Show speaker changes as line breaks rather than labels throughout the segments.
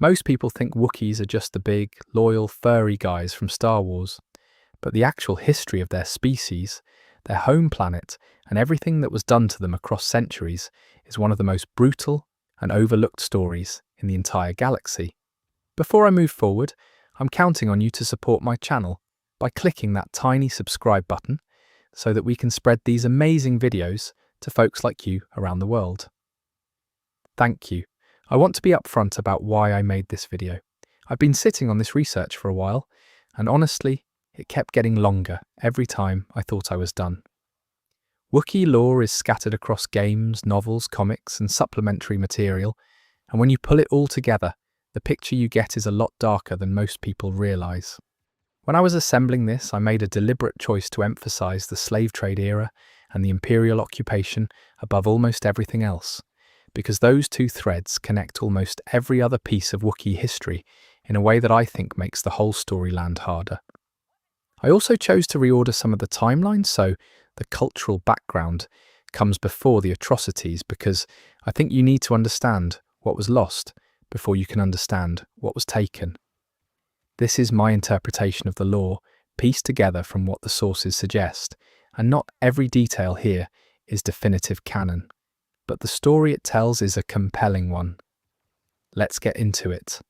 Most people think Wookiees are just the big, loyal, furry guys from Star Wars, but the actual history of their species, their home planet, and everything that was done to them across centuries is one of the most brutal and overlooked stories in the entire galaxy. Before I move forward, I'm counting on you to support my channel by clicking that tiny subscribe button so that we can spread these amazing videos to folks like you around the world. Thank you. I want to be upfront about why I made this video. I've been sitting on this research for a while, and honestly, it kept getting longer every time I thought I was done. Wookiee lore is scattered across games, novels, comics, and supplementary material, and when you pull it all together, the picture you get is a lot darker than most people realize. When I was assembling this, I made a deliberate choice to emphasize the slave trade era and the imperial occupation above almost everything else, because those two threads connect almost every other piece of Wookiee history in a way that I think makes the whole story land harder. I also chose to reorder some of the timelines so the cultural background comes before the atrocities, because I think you need to understand what was lost before you can understand what was taken. This is my interpretation of the lore, pieced together from what the sources suggest, and not every detail here is definitive canon. But the story it tells is a compelling one. Let's get into it.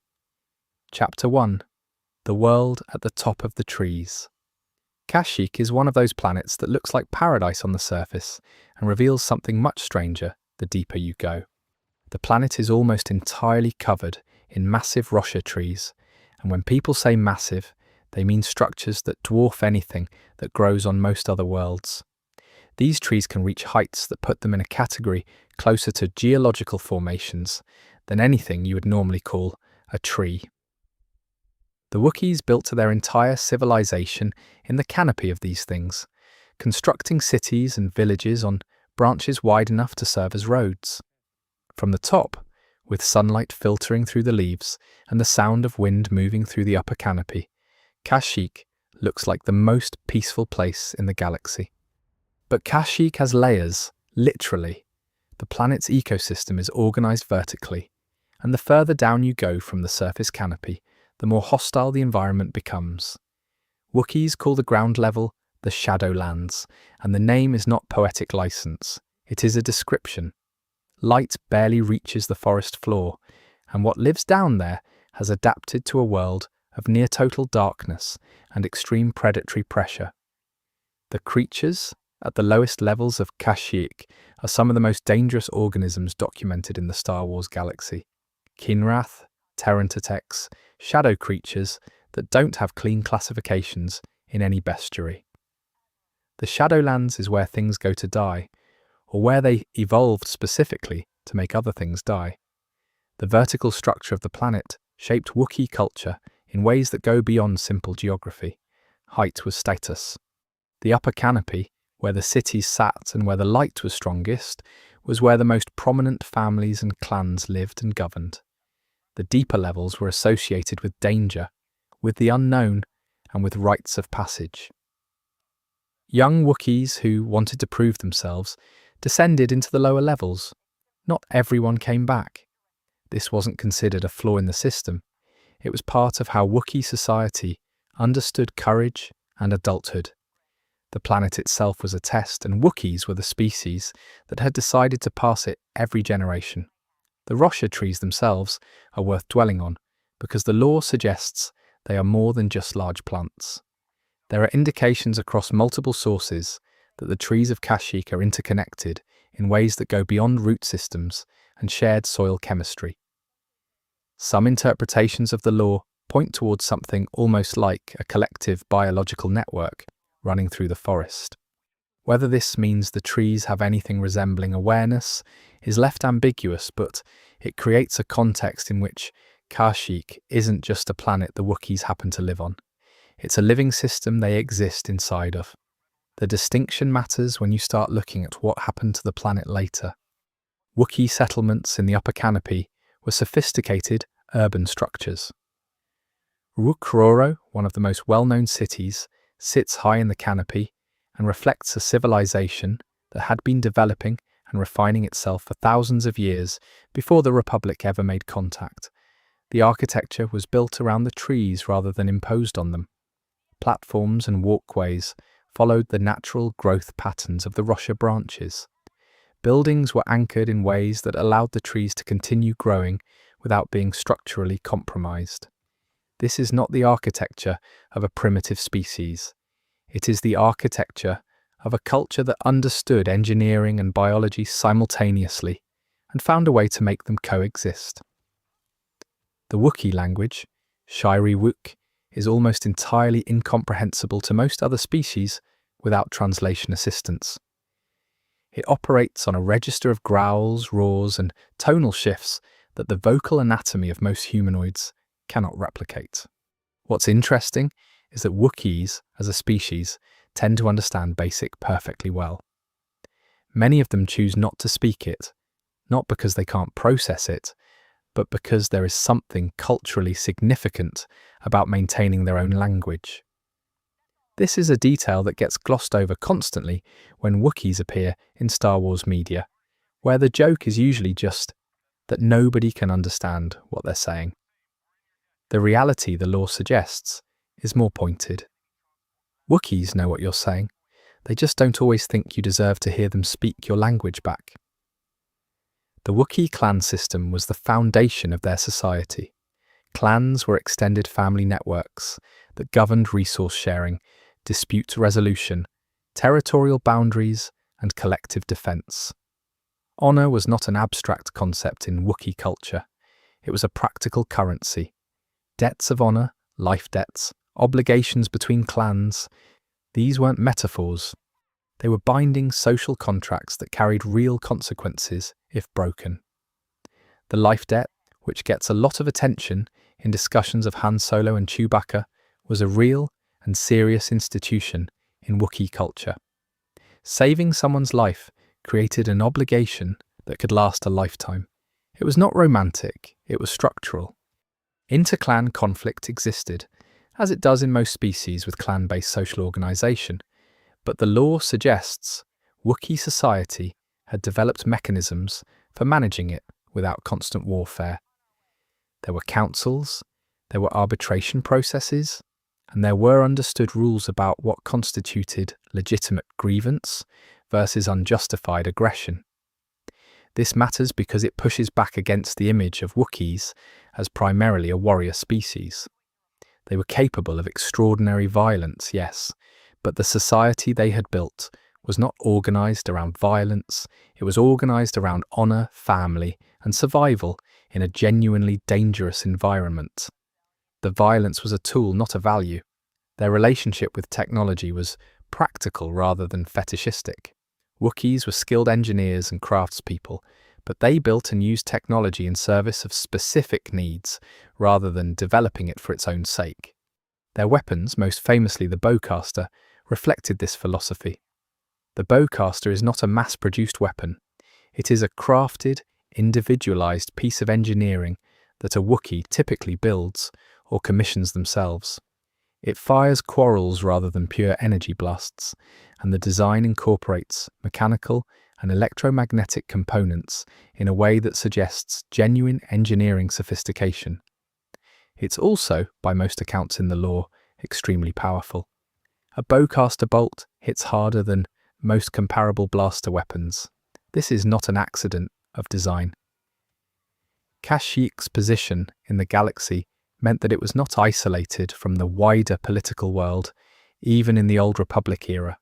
Chapter 1. The World at the Top of the Trees. Kashyyyk is one of those planets that looks like paradise on the surface and reveals something much stranger the deeper you go. The planet is almost entirely covered in massive Rocha trees, and when people say massive, they mean structures that dwarf anything that grows on most other worlds. These trees can reach heights that put them in a category closer to geological formations than anything you would normally call a tree. The Wookiees built their entire civilization in the canopy of these things, constructing cities and villages on branches wide enough to serve as roads. From the top, with sunlight filtering through the leaves and the sound of wind moving through the upper canopy, Kashyyyk looks like the most peaceful place in the galaxy. But Kashyyyk has layers, literally. The planet's ecosystem is organized vertically, and the further down you go from the surface canopy, the more hostile the environment becomes. Wookiees call the ground level the Shadowlands, and the name is not poetic license, it is a description. Light barely reaches the forest floor, and what lives down there has adapted to a world of near-total darkness and extreme predatory pressure. The creatures at the lowest levels of Kashyyyk are some of the most dangerous organisms documented in the Star Wars galaxy. Kinrath, Terrantatex, shadow creatures that don't have clean classifications in any bestiary. The Shadowlands is where things go to die, or where they evolved specifically to make other things die. The vertical structure of the planet shaped Wookiee culture in ways that go beyond simple geography. Height was status. The upper canopy, where the cities sat and where the light was strongest, was where the most prominent families and clans lived and governed. The deeper levels were associated with danger, with the unknown, and with rites of passage. Young Wookiees who wanted to prove themselves descended into the lower levels. Not everyone came back. This wasn't considered a flaw in the system. It was part of how Wookiee society understood courage and adulthood. The planet itself was a test, and Wookiees were the species that had decided to pass it every generation. The Rocha trees themselves are worth dwelling on, because the lore suggests they are more than just large plants. There are indications across multiple sources that the trees of Kashyyyk are interconnected in ways that go beyond root systems and shared soil chemistry. Some interpretations of the lore point towards something almost like a collective biological network running through the forest. Whether this means the trees have anything resembling awareness is left ambiguous, but it creates a context in which Kashyyyk isn't just a planet the Wookiees happen to live on. It's a living system they exist inside of. The distinction matters when you start looking at what happened to the planet later. Wookiee settlements in the upper canopy were sophisticated urban structures. Wookrooro, one of the most well-known cities, sits high in the canopy and reflects a civilization that had been developing and refining itself for thousands of years before the Republic ever made contact. The architecture was built around the trees rather than imposed on them. Platforms and walkways followed the natural growth patterns of the Rocha branches. Buildings were anchored in ways that allowed the trees to continue growing without being structurally compromised. This is not the architecture of a primitive species. It is the architecture of a culture that understood engineering and biology simultaneously and found a way to make them coexist. The Wookiee language, Shiri Wook, is almost entirely incomprehensible to most other species without translation assistance. It operates on a register of growls, roars, and tonal shifts that the vocal anatomy of most humanoids cannot replicate. What's interesting is that Wookiees, as a species, tend to understand Basic perfectly well. Many of them choose not to speak it, not because they can't process it, but because there is something culturally significant about maintaining their own language. This is a detail that gets glossed over constantly when Wookiees appear in Star Wars media, where the joke is usually just that nobody can understand what they're saying. The reality the lore suggests is more pointed. Wookiees know what you're saying, they just don't always think you deserve to hear them speak your language back. The Wookiee clan system was the foundation of their society. Clans were extended family networks that governed resource sharing, dispute resolution, territorial boundaries, and collective defense. Honor was not an abstract concept in Wookiee culture. It was a practical currency. Debts of honor, life debts, obligations between clans, these weren't metaphors. They were binding social contracts that carried real consequences if broken. The life debt, which gets a lot of attention in discussions of Han Solo and Chewbacca, was a real and serious institution in Wookiee culture. Saving someone's life created an obligation that could last a lifetime. It was not romantic, it was structural. Inter-clan conflict existed, as it does in most species with clan-based social organisation, but the lore suggests Wookiee society had developed mechanisms for managing it without constant warfare. There were councils, there were arbitration processes, and there were understood rules about what constituted legitimate grievance versus unjustified aggression. This matters because it pushes back against the image of Wookiees as primarily a warrior species. They were capable of extraordinary violence, yes, but the society they had built was not organised around violence, it was organised around honour, family, and survival in a genuinely dangerous environment. The violence was a tool, not a value. Their relationship with technology was practical rather than fetishistic. Wookiees were skilled engineers and craftspeople, but they built and used technology in service of specific needs rather than developing it for its own sake. Their weapons, most famously the bowcaster, reflected this philosophy. The bowcaster is not a mass-produced weapon. It is a crafted, individualized piece of engineering that a Wookiee typically builds or commissions themselves. It fires quarrels rather than pure energy blasts, and the design incorporates mechanical and electromagnetic components in a way that suggests genuine engineering sophistication. It's also, by most accounts in the lore, extremely powerful. A bowcaster bolt hits harder than most comparable blaster weapons. This is not an accident of design. Kashyyyk's position in the galaxy meant that it was not isolated from the wider political world, even in the Old Republic era.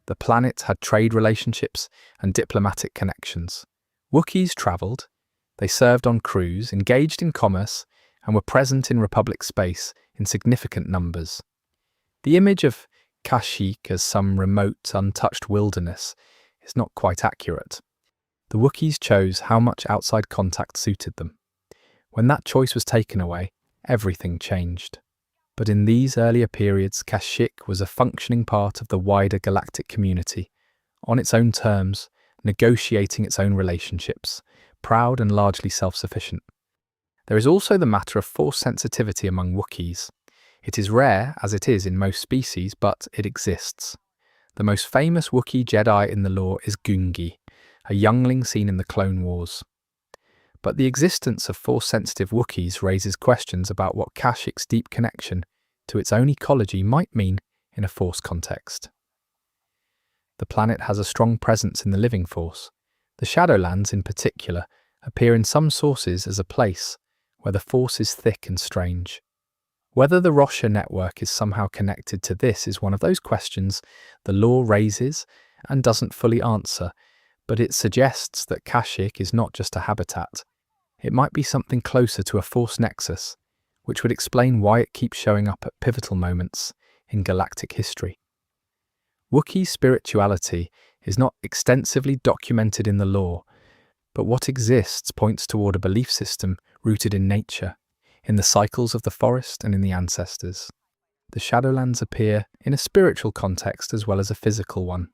The planet had trade relationships and diplomatic connections. Wookiees travelled, they served on crews, engaged in commerce, and were present in Republic space in significant numbers. The image of Kashyyyk as some remote, untouched wilderness is not quite accurate. The Wookiees chose how much outside contact suited them. When that choice was taken away, everything changed. But in these earlier periods, Kashyyyk was a functioning part of the wider galactic community, on its own terms, negotiating its own relationships, proud and largely self-sufficient. There is also the matter of force sensitivity among Wookiees. It is rare, as it is in most species, but it exists. The most famous Wookiee Jedi in the lore is Gungi, a youngling seen in the Clone Wars. But the existence of Force-sensitive Wookiees raises questions about what Kashyyyk's deep connection to its own ecology might mean in a Force context. The planet has a strong presence in the living Force. The Shadowlands, in particular, appear in some sources as a place where the Force is thick and strange. Whether the Rocha network is somehow connected to this is one of those questions the lore raises and doesn't fully answer, but it suggests that Kashyyyk is not just a habitat. It might be something closer to a Force nexus, which would explain why it keeps showing up at pivotal moments in galactic history. Wookiee spirituality is not extensively documented in the lore, but what exists points toward a belief system rooted in nature, in the cycles of the forest and in the ancestors. The Shadowlands appear in a spiritual context as well as a physical one.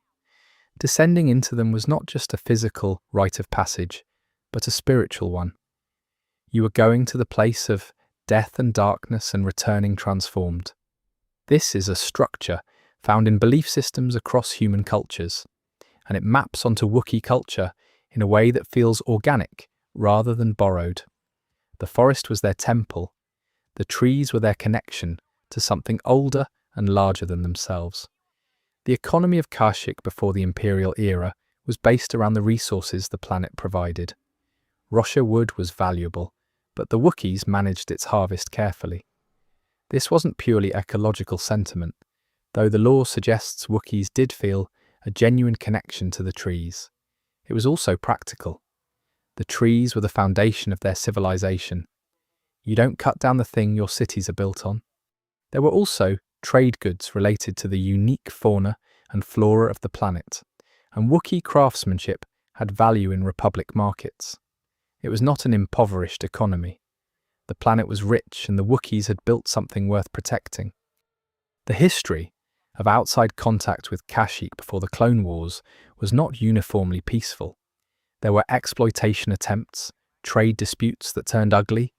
Descending into them was not just a physical rite of passage, but a spiritual one. You were going to the place of death and darkness and returning transformed. This is a structure found in belief systems across human cultures, and it maps onto Wookiee culture in a way that feels organic rather than borrowed. The forest was their temple. The trees were their connection to something older and larger than themselves. The economy of Kashyyyk before the Imperial era was based around the resources the planet provided. Rocha wood was valuable, but the Wookiees managed its harvest carefully. This wasn't purely ecological sentiment, though the lore suggests Wookiees did feel a genuine connection to the trees. It was also practical. The trees were the foundation of their civilization. You don't cut down the thing your cities are built on. There were also trade goods related to the unique fauna and flora of the planet, and Wookiee craftsmanship had value in Republic markets. It was not an impoverished economy. The planet was rich and the Wookiees had built something worth protecting. The history of outside contact with Kashyyyk before the Clone Wars was not uniformly peaceful. There were exploitation attempts, trade disputes that turned ugly,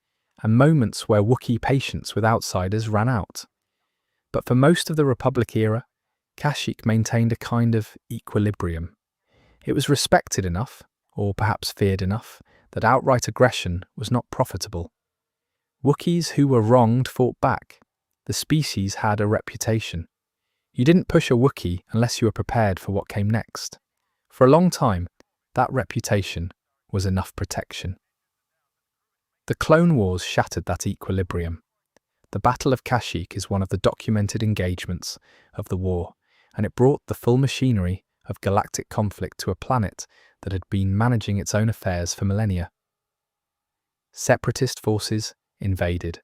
and moments where Wookiee patience with outsiders ran out. But for most of the Republic era, Kashyyyk maintained a kind of equilibrium. It was respected enough, or perhaps feared enough, that outright aggression was not profitable. Wookiees who were wronged fought back. The species had a reputation. You didn't push a Wookiee unless you were prepared for what came next. For a long time, that reputation was enough protection. The Clone Wars shattered that equilibrium. The Battle of Kashyyyk is one of the documented engagements of the war, and it brought the full machinery of galactic conflict to a planet that had been managing its own affairs for millennia. Separatist forces invaded.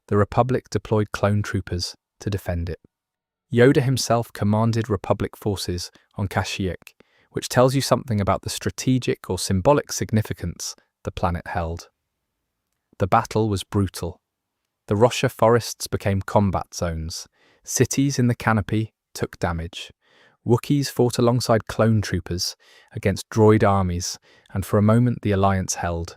The Republic deployed clone troopers to defend it. Yoda himself commanded Republic forces on Kashyyyk, which tells you something about the strategic or symbolic significance the planet held. The battle was brutal. The Rocha forests became combat zones. Cities in the canopy took damage. Wookiees fought alongside clone troopers against droid armies, and for a moment the Alliance held.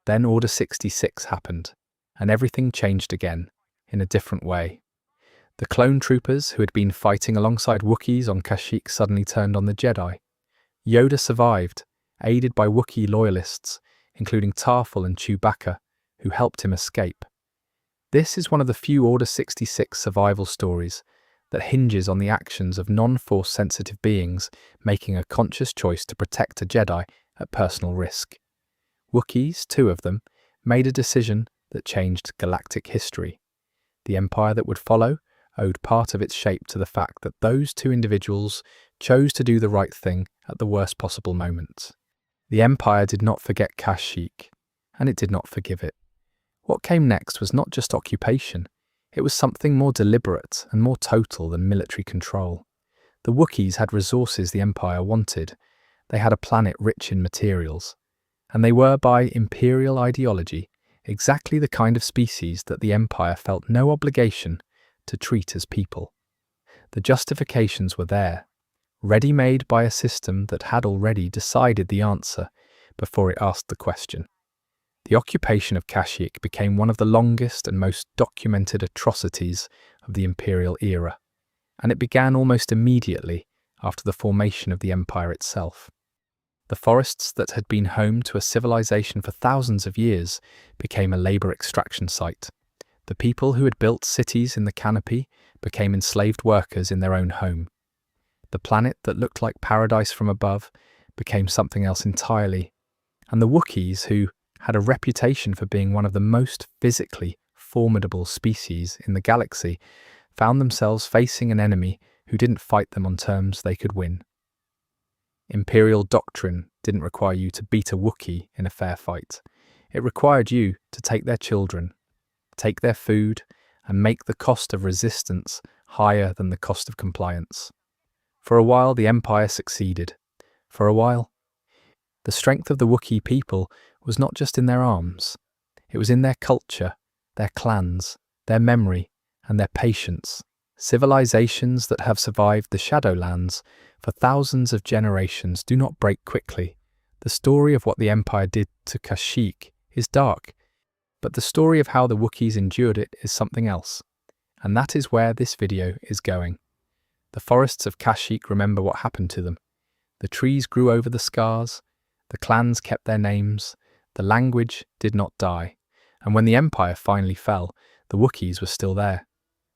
Then Order 66 happened, and everything changed again, in a different way. The clone troopers who had been fighting alongside Wookiees on Kashyyyk suddenly turned on the Jedi. Yoda survived, aided by Wookiee loyalists, including Tarful and Chewbacca, who helped him escape. This is one of the few Order 66 survival stories that hinges on the actions of non-Force sensitive beings making a conscious choice to protect a Jedi at personal risk. Wookiees, 2 of them, made a decision that changed galactic history. The Empire that would follow owed part of its shape to the fact that those 2 individuals chose to do the right thing at the worst possible moment. The Empire did not forget Kashyyyk, and it did not forgive it. What came next was not just occupation, it was something more deliberate and more total than military control. The Wookiees had resources the Empire wanted. They had a planet rich in materials. And they were, by Imperial ideology, exactly the kind of species that the Empire felt no obligation to treat as people. The justifications were there, ready-made by a system that had already decided the answer before it asked the question. The occupation of Kashyyyk became one of the longest and most documented atrocities of the Imperial era, and it began almost immediately after the formation of the Empire itself. The forests that had been home to a civilization for thousands of years became a labor extraction site. The people who had built cities in the canopy became enslaved workers in their own home. The planet that looked like paradise from above became something else entirely. And the Wookiees, who had a reputation for being one of the most physically formidable species in the galaxy, found themselves facing an enemy who didn't fight them on terms they could win. Imperial doctrine didn't require you to beat a Wookiee in a fair fight. It required you to take their children, take their food, and make the cost of resistance higher than the cost of compliance. For a while, the Empire succeeded. For a while, the strength of the Wookiee people was not just in their arms. It was in their culture, their clans, their memory, and their patience. Civilizations that have survived the Shadowlands for thousands of generations do not break quickly. The story of what the Empire did to Kashyyyk is dark, but the story of how the Wookiees endured it is something else. And that is where this video is going. The forests of Kashyyyk remember what happened to them. The trees grew over the scars, the clans kept their names, the language did not die, and when the Empire finally fell, the Wookiees were still there,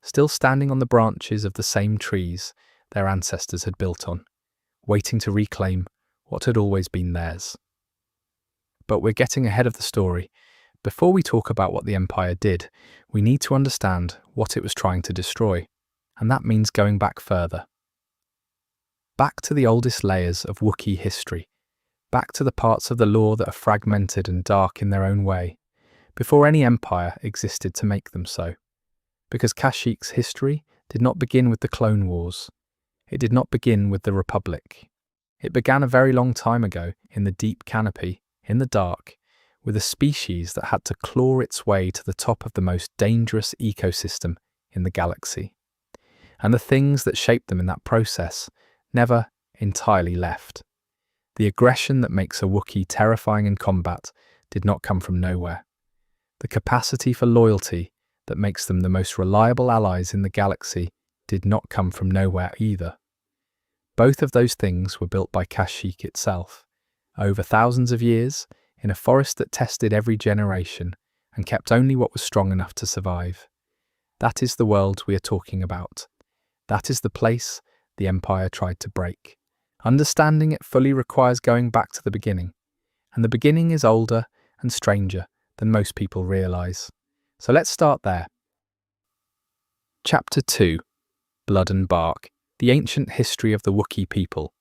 still standing on the branches of the same trees their ancestors had built on, waiting to reclaim what had always been theirs. But we're getting ahead of the story. Before we talk about what the Empire did, we need to understand what it was trying to destroy, and that means going back further. Back to the oldest layers of Wookiee history, back to the parts of the lore that are fragmented and dark in their own way, before any empire existed to make them so. Because Kashyyyk's history did not begin with the Clone Wars. It did not begin with the Republic. It began a very long time ago in the deep canopy, in the dark, with a species that had to claw its way to the top of the most dangerous ecosystem in the galaxy. And the things that shaped them in that process never entirely left. The aggression that makes a Wookiee terrifying in combat did not come from nowhere. The capacity for loyalty that makes them the most reliable allies in the galaxy did not come from nowhere either. Both of those things were built by Kashyyyk itself, over thousands of years, in a forest that tested every generation and kept only what was strong enough to survive. That is the world we are talking about. That is the place the Empire tried to break. Understanding it fully requires going back to the beginning, and the beginning is older and stranger than most people realize. So let's start there. Chapter 2: Blood and Bark, the ancient history of the Wookiee people.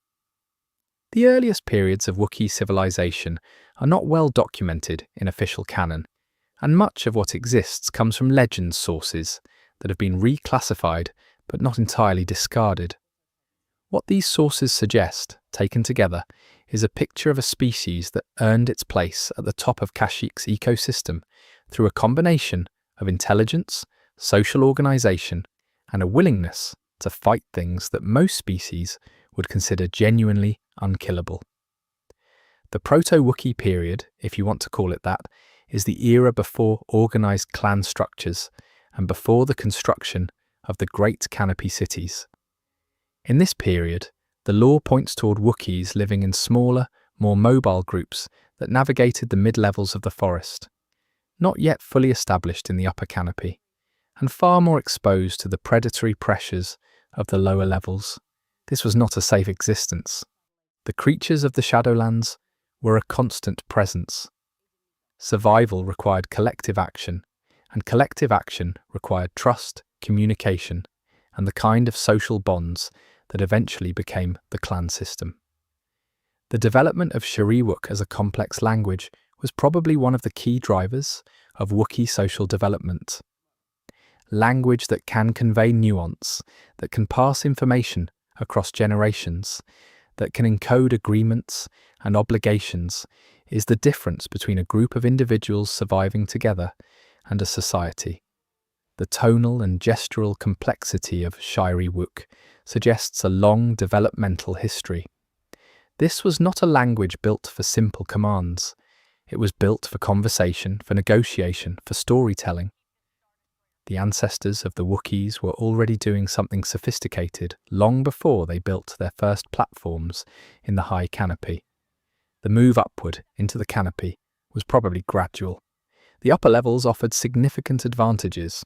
The earliest periods of Wookiee civilization are not well documented in official canon, and much of what exists comes from legend sources that have been reclassified but not entirely discarded. What these sources suggest, taken together, is a picture of a species that earned its place at the top of Kashyyyk's ecosystem through a combination of intelligence, social organization, and a willingness to fight things that most species would consider genuinely unkillable. The Proto-Wookiee period, if you want to call it that, is the era before organized clan structures and before the construction of the Great Canopy cities. In this period, the lore points toward Wookiees living in smaller, more mobile groups that navigated the mid-levels of the forest, not yet fully established in the upper canopy, and far more exposed to the predatory pressures of the lower levels. This was not a safe existence. The creatures of the Shadowlands were a constant presence. Survival required collective action, and collective action required trust, communication, and the kind of social bonds that eventually became the clan system. The development of Kashyyyk as a complex language was probably one of the key drivers of Wookiee social development. Language that can convey nuance, that can pass information across generations, that can encode agreements and obligations, is the difference between a group of individuals surviving together and a society. The tonal and gestural complexity of Kashyyyk suggests a long developmental history. This was not a language built for simple commands. It was built for conversation, for negotiation, for storytelling. The ancestors of the Wookiees were already doing something sophisticated long before they built their first platforms in the high canopy. The move upward into the canopy was probably gradual. The upper levels offered significant advantages: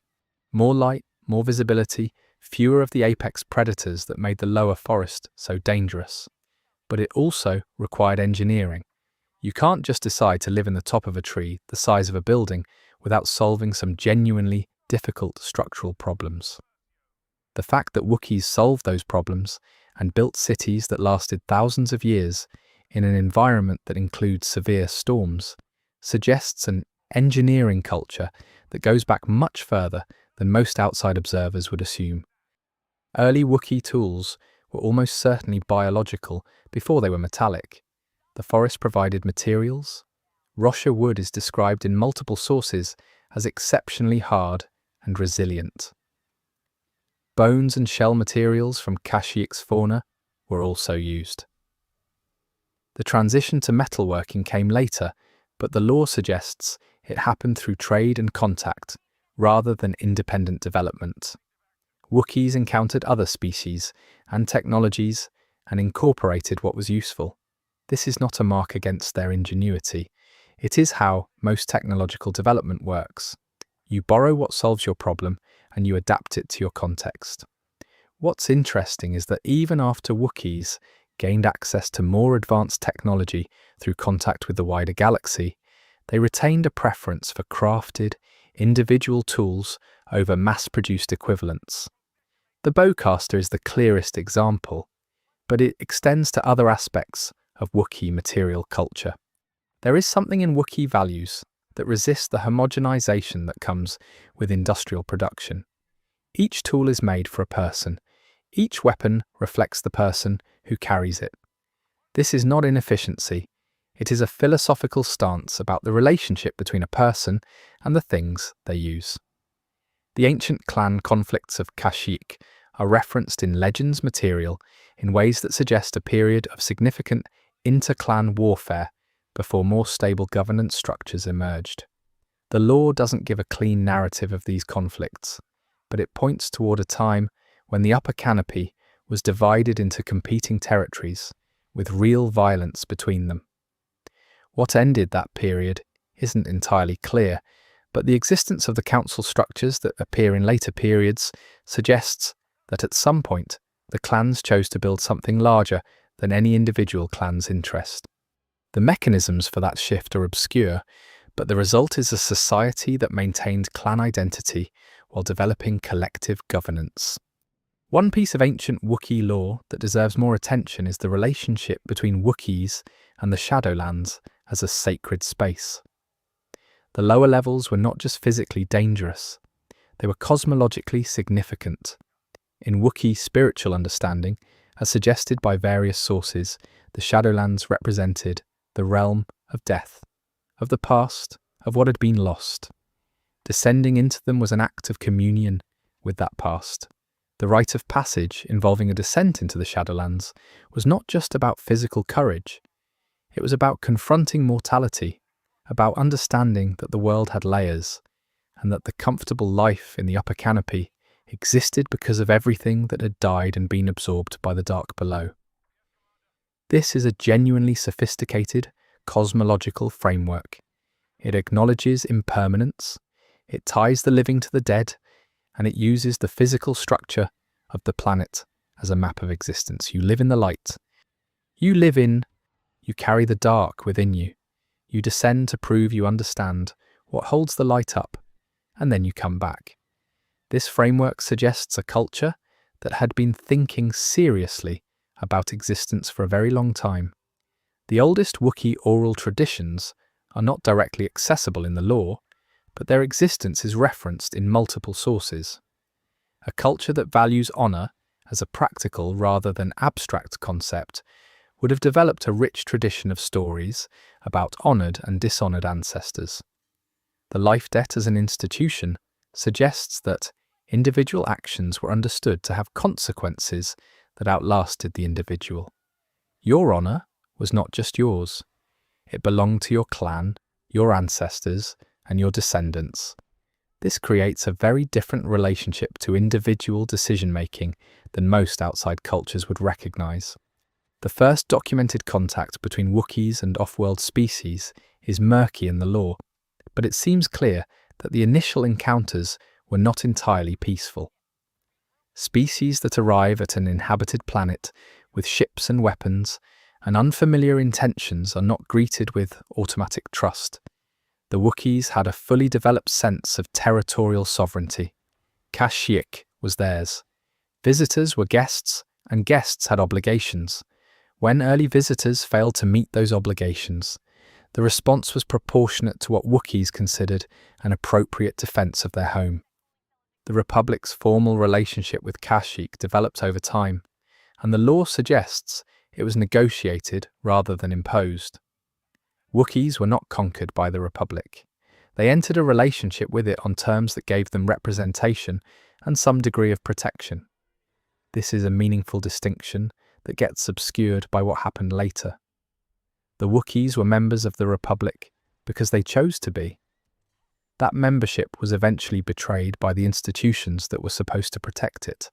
more light, more visibility, fewer of the apex predators that made the lower forest so dangerous. But it also required engineering. You can't just decide to live in the top of a tree the size of a building without solving some genuinely difficult structural problems. The fact that Wookiees solved those problems and built cities that lasted thousands of years in an environment that includes severe storms suggests an engineering culture that goes back much further than most outside observers would assume. Early Wookiee tools were almost certainly biological before they were metallic. The forest provided materials. Rocha wood is described in multiple sources as exceptionally hard and resilient. Bones and shell materials from Kashyyyk's fauna were also used. The transition to metalworking came later, but the lore suggests it happened through trade and contact, rather than independent development. Wookiees encountered other species and technologies and incorporated what was useful. This is not a mark against their ingenuity. It is how most technological development works. You borrow what solves your problem and you adapt it to your context. What's interesting is that even after Wookiees gained access to more advanced technology through contact with the wider galaxy, they retained a preference for crafted, individual tools over mass-produced equivalents. The bowcaster is the clearest example, but it extends to other aspects of Wookiee material culture. There is something in Wookiee values that resist the homogenization that comes with industrial production. Each tool is made for a person. Each weapon reflects the person who carries it. This is not inefficiency. It is a philosophical stance about the relationship between a person and the things they use. The ancient clan conflicts of Kashyyyk are referenced in Legends material in ways that suggest a period of significant inter-clan warfare before more stable governance structures emerged. The lore doesn't give a clean narrative of these conflicts, but it points toward a time when the upper canopy was divided into competing territories, with real violence between them. What ended that period isn't entirely clear, but the existence of the council structures that appear in later periods suggests that at some point the clans chose to build something larger than any individual clan's interest. The mechanisms for that shift are obscure, but the result is a society that maintained clan identity while developing collective governance. One piece of ancient Wookiee lore that deserves more attention is the relationship between Wookiees and the Shadowlands as a sacred space. The lower levels were not just physically dangerous, they were cosmologically significant. In Wookiee spiritual understanding, as suggested by various sources, the Shadowlands represented the realm of death, of the past, of what had been lost. Descending into them was an act of communion with that past. The rite of passage involving a descent into the Shadowlands was not just about physical courage. It was about confronting mortality, about understanding that the world had layers, and that the comfortable life in the upper canopy existed because of everything that had died and been absorbed by the dark below. This is a genuinely sophisticated, cosmological framework. It acknowledges impermanence, it ties the living to the dead, and it uses the physical structure of the planet as a map of existence. You live in the light. You carry the dark within you. You descend to prove you understand what holds the light up, and then you come back. This framework suggests a culture that had been thinking seriously about existence for a very long time. The oldest Wookiee oral traditions are not directly accessible in the lore, but their existence is referenced in multiple sources. A culture that values honor as a practical rather than abstract concept would have developed a rich tradition of stories about honored and dishonored ancestors. The life debt as an institution suggests that individual actions were understood to have consequences that outlasted the individual. Your honor was not just yours. It belonged to your clan, your ancestors, and your descendants. This creates a very different relationship to individual decision-making than most outside cultures would recognize. The first documented contact between Wookiees and off-world species is murky in the lore, but it seems clear that the initial encounters were not entirely peaceful. Species that arrive at an inhabited planet with ships and weapons and unfamiliar intentions are not greeted with automatic trust. The Wookiees had a fully developed sense of territorial sovereignty. Kashyyyk was theirs. Visitors were guests, and guests had obligations. When early visitors failed to meet those obligations, the response was proportionate to what Wookiees considered an appropriate defense of their home. The Republic's formal relationship with Kashyyyk developed over time, and the law suggests it was negotiated rather than imposed. Wookiees were not conquered by the Republic. They entered a relationship with it on terms that gave them representation and some degree of protection. This is a meaningful distinction that gets obscured by what happened later. The Wookiees were members of the Republic because they chose to be. That membership was eventually betrayed by the institutions that were supposed to protect it.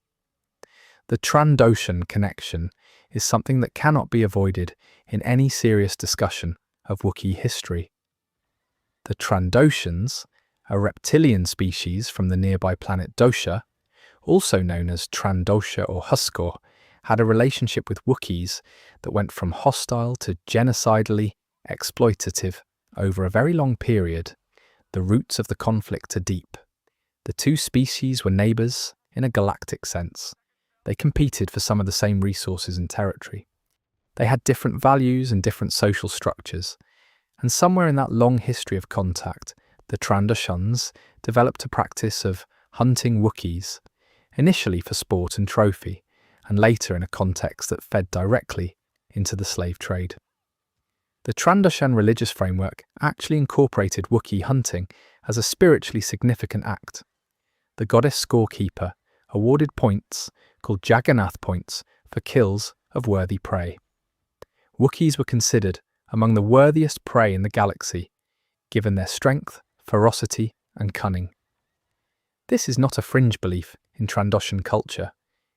The Trandoshan connection is something that cannot be avoided in any serious discussion of Wookiee history. The Trandoshans, a reptilian species from the nearby planet Dosha, also known as Trandosha or Huskor, had a relationship with Wookiees that went from hostile to genocidally exploitative over a very long period. The roots of the conflict are deep. The two species were neighbours in a galactic sense. They competed for some of the same resources and territory. They had different values and different social structures, and somewhere in that long history of contact, the Trandoshans developed a practice of hunting Wookiees, initially for sport and trophy, and later in a context that fed directly into the slave trade. The Trandoshan religious framework actually incorporated Wookiee hunting as a spiritually significant act. The goddess scorekeeper awarded points, called Jagannath points, for kills of worthy prey. Wookiees were considered among the worthiest prey in the galaxy, given their strength, ferocity, and cunning. This is not a fringe belief in Trandoshan culture.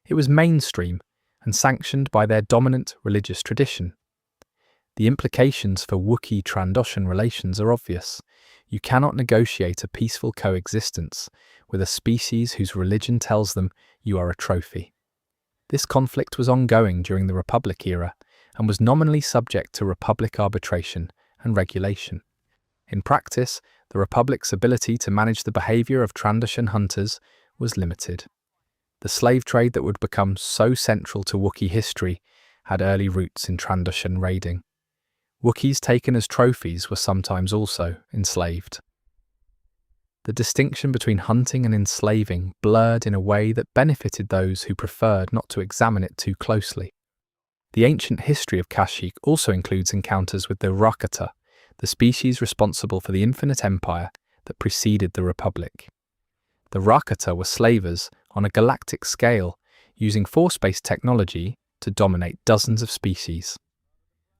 It was mainstream and sanctioned by their dominant religious tradition. The implications for Wookiee-Trandoshan relations are obvious. You cannot negotiate a peaceful coexistence with a species whose religion tells them you are a trophy. This conflict was ongoing during the Republic era and was nominally subject to Republic arbitration and regulation. In practice, the Republic's ability to manage the behavior of Trandoshan hunters was limited. The slave trade that would become so central to Wookiee history had early roots in Trandoshan raiding. Wookiees taken as trophies were sometimes also enslaved. The distinction between hunting and enslaving blurred in a way that benefited those who preferred not to examine it too closely. The ancient history of Kashyyyk also includes encounters with the Rakata, the species responsible for the infinite empire that preceded the Republic. The Rakata were slavers on a galactic scale, using force-based technology to dominate dozens of species.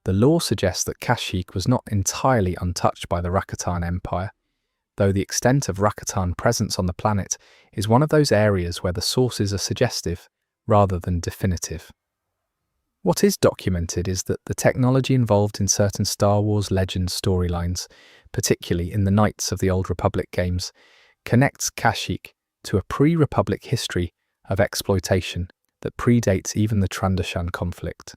The lore suggests that Kashyyyk was not entirely untouched by the Rakatan Empire, though the extent of Rakatan presence on the planet is one of those areas where the sources are suggestive rather than definitive. What is documented is that the technology involved in certain Star Wars Legends storylines, particularly in the Knights of the Old Republic games, connects Kashyyyk to a pre-Republic history of exploitation that predates even the Trandoshan conflict.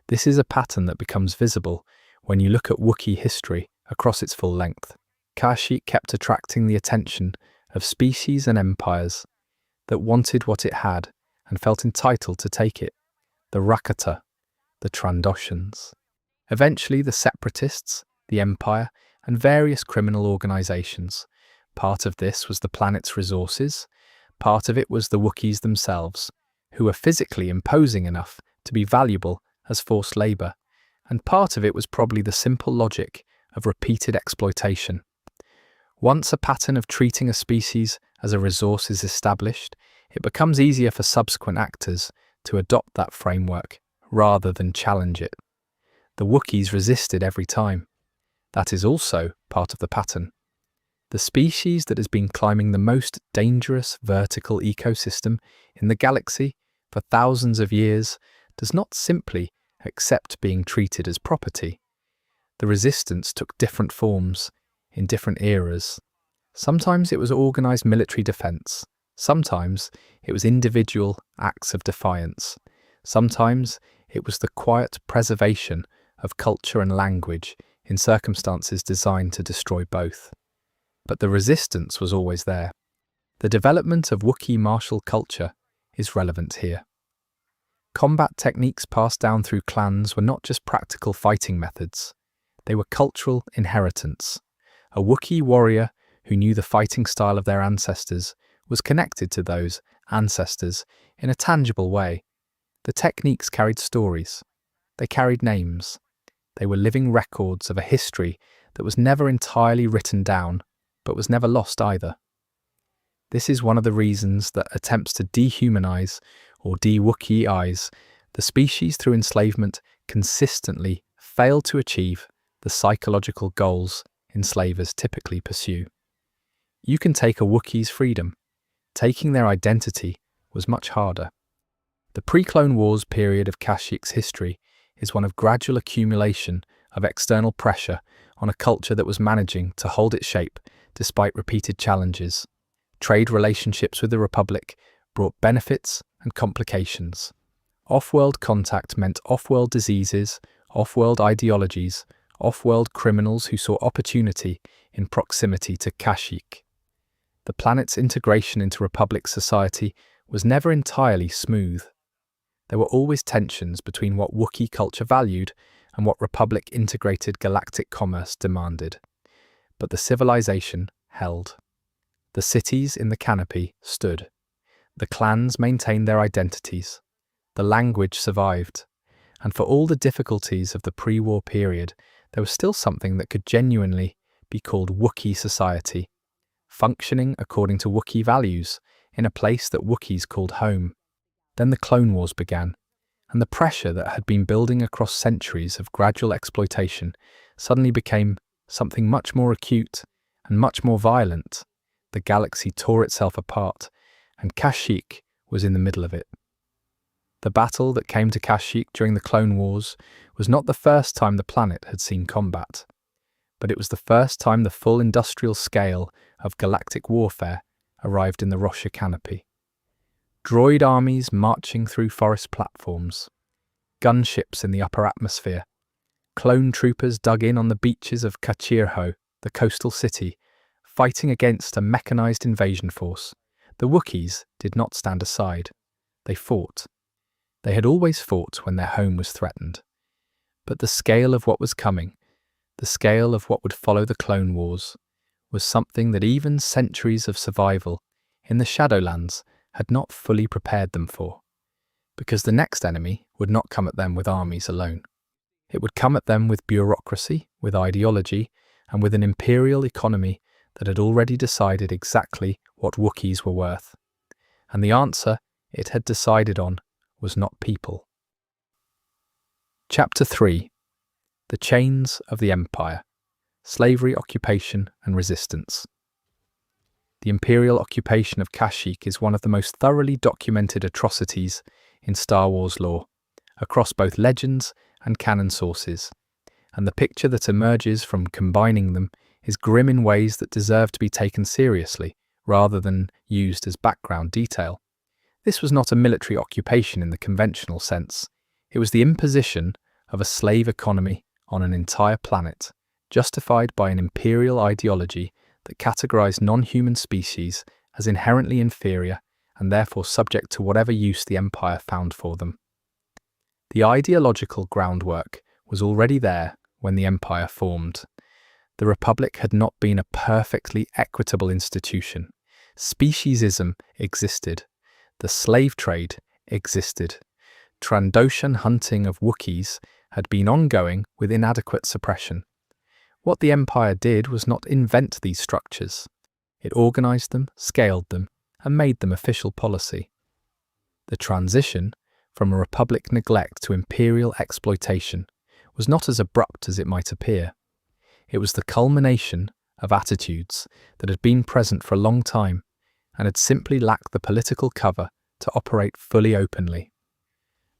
This is a pattern that becomes visible when you look at Wookiee history across its full length. Kashyyyk kept attracting the attention of species and empires that wanted what it had and felt entitled to take it. The Rakata, the Trandoshans. Eventually the Separatists, the Empire, and various criminal organizations. Part of this was the planet's resources, part of it was the Wookiees themselves, who were physically imposing enough to be valuable as forced labor, and part of it was probably the simple logic of repeated exploitation. Once a pattern of treating a species as a resource is established, it becomes easier for subsequent actors to adopt that framework rather than challenge it. The Wookiees resisted every time. That is also part of the pattern. The species that has been climbing the most dangerous vertical ecosystem in the galaxy for thousands of years does not simply accept being treated as property. The resistance took different forms in different eras. Sometimes it was organized military defense. Sometimes it was individual acts of defiance. Sometimes it was the quiet preservation of culture and language in circumstances designed to destroy both. But the resistance was always there. The development of Wookiee martial culture is relevant here. Combat techniques passed down through clans were not just practical fighting methods. They were cultural inheritance. A Wookiee warrior who knew the fighting style of their ancestors was connected to those ancestors in a tangible way. The techniques carried stories. They carried names. They were living records of a history that was never entirely written down, but was never lost either. This is one of the reasons that attempts to dehumanize or de-Wookieeize the species through enslavement consistently fail to achieve the psychological goals enslavers typically pursue. You can take a Wookiee's freedom. Taking their identity was much harder. The pre-Clone Wars period of Kashyyyk's history is one of gradual accumulation of external pressure on a culture that was managing to hold its shape despite repeated challenges. Trade relationships with the Republic brought benefits and complications. Off-world contact meant off-world diseases, off-world ideologies, off-world criminals who saw opportunity in proximity to Kashyyyk. The planet's integration into Republic society was never entirely smooth. There were always tensions between what Wookiee culture valued and what Republic-integrated galactic commerce demanded. But the civilization held. The cities in the canopy stood. The clans maintained their identities. The language survived. And for all the difficulties of the pre-war period, there was still something that could genuinely be called Wookiee society, functioning according to Wookiee values in a place that Wookiees called home. Then the Clone Wars began, and the pressure that had been building across centuries of gradual exploitation suddenly became something much more acute and much more violent. The galaxy tore itself apart, and Kashyyyk was in the middle of it. The battle that came to Kashyyyk during the Clone Wars was not the first time the planet had seen combat, but it was the first time the full industrial scale of galactic warfare arrived in the Rosha canopy. Droid armies marching through forest platforms, gunships in the upper atmosphere, clone troopers dug in on the beaches of Kashyyyk, the coastal city, fighting against a mechanized invasion force. The Wookiees did not stand aside. They fought. They had always fought when their home was threatened. But the scale of what was coming, the scale of what would follow the Clone Wars, was something that even centuries of survival in the Shadowlands had not fully prepared them for. Because the next enemy would not come at them with armies alone. It would come at them with bureaucracy, with ideology, and with an imperial economy that had already decided exactly what Wookiees were worth. And the answer it had decided on was not people. Chapter 3. The Chains of the Empire. Slavery, Occupation, and Resistance. The imperial occupation of Kashyyyk is one of the most thoroughly documented atrocities in Star Wars lore, across both legends and canon sources, and the picture that emerges from combining them is grim in ways that deserve to be taken seriously, rather than used as background detail. This was not a military occupation in the conventional sense. It was the imposition of a slave economy on an entire planet, justified by an imperial ideology that categorized non-human species as inherently inferior and therefore subject to whatever use the Empire found for them. The ideological groundwork was already there when the Empire formed. The Republic had not been a perfectly equitable institution. Speciesism existed. The slave trade existed. Trandoshan hunting of Wookiees had been ongoing with inadequate suppression. What the Empire did was not invent these structures. It organized them, scaled them, and made them official policy. The transition from a Republic neglect to imperial exploitation was not as abrupt as it might appear. It was the culmination of attitudes that had been present for a long time and had simply lacked the political cover to operate fully openly.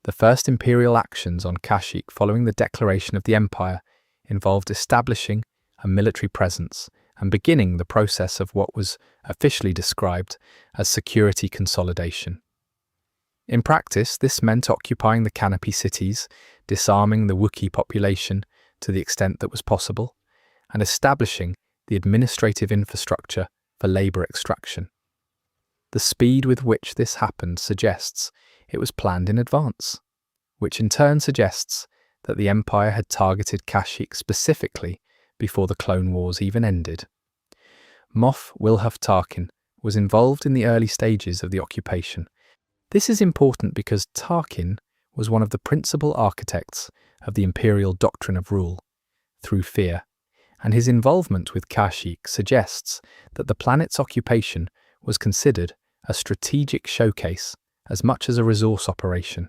The first imperial actions on Kashyyyk following the declaration of the empire involved establishing a military presence and beginning the process of what was officially described as security consolidation. In practice, this meant occupying the canopy cities, disarming the Wookiee population to the extent that was possible, and establishing the administrative infrastructure for labor extraction. The speed with which this happened suggests it was planned in advance, which in turn suggests that the Empire had targeted Kashyyyk specifically before the Clone Wars even ended. Moff Wilhuff Tarkin was involved in the early stages of the occupation. This is important because Tarkin was one of the principal architects of the Imperial doctrine of rule, through fear, and his involvement with Kashyyyk suggests that the planet's occupation was considered a strategic showcase as much as a resource operation.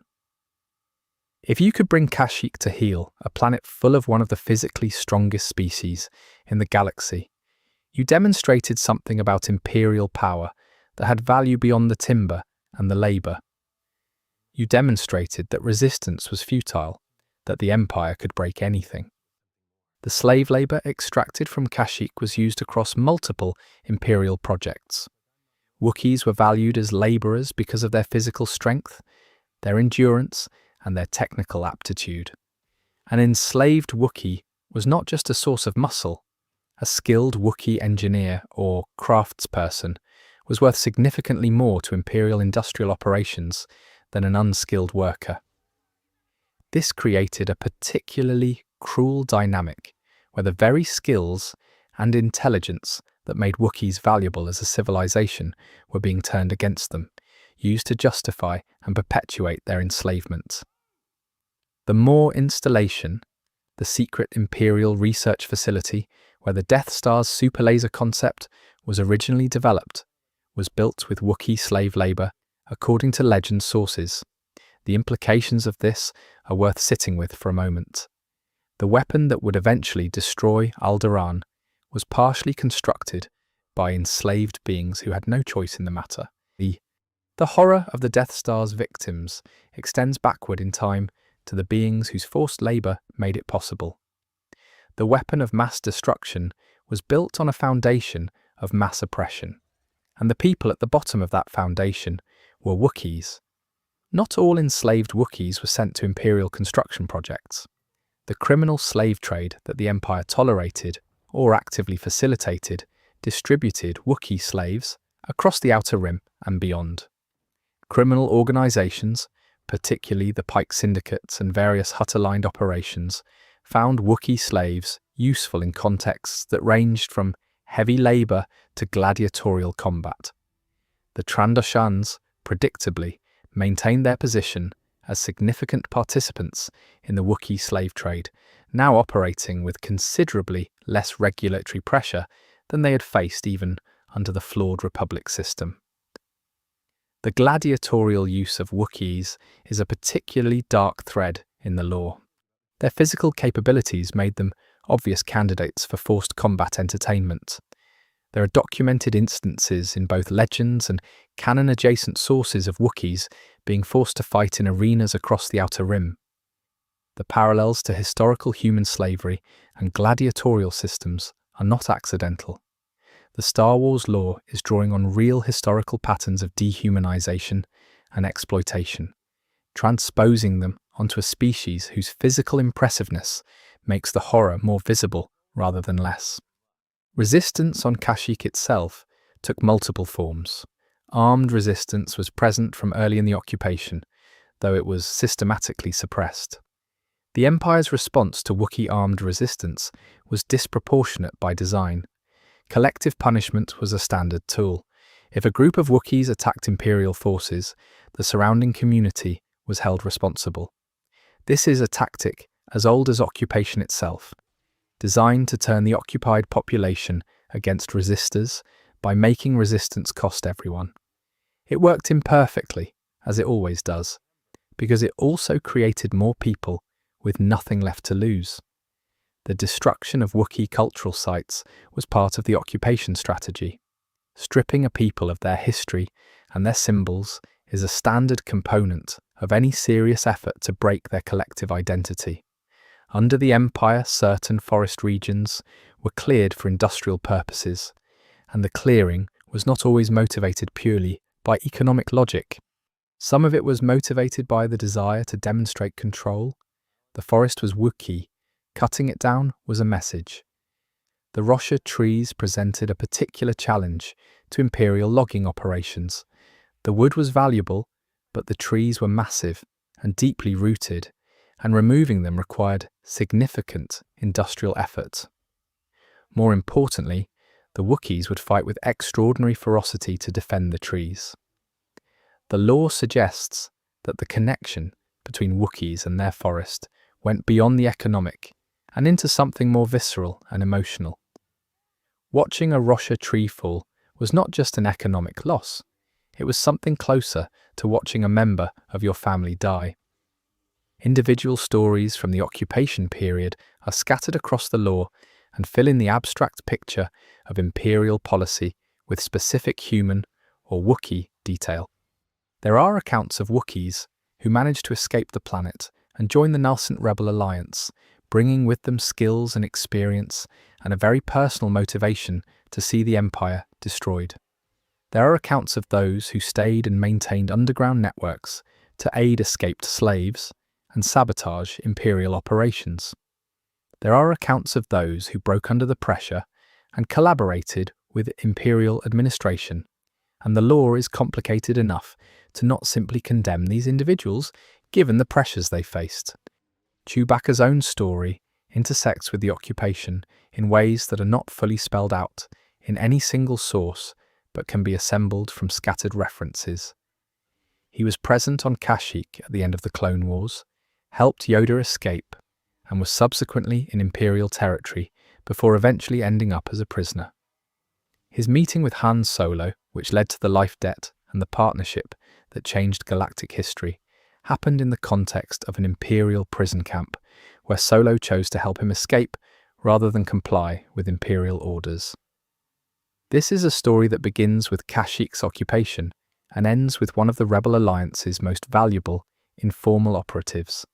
If you could bring Kashyyyk to heel, a planet full of one of the physically strongest species in the galaxy, you demonstrated something about imperial power that had value beyond the timber and the labor. You demonstrated that resistance was futile, that the Empire could break anything. The slave labor extracted from Kashyyyk was used across multiple imperial projects. Wookiees were valued as laborers because of their physical strength, their endurance, and their technical aptitude. An enslaved Wookiee was not just a source of muscle. A skilled Wookiee engineer or craftsperson was worth significantly more to imperial industrial operations than an unskilled worker. This created a particularly cruel dynamic where the very skills and intelligence that made Wookiees valuable as a civilization were being turned against them, used to justify and perpetuate their enslavement. The Maw installation, the secret Imperial research facility where the Death Star's superlaser concept was originally developed, was built with Wookiee slave labor, according to legend sources. The implications of this are worth sitting with for a moment. The weapon that would eventually destroy Alderaan was partially constructed by enslaved beings who had no choice in the matter. The horror of the Death Star's victims extends backward in time to the beings whose forced labor made it possible. The weapon of mass destruction was built on a foundation of mass oppression, and the people at the bottom of that foundation were Wookiees. Not all enslaved Wookiees were sent to Imperial construction projects. The criminal slave trade that the Empire tolerated or actively facilitated distributed Wookiee slaves across the Outer Rim and beyond. Criminal organizations, particularly the Pike syndicates and various Hutt-aligned operations, found Wookiee slaves useful in contexts that ranged from heavy labor to gladiatorial combat. The Trandoshans, predictably, maintained their position as significant participants in the Wookiee slave trade, now operating with considerably less regulatory pressure than they had faced even under the flawed Republic system. The gladiatorial use of Wookiees is a particularly dark thread in the lore. Their physical capabilities made them obvious candidates for forced combat entertainment. There are documented instances in both legends and canon-adjacent sources of Wookiees being forced to fight in arenas across the Outer Rim. The parallels to historical human slavery and gladiatorial systems are not accidental. The Star Wars lore is drawing on real historical patterns of dehumanization and exploitation, transposing them onto a species whose physical impressiveness makes the horror more visible rather than less. Resistance on Kashyyyk itself took multiple forms. Armed resistance was present from early in the occupation, though it was systematically suppressed. The Empire's response to Wookiee armed resistance was disproportionate by design. Collective punishment was a standard tool. If a group of Wookiees attacked Imperial forces, the surrounding community was held responsible. This is a tactic as old as occupation itself, designed to turn the occupied population against resistors by making resistance cost everyone. It worked imperfectly, as it always does, because it also created more people with nothing left to lose. The destruction of Wookiee cultural sites was part of the occupation strategy. Stripping a people of their history and their symbols is a standard component of any serious effort to break their collective identity. Under the Empire, certain forest regions were cleared for industrial purposes, and the clearing was not always motivated purely by economic logic. Some of it was motivated by the desire to demonstrate control. The forest was Wookiee. Cutting it down was a message. The Rocha trees presented a particular challenge to imperial logging operations. The wood was valuable, but the trees were massive and deeply rooted, and removing them required significant industrial effort. More importantly, the Wookiees would fight with extraordinary ferocity to defend the trees. The lore suggests that the connection between Wookiees and their forest went beyond the economic and into something more visceral and emotional. Watching a Rocha tree fall was not just an economic loss, it was something closer to watching a member of your family die. Individual stories from the occupation period are scattered across the lore and fill in the abstract picture of imperial policy with specific human or Wookiee detail. There are accounts of Wookiees who managed to escape the planet and join the nascent rebel alliance, bringing with them skills and experience and a very personal motivation to see the Empire destroyed. There are accounts of those who stayed and maintained underground networks to aid escaped slaves and sabotage imperial operations. There are accounts of those who broke under the pressure and collaborated with imperial administration, and the law is complicated enough to not simply condemn these individuals given the pressures they faced. Chewbacca's own story intersects with the occupation in ways that are not fully spelled out in any single source but can be assembled from scattered references. He was present on Kashyyyk at the end of the Clone Wars, helped Yoda escape, and was subsequently in Imperial territory before eventually ending up as a prisoner. His meeting with Han Solo, which led to the life debt and the partnership that changed galactic history, happened in the context of an Imperial prison camp where Solo chose to help him escape rather than comply with Imperial orders. This is a story that begins with Kashyyyk's occupation and ends with one of the Rebel Alliance's most valuable informal operatives.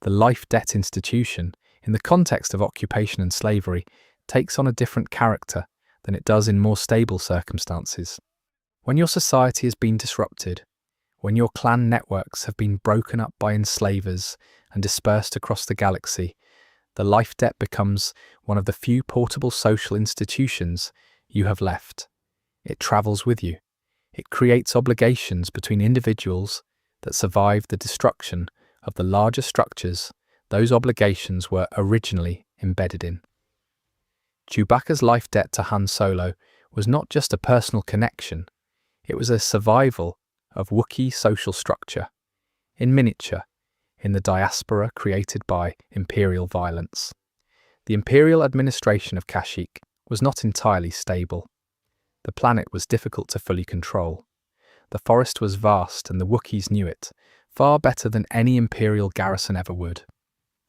The life debt institution, in the context of occupation and slavery, takes on a different character than it does in more stable circumstances. When your society has been disrupted, when your clan networks have been broken up by enslavers and dispersed across the galaxy, the life debt becomes one of the few portable social institutions you have left. It travels with you. It creates obligations between individuals that survive the destruction of the larger structures those obligations were originally embedded in. Chewbacca's life debt to Han Solo was not just a personal connection, it was a survival of Wookiee social structure, in miniature, in the diaspora created by imperial violence. The imperial administration of Kashyyyk was not entirely stable. The planet was difficult to fully control. The forest was vast and the Wookiees knew it, far better than any imperial garrison ever would.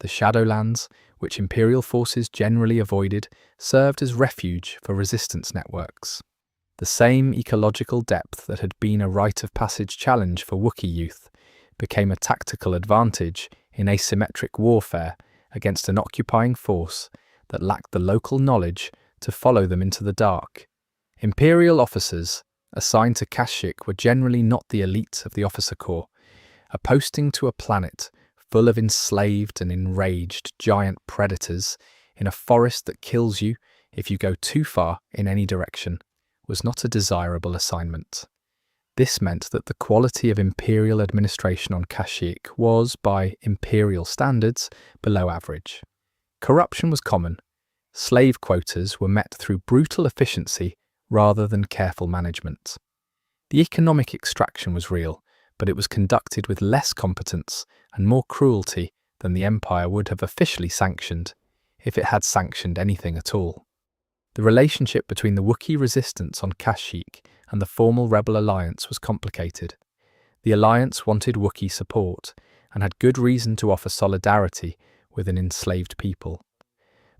The Shadowlands, which imperial forces generally avoided, served as refuge for resistance networks. The same ecological depth that had been a rite of passage challenge for Wookiee youth became a tactical advantage in asymmetric warfare against an occupying force that lacked the local knowledge to follow them into the dark. Imperial officers assigned to Kashyyyk were generally not the elite of the officer corps, a posting to a planet full of enslaved and enraged giant predators in a forest that kills you if you go too far in any direction was not a desirable assignment. This meant that the quality of imperial administration on Kashyyyk was, by imperial standards, below average. Corruption was common. Slave quotas were met through brutal efficiency rather than careful management. The economic extraction was real, but it was conducted with less competence and more cruelty than the Empire would have officially sanctioned, if it had sanctioned anything at all. The relationship between the Wookiee resistance on Kashyyyk and the formal Rebel Alliance was complicated. The Alliance wanted Wookiee support and had good reason to offer solidarity with an enslaved people.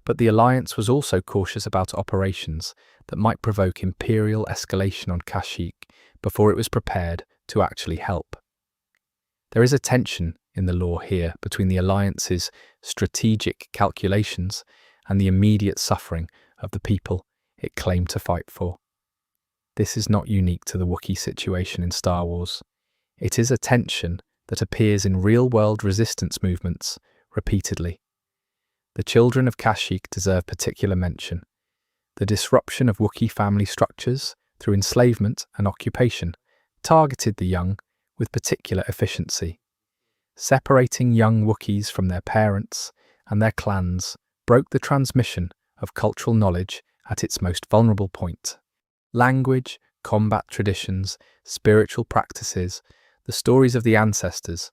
But the Alliance was also cautious about operations that might provoke imperial escalation on Kashyyyk before it was prepared to actually help. There is a tension in the law here between the alliance's strategic calculations and the immediate suffering of the people it claimed to fight for. This is not unique to the Wookiee situation in Star Wars. It is a tension that appears in real-world resistance movements repeatedly. The children of Kashyyyk deserve particular mention. The disruption of Wookiee family structures through enslavement and occupation targeted the young with particular efficiency. Separating young Wookiees from their parents and their clans broke the transmission of cultural knowledge at its most vulnerable point. Language, combat traditions, spiritual practices, the stories of the ancestors,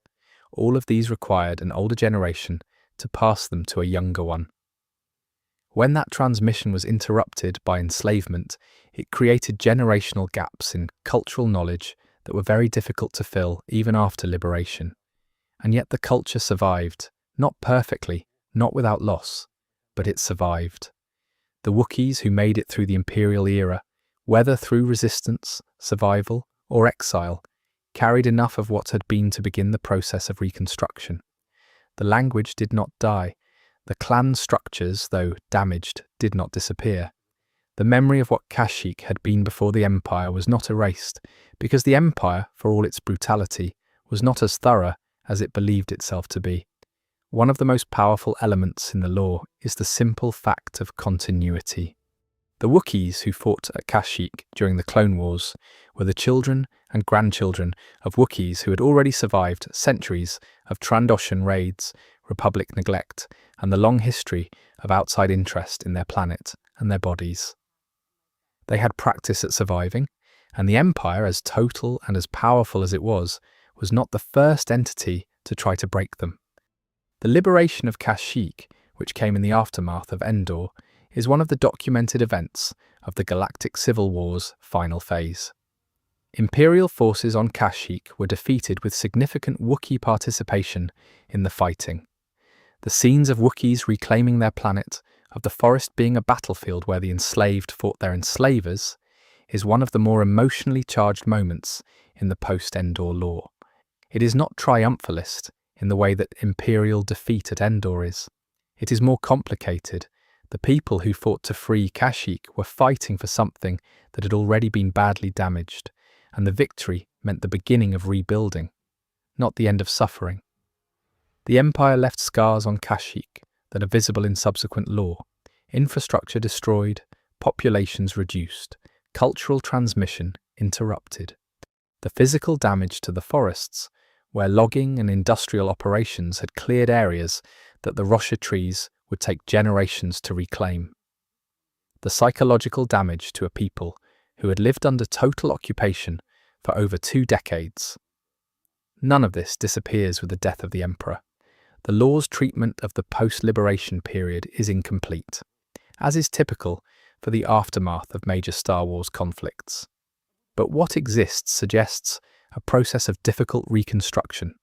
all of these required an older generation to pass them to a younger one. When that transmission was interrupted by enslavement, it created generational gaps in cultural knowledge that were very difficult to fill even after liberation. And yet the culture survived, not perfectly, not without loss, but it survived. The Wookiees who made it through the Imperial era, whether through resistance, survival, or exile, carried enough of what had been to begin the process of reconstruction. The language did not die. The clan structures, though damaged, did not disappear. The memory of what Kashyyyk had been before the Empire was not erased, because the Empire, for all its brutality, was not as thorough as it believed itself to be. One of the most powerful elements in the law is the simple fact of continuity. The Wookiees who fought at Kashyyyk during the Clone Wars were the children and grandchildren of Wookiees who had already survived centuries of Trandoshan raids, Republic neglect, and the long history of outside interest in their planet and their bodies. They had practice at surviving, and the Empire, as total and as powerful as it was not the first entity to try to break them. The liberation of Kashyyyk, which came in the aftermath of Endor, is one of the documented events of the Galactic Civil War's final phase. Imperial forces on Kashyyyk were defeated with significant Wookiee participation in the fighting. The scenes of Wookiees reclaiming their planet, of the forest being a battlefield where the enslaved fought their enslavers, is one of the more emotionally charged moments in the post-Endor lore. It is not triumphalist in the way that Imperial defeat at Endor is. It is more complicated. The people who fought to free Kashyyyk were fighting for something that had already been badly damaged, and the victory meant the beginning of rebuilding, not the end of suffering. The Empire left scars on Kashyyyk that are visible in subsequent lore. Infrastructure destroyed, populations reduced, cultural transmission interrupted. The physical damage to the forests, where logging and industrial operations had cleared areas that the Rosha trees would take generations to reclaim. The psychological damage to a people who had lived under total occupation for over 2 decades. None of this disappears with the death of the Emperor. The law's treatment of the post-liberation period is incomplete, as is typical for the aftermath of major Star Wars conflicts. But what exists suggests a process of difficult reconstruction,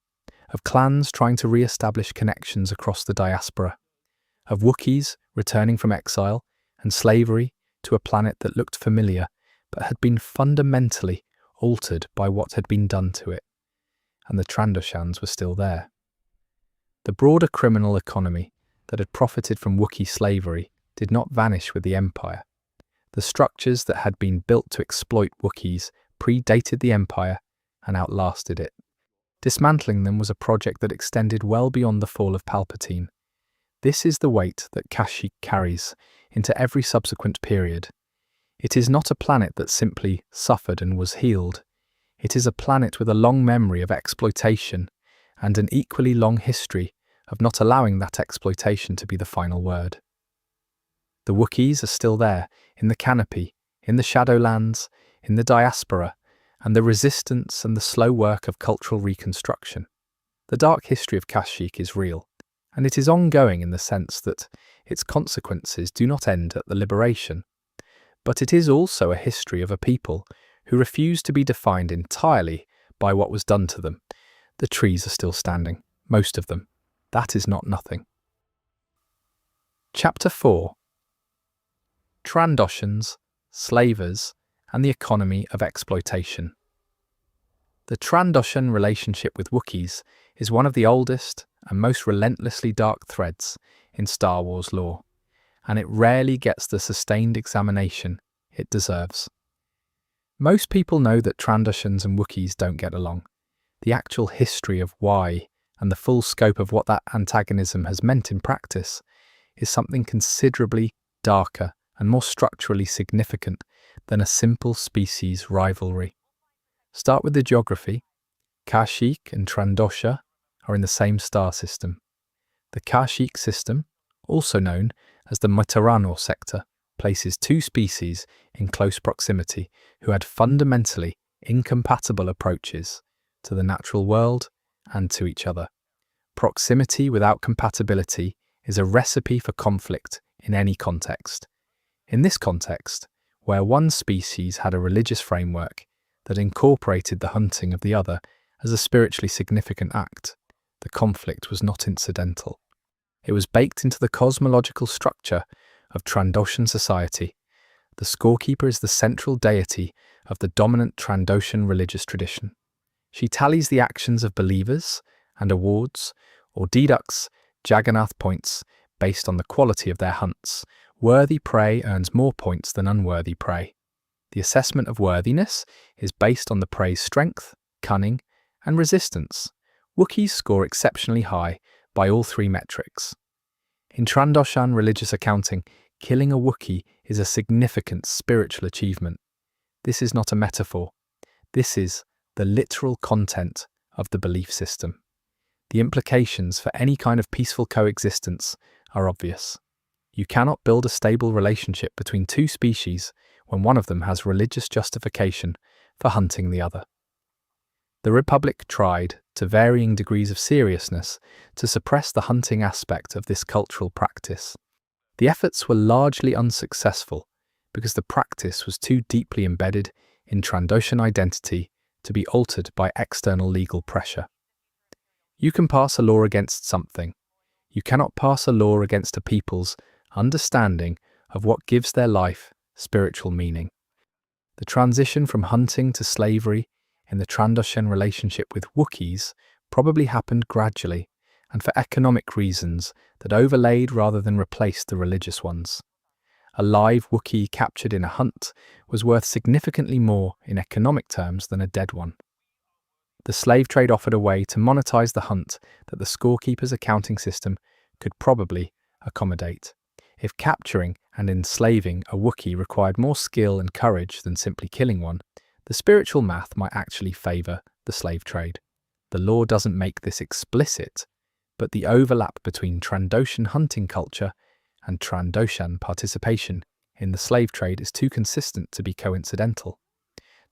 of clans trying to re-establish connections across the diaspora, of Wookiees returning from exile and slavery to a planet that looked familiar but had been fundamentally altered by what had been done to it, and the Trandoshans were still there. The broader criminal economy that had profited from Wookiee slavery did not vanish with the Empire. The structures that had been built to exploit Wookiees predated the Empire and outlasted it. Dismantling them was a project that extended well beyond the fall of Palpatine. This is the weight that Kashyyyk carries into every subsequent period. It is not a planet that simply suffered and was healed. It is a planet with a long memory of exploitation and an equally long history of not allowing that exploitation to be the final word. The Wookiees are still there, in the canopy, in the Shadowlands, in the diaspora, and the resistance and the slow work of cultural reconstruction. The dark history of Kashyyyk is real, and it is ongoing in the sense that its consequences do not end at the liberation. But it is also a history of a people who refuse to be defined entirely by what was done to them. The trees are still standing, most of them. That is not nothing. Chapter 4. Trandoshans, Slavers, and the Economy of Exploitation. The Trandoshan relationship with Wookiees is one of the oldest and most relentlessly dark threads in Star Wars lore, and it rarely gets the sustained examination it deserves. Most people know that Trandoshans and Wookiees don't get along. The actual history of why and the full scope of what that antagonism has meant in practice is something considerably darker and more structurally significant than a simple species rivalry. Start with the geography. Kashyyyk and Trandosha are in the same star system. The Kashyyyk system, also known as the Matarano sector, places two species in close proximity who had fundamentally incompatible approaches to the natural world and to each other. Proximity without compatibility is a recipe for conflict in any context. In this context, where one species had a religious framework that incorporated the hunting of the other as a spiritually significant act, the conflict was not incidental. It was baked into the cosmological structure of Trandoshan society. The scorekeeper is the central deity of the dominant Trandoshan religious tradition. She tallies the actions of believers and awards or deducts Jagannath points based on the quality of their hunts. Worthy prey earns more points than unworthy prey. The assessment of worthiness is based on the prey's strength, cunning, and resistance. Wookiees score exceptionally high by all three metrics. In Trandoshan religious accounting, killing a Wookiee is a significant spiritual achievement. This is not a metaphor. This is the literal content of the belief system. The implications for any kind of peaceful coexistence are obvious. You cannot build a stable relationship between two species when one of them has religious justification for hunting the other. The Republic tried, to varying degrees of seriousness, to suppress the hunting aspect of this cultural practice. The efforts were largely unsuccessful because the practice was too deeply embedded in Trandoshan identity to be altered by external legal pressure. You can pass a law against something. You cannot pass a law against a people's understanding of what gives their life spiritual meaning. The transition from hunting to slavery in the Trandoshan relationship with Wookiees probably happened gradually and for economic reasons that overlaid rather than replaced the religious ones. A live Wookiee captured in a hunt was worth significantly more in economic terms than a dead one. The slave trade offered a way to monetize the hunt that the scorekeeper's accounting system could probably accommodate. If capturing and enslaving a Wookiee required more skill and courage than simply killing one, the spiritual math might actually favor the slave trade. The law doesn't make this explicit, but the overlap between Trandoshan hunting culture and Trandoshan participation in the slave trade is too consistent to be coincidental.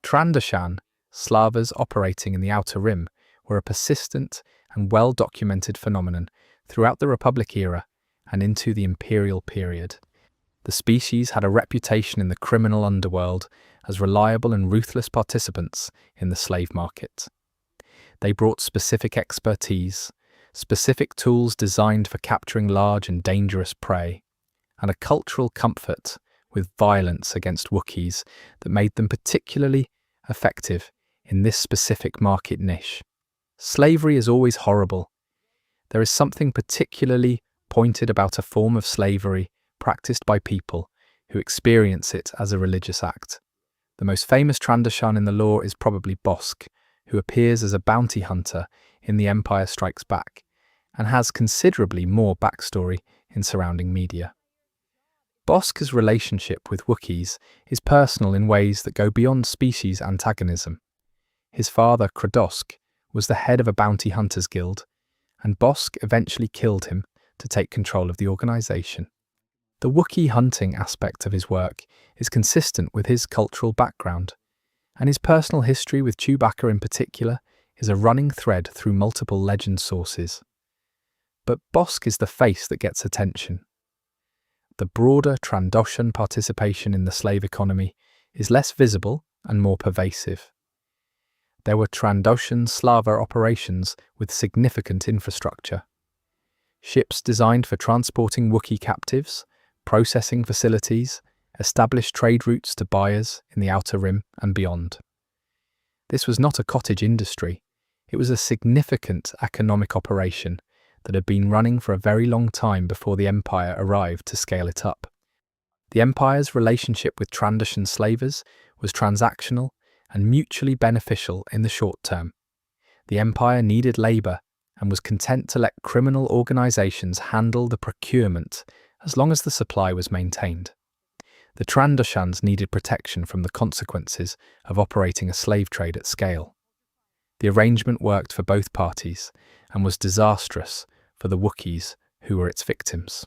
Trandoshan Slavas operating in the Outer Rim were a persistent and well-documented phenomenon throughout the Republic era and into the Imperial period. The species had a reputation in the criminal underworld as reliable and ruthless participants in the slave market. They brought specific expertise, specific tools designed for capturing large and dangerous prey, and a cultural comfort with violence against Wookiees that made them particularly effective in this specific market niche. Slavery is always horrible. There is something particularly pointed about a form of slavery practiced by people who experience it as a religious act. The most famous Trandoshan in the lore is probably Bossk, who appears as a bounty hunter in The Empire Strikes Back, and has considerably more backstory in surrounding media. Bosk's relationship with Wookiees is personal in ways that go beyond species antagonism. His father, Kradosk, was the head of a bounty hunters guild, and Bossk eventually killed him to take control of the organization. The Wookiee hunting aspect of his work is consistent with his cultural background, and his personal history with Chewbacca in particular is a running thread through multiple legend sources. But Bossk is the face that gets attention. The broader Trandoshan participation in the slave economy is less visible and more pervasive. There were Trandoshan Slava operations with significant infrastructure. Ships designed for transporting Wookiee captives, processing facilities, established trade routes to buyers in the Outer Rim and beyond. This was not a cottage industry. It was a significant economic operation that had been running for a very long time before the empire arrived to scale it up. The empire's relationship with Trandoshan slavers was transactional and mutually beneficial in the short term. The empire needed labour and was content to let criminal organisations handle the procurement as long as the supply was maintained. The Trandoshans needed protection from the consequences of operating a slave trade at scale. The arrangement worked for both parties and was disastrous for the Wookiees, who were its victims.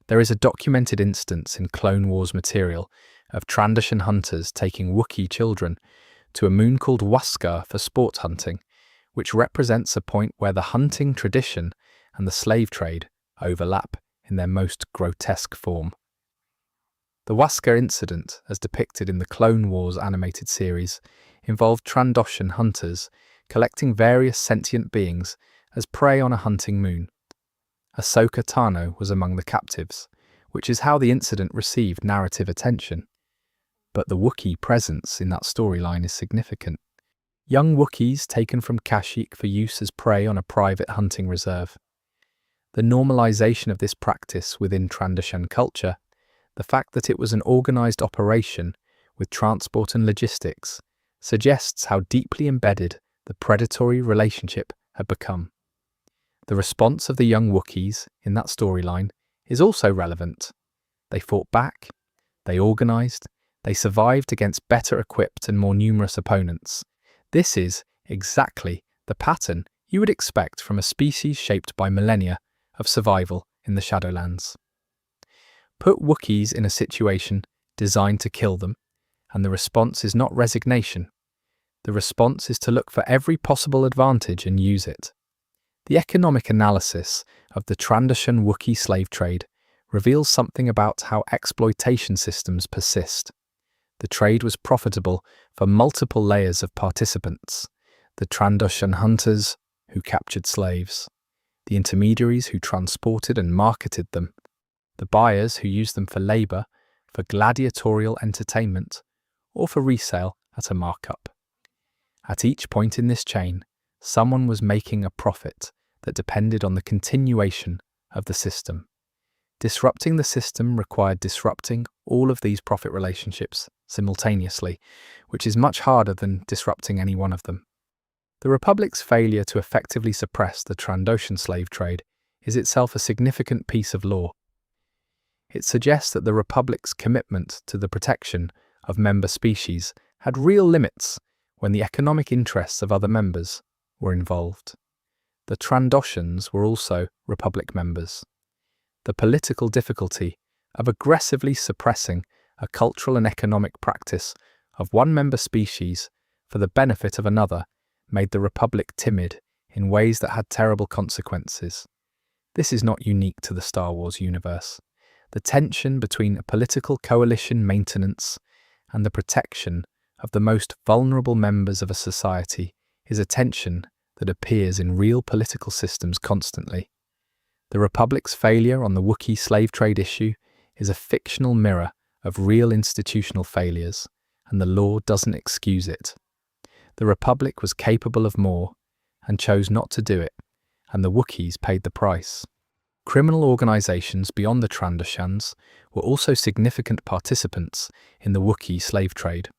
There is a documented instance in Clone Wars material of Trandoshan hunters taking Wookiee children to a moon called Waskar for sport hunting, which represents a point where the hunting tradition and the slave trade overlap in their most grotesque form. The Waskar incident, as depicted in the Clone Wars animated series, involved Trandoshan hunters collecting various sentient beings as prey on a hunting moon. Ahsoka Tano was among the captives, which is how the incident received narrative attention. But the Wookiee presence in that storyline is significant. Young Wookiees taken from Kashyyyk for use as prey on a private hunting reserve. The normalization of this practice within Trandoshan culture, the fact that it was an organized operation with transport and logistics, suggests how deeply embedded the predatory relationship had become. The response of the young Wookiees in that storyline is also relevant. They fought back, they organized, they survived against better equipped and more numerous opponents. This is exactly the pattern you would expect from a species shaped by millennia of survival in the Shadowlands. Put Wookiees in a situation designed to kill them, and the response is not resignation. The response is to look for every possible advantage and use it. The economic analysis of the Trandoshan Wookiee slave trade reveals something about how exploitation systems persist. The trade was profitable for multiple layers of participants: the Trandoshan hunters, who captured slaves; the intermediaries who transported and marketed them; the buyers who used them for labour, for gladiatorial entertainment, or for resale at a markup. At each point in this chain, someone was making a profit that depended on the continuation of the system. Disrupting the system required disrupting all of these profit relationships simultaneously, which is much harder than disrupting any one of them. The Republic's failure to effectively suppress the Trandoshan slave trade is itself a significant piece of law. It suggests that the Republic's commitment to the protection of member species had real limits when the economic interests of other members were involved. The Trandoshans were also Republic members. The political difficulty of aggressively suppressing a cultural and economic practice of one member species for the benefit of another made the Republic timid in ways that had terrible consequences. This is not unique to the Star Wars universe. The tension between a political coalition maintenance and the protection of the most vulnerable members of a society is a tension that appears in real political systems constantly. The Republic's failure on the Wookiee slave trade issue is a fictional mirror of real institutional failures, and the law doesn't excuse it. The Republic was capable of more and chose not to do it, and the Wookiees paid the price. Criminal organizations beyond the Trandoshans were also significant participants in the Wookiee slave trade.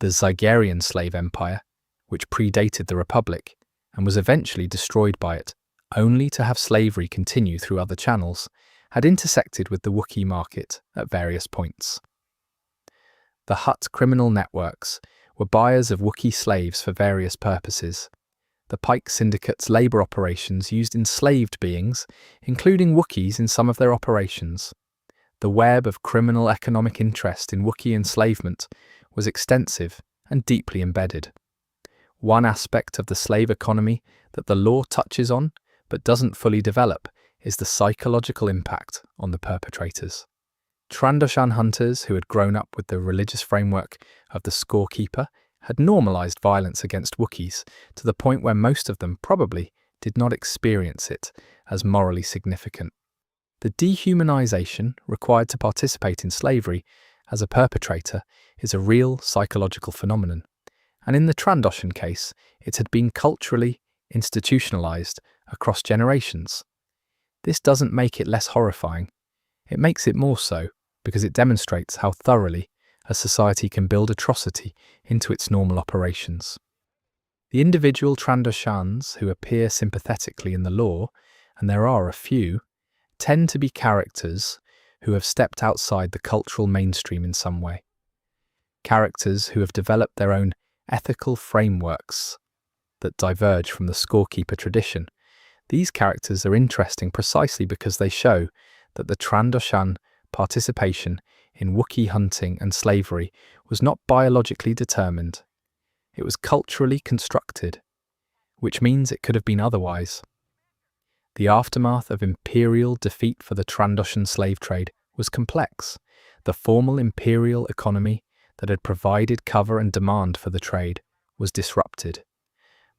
The Zygerian slave empire, which predated the Republic and was eventually destroyed by it, only to have slavery continue through other channels, had intersected with the Wookiee market at various points. The Hutt criminal networks were buyers of Wookiee slaves for various purposes. The Pike syndicates' labour operations used enslaved beings, including Wookiees in some of their operations. The web of criminal economic interest in Wookiee enslavement was extensive and deeply embedded. One aspect of the slave economy that the law touches on but doesn't fully develop is the psychological impact on the perpetrators. Trandoshan hunters who had grown up with the religious framework of the scorekeeper had normalized violence against Wookiees to the point where most of them probably did not experience it as morally significant. The dehumanization required to participate in slavery as a perpetrator is a real psychological phenomenon. and in the Trandoshan case, it had been culturally institutionalized across generations. This doesn't make it less horrifying. It makes it more so, because it demonstrates how thoroughly a society can build atrocity into its normal operations. The individual Trandoshans who appear sympathetically in the lore, and there are a few, tend to be characters who have stepped outside the cultural mainstream in some way. Characters who have developed their own ethical frameworks that diverge from the scorekeeper tradition. These characters are interesting precisely because they show that the Trandoshan participation in Wookiee hunting and slavery was not biologically determined. It was culturally constructed, which means it could have been otherwise. The aftermath of imperial defeat for the Trandoshan slave trade was complex. The formal imperial economy that had provided cover and demand for the trade was disrupted.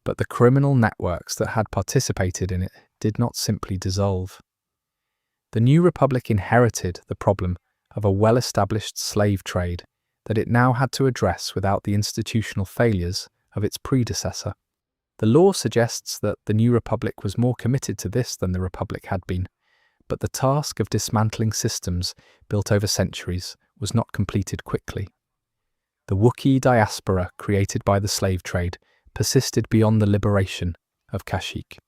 But the criminal networks that had participated in it did not simply dissolve. The new republic inherited the problem of a well-established slave trade that it now had to address without the institutional failures of its predecessor. The law suggests that the new republic was more committed to this than the republic had been, but the task of dismantling systems built over centuries was not completed quickly. The Wookiee diaspora created by the slave trade persisted beyond the liberation of Kashyyyk.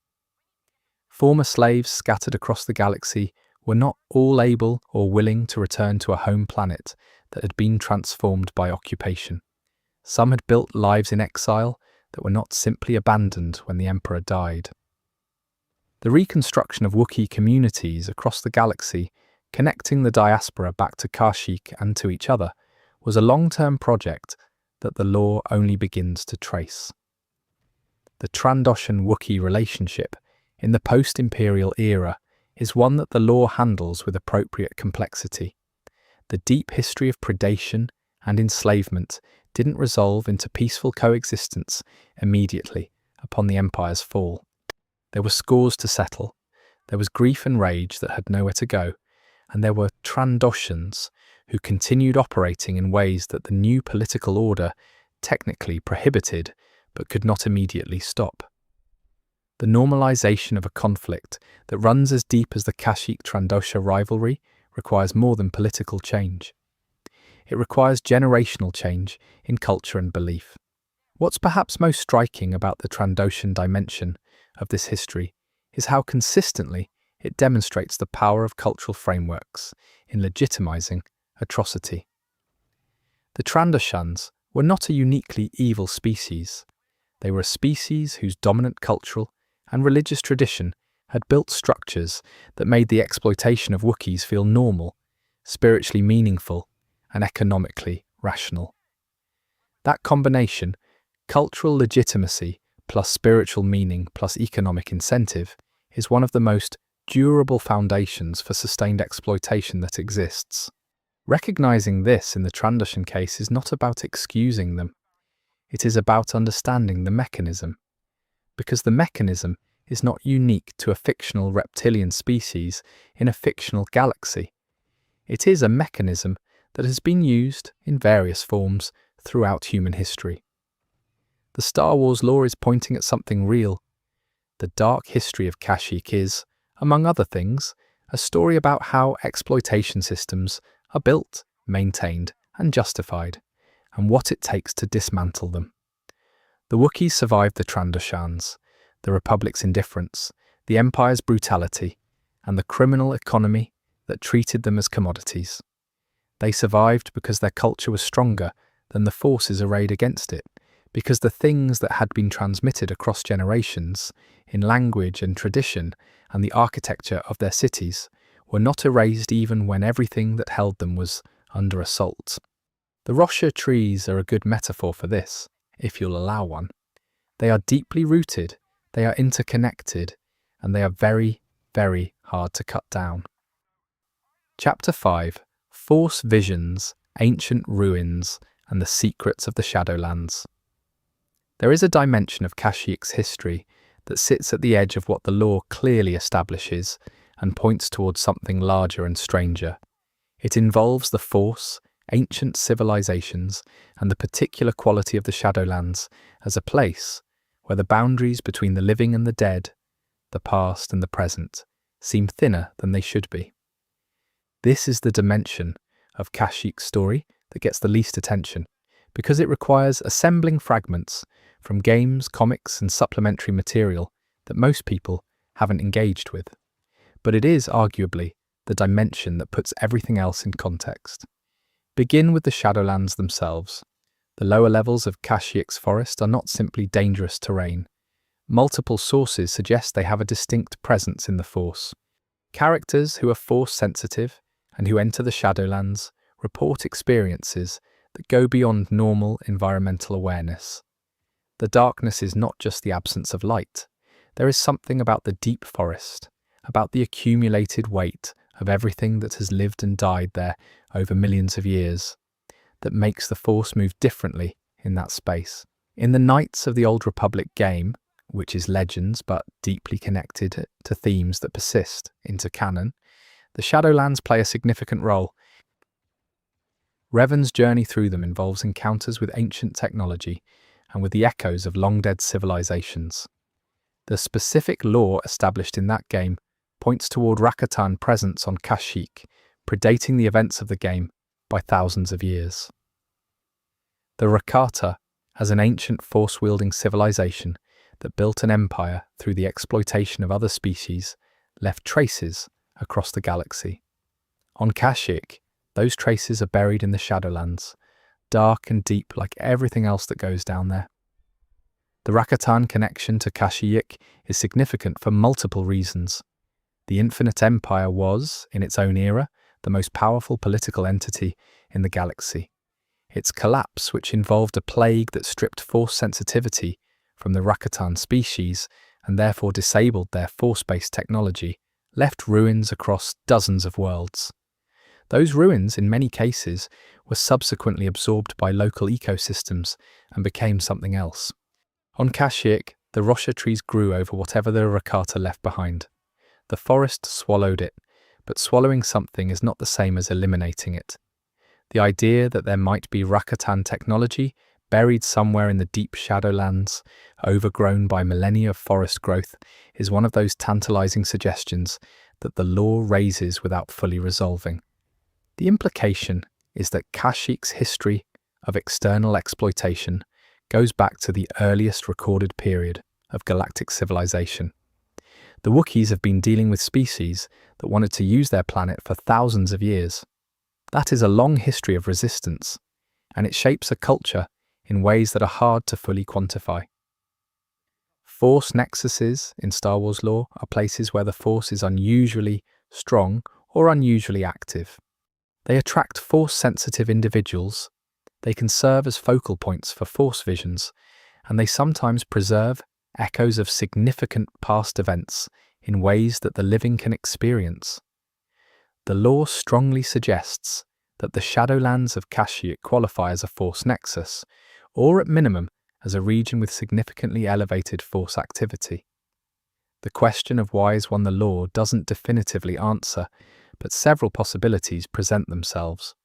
Former slaves scattered across the galaxy were not all able or willing to return to a home planet that had been transformed by occupation. Some had built lives in exile that were not simply abandoned when the Emperor died. The reconstruction of Wookiee communities across the galaxy, connecting the diaspora back to Kashyyyk and to each other, was a long-term project that the lore only begins to trace. The Trandoshan-Wookiee relationship in the post-imperial era is one that the lore handles with appropriate complexity. The deep history of predation and enslavement didn't resolve into peaceful coexistence immediately upon the Empire's fall. There were scores to settle, there was grief and rage that had nowhere to go, and there were Trandoshans who continued operating in ways that the new political order technically prohibited but could not immediately stop. The normalization of a conflict that runs as deep as the Kashyyyk-Trandosha rivalry requires more than political change. It requires generational change in culture and belief. What's perhaps most striking about the Trandoshan dimension of this history is how consistently it demonstrates the power of cultural frameworks in legitimizing atrocity. The Trandoshans were not a uniquely evil species. They were a species whose dominant cultural and religious tradition had built structures that made the exploitation of Wookiees feel normal, spiritually meaningful, and economically rational. That combination, cultural legitimacy plus spiritual meaning plus economic incentive, is one of the most durable foundations for sustained exploitation that exists. Recognizing this in the Trandoshan case is not about excusing them. It is about understanding the mechanism. Because the mechanism is not unique to a fictional reptilian species in a fictional galaxy. It is a mechanism that has been used in various forms throughout human history. The Star Wars lore is pointing at something real. The dark history of Kashyyyk is, among other things, a story about how exploitation systems are built, maintained, and justified, and what it takes to dismantle them. The Wookiees survived the Trandoshans, the Republic's indifference, the Empire's brutality, and the criminal economy that treated them as commodities. They survived because their culture was stronger than the forces arrayed against it, because the things that had been transmitted across generations, in language and tradition and the architecture of their cities, were not erased even when everything that held them was under assault. The Roshar trees are a good metaphor for this, if you'll allow one. They are deeply rooted, they are interconnected, and they are very, very hard to cut down. Chapter 5: Force Visions, Ancient Ruins, and the Secrets of the Shadowlands. There is a dimension of Kashyyyk's history that sits at the edge of what the lore clearly establishes and points towards something larger and stranger. It involves the Force ancient civilizations, and the particular quality of the Shadowlands as a place where the boundaries between the living and the dead, the past and the present, seem thinner than they should be. This is the dimension of Kashyyyk's story that gets the least attention, because it requires assembling fragments from games, comics, and supplementary material that most people haven't engaged with. But it is arguably the dimension that puts everything else in context. Begin with the Shadowlands themselves. The lower levels of Kashyyyk's forest are not simply dangerous terrain. Multiple sources suggest they have a distinct presence in the Force. Characters who are Force-sensitive and who enter the Shadowlands report experiences that go beyond normal environmental awareness. The darkness is not just the absence of light. There is something about the deep forest, about the accumulated weight of everything that has lived and died there over millions of years, that makes the Force move differently in that space. In the Knights of the Old Republic game, which is Legends but deeply connected to themes that persist into canon, the Shadowlands play a significant role. Revan's journey through them involves encounters with ancient technology and with the echoes of long-dead civilizations. The specific lore established in that game points toward Rakatan presence on Kashyyyk, predating the events of the game by thousands of years. The Rakata, as an ancient force-wielding civilization that built an empire through the exploitation of other species, left traces across the galaxy. On Kashyyyk, those traces are buried in the Shadowlands, dark and deep like everything else that goes down there. The Rakatan connection to Kashyyyk is significant for multiple reasons. The Infinite Empire was, in its own era, the most powerful political entity in the galaxy. Its collapse, which involved a plague that stripped force sensitivity from the Rakatan species and therefore disabled their force-based technology, left ruins across dozens of worlds. Those ruins, in many cases, were subsequently absorbed by local ecosystems and became something else. On Kashyyyk, the Rosha trees grew over whatever the Rakata left behind. The forest swallowed it, but swallowing something is not the same as eliminating it. The idea that there might be Rakatan technology buried somewhere in the deep Shadowlands, overgrown by millennia of forest growth, is one of those tantalizing suggestions that the lore raises without fully resolving. The implication is that Kashyyyk's history of external exploitation goes back to the earliest recorded period of galactic civilization. The Wookiees have been dealing with species that wanted to use their planet for thousands of years. That is a long history of resistance, and it shapes a culture in ways that are hard to fully quantify. Force nexuses in Star Wars lore are places where the Force is unusually strong or unusually active. They attract Force-sensitive individuals, they can serve as focal points for Force visions, and they sometimes preserve echoes of significant past events in ways that the living can experience. The lore strongly suggests that the Shadowlands of Kashyyyk qualify as a Force nexus, or at minimum as a region with significantly elevated Force activity. The question of why is one the lore doesn't definitively answer, but several possibilities present themselves.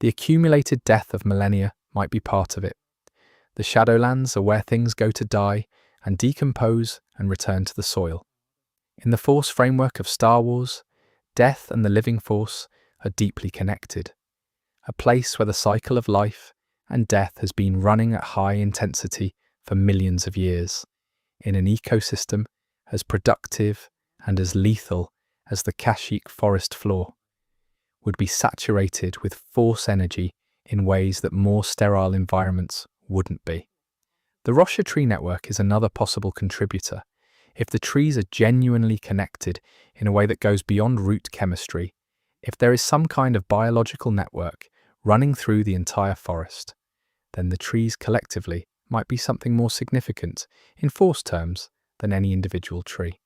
The accumulated death of millennia might be part of it. The Shadowlands are where things go to die and decompose and return to the soil. In the Force framework of Star Wars, death and the living Force are deeply connected, a place where the cycle of life and death has been running at high intensity for millions of years, in an ecosystem as productive and as lethal as the Kashyyyk forest floor, would be saturated with Force energy in ways that more sterile environments wouldn't be. The Rosha tree network is another possible contributor. If the trees are genuinely connected in a way that goes beyond root chemistry, if there is some kind of biological network running through the entire forest, then the trees collectively might be something more significant in Force terms than any individual tree.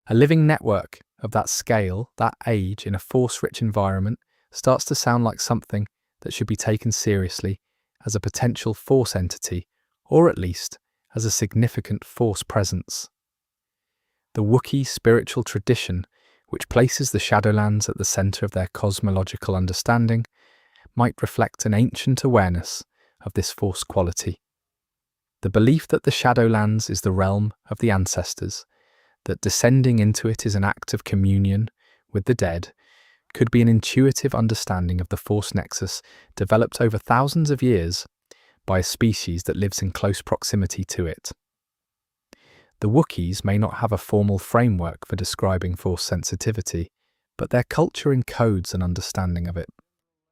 A living network of that scale, that age, in a Force-rich environment starts to sound like something that should be taken seriously as a potential Force entity, or at least as a significant Force presence. The Wookiee spiritual tradition, which places the Shadowlands at the center of their cosmological understanding, might reflect an ancient awareness of this Force quality. The belief that the Shadowlands is the realm of the ancestors, that descending into it is an act of communion with the dead, could be an intuitive understanding of the Force nexus developed over thousands of years by a species that lives in close proximity to it. The Wookiees may not have a formal framework for describing Force sensitivity, but their culture encodes an understanding of it.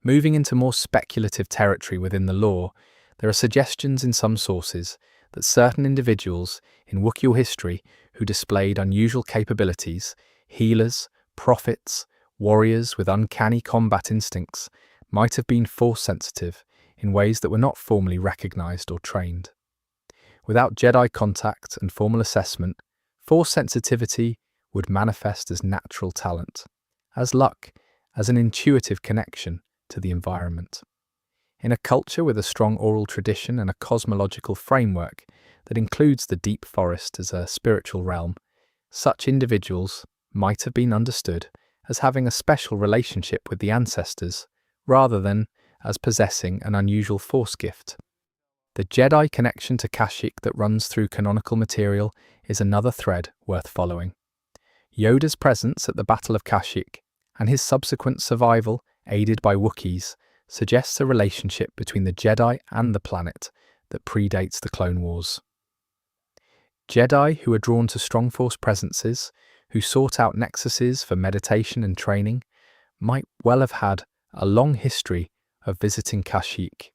Moving into more speculative territory within the lore, there are suggestions in some sources that certain individuals in Wookiee history who displayed unusual capabilities, healers, prophets, warriors with uncanny combat instincts, might have been Force sensitive in ways that were not formally recognized or trained. Without Jedi contact and formal assessment, Force sensitivity would manifest as natural talent, as luck, as an intuitive connection to the environment. In a culture with a strong oral tradition and a cosmological framework that includes the deep forest as a spiritual realm, such individuals might have been understood as having a special relationship with the ancestors, rather than as possessing an unusual Force gift. The Jedi connection to Kashyyyk that runs through canonical material is another thread worth following. Yoda's presence at the Battle of Kashyyyk and his subsequent survival, aided by Wookiees, suggests a relationship between the Jedi and the planet that predates the Clone Wars. Jedi who are drawn to strong Force presences, who sought out nexuses for meditation and training, might well have had a long history of visiting Kashyyyk.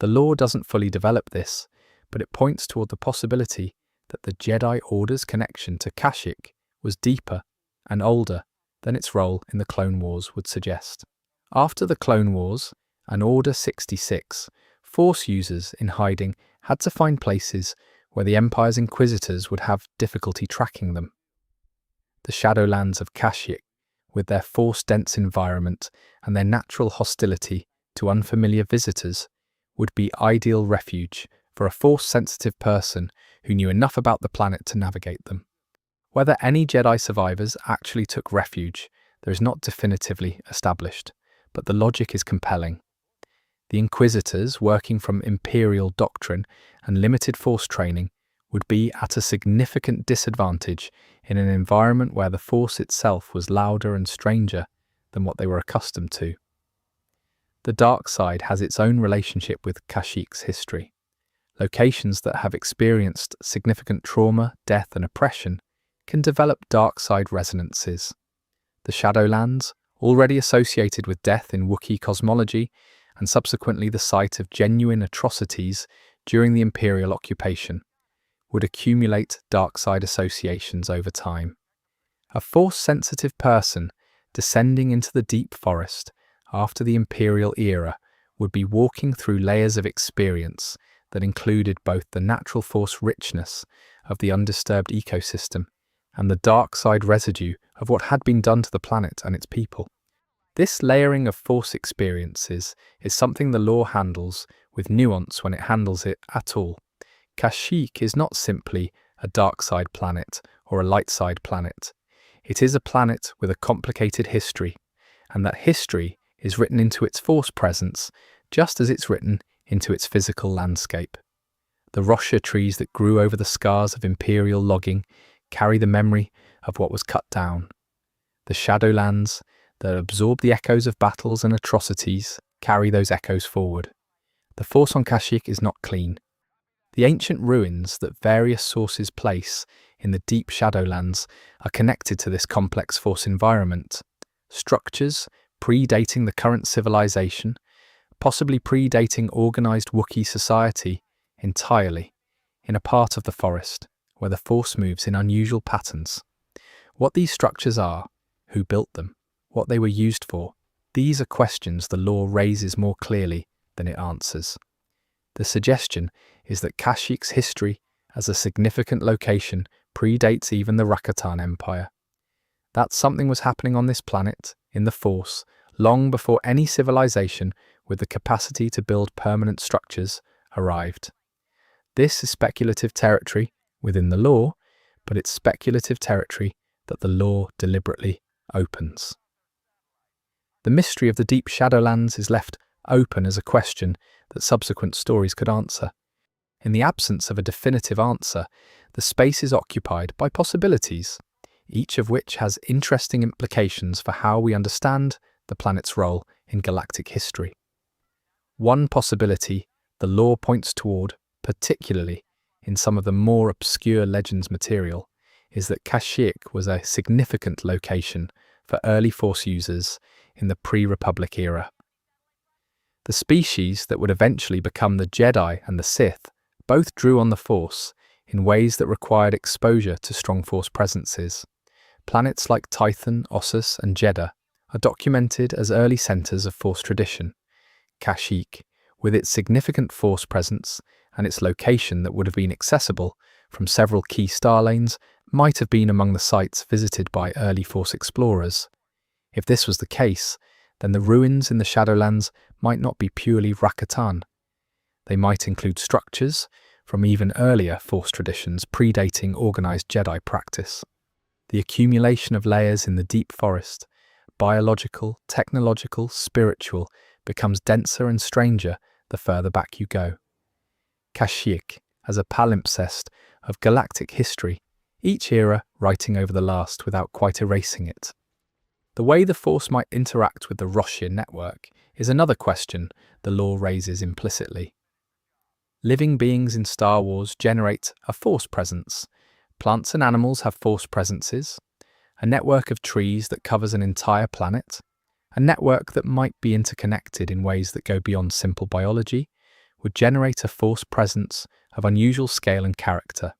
The lore doesn't fully develop this, but it points toward the possibility that the Jedi Order's connection to Kashyyyk was deeper and older than its role in the Clone Wars would suggest. After the Clone Wars and Order 66, Force users in hiding had to find places where the Empire's Inquisitors would have difficulty tracking them. The Shadowlands of Kashyyyk, with their Force-dense environment and their natural hostility to unfamiliar visitors, would be ideal refuge for a Force-sensitive person who knew enough about the planet to navigate them. Whether any Jedi survivors actually took refuge, there is not definitively established, but the logic is compelling. The Inquisitors, working from Imperial doctrine and limited Force training, would be at a significant disadvantage in an environment where the Force itself was louder and stranger than what they were accustomed to. The dark side has its own relationship with Kashyyyk's history. Locations that have experienced significant trauma, death, and oppression can develop dark side resonances. The Shadowlands, already associated with death in Wookiee cosmology, and subsequently the site of genuine atrocities during the Imperial occupation, would accumulate dark side associations over time. A Force-sensitive person descending into the deep forest after the Imperial era would be walking through layers of experience that included both the natural Force richness of the undisturbed ecosystem and the dark side residue of what had been done to the planet and its people. This layering of Force experiences is something the lore handles with nuance when it handles it at all. Kashyyyk is not simply a dark side planet or a light side planet. It is a planet with a complicated history, and that history is written into its Force presence just as it's written into its physical landscape. The Roshar trees that grew over the scars of Imperial logging carry the memory of what was cut down. The Shadowlands that absorb the echoes of battles and atrocities carry those echoes forward. The Force on Kashyyyk is not clean. The ancient ruins that various sources place in the deep Shadowlands are connected to this complex Force environment. Structures predating the current civilization, possibly predating organized Wookiee society entirely, in a part of the forest where the Force moves in unusual patterns. What these structures are, who built them, what they were used for, these are questions the lore raises more clearly than it answers. The suggestion is that Kashyyyk's history as a significant location predates even the Rakatan Empire. That something was happening on this planet, in the Force, long before any civilization with the capacity to build permanent structures arrived. This is speculative territory within the lore, but it's speculative territory that the lore deliberately opens. The mystery of the deep Shadowlands is left open as a question that subsequent stories could answer. In the absence of a definitive answer, the space is occupied by possibilities, each of which has interesting implications for how we understand the planet's role in galactic history. One possibility the lore points toward, particularly in some of the more obscure Legends material, is that Kashyyyk was a significant location for early Force users in the pre-Republic era. The species that would eventually become the Jedi and the Sith both drew on the Force in ways that required exposure to strong Force presences. Planets like Tython, Ossus, and Jeddah are documented as early centers of Force tradition. Kashyyyk, with its significant Force presence and its location that would have been accessible from several key star lanes, might have been among the sites visited by early Force explorers. If this was the case, then the ruins in the Shadowlands might not be purely Rakatan. They might include structures from even earlier Force traditions predating organized Jedi practice. The accumulation of layers in the deep forest, biological, technological, spiritual, becomes denser and stranger the further back you go. Kashyyyk as a palimpsest of galactic history, each era writing over the last without quite erasing it. The way the Force might interact with the Roshir network is another question the lore raises implicitly. Living beings in Star Wars generate a Force presence. Plants and animals have Force presences. A network of trees that covers an entire planet. A network that might be interconnected in ways that go beyond simple biology would generate a Force presence of unusual scale and character.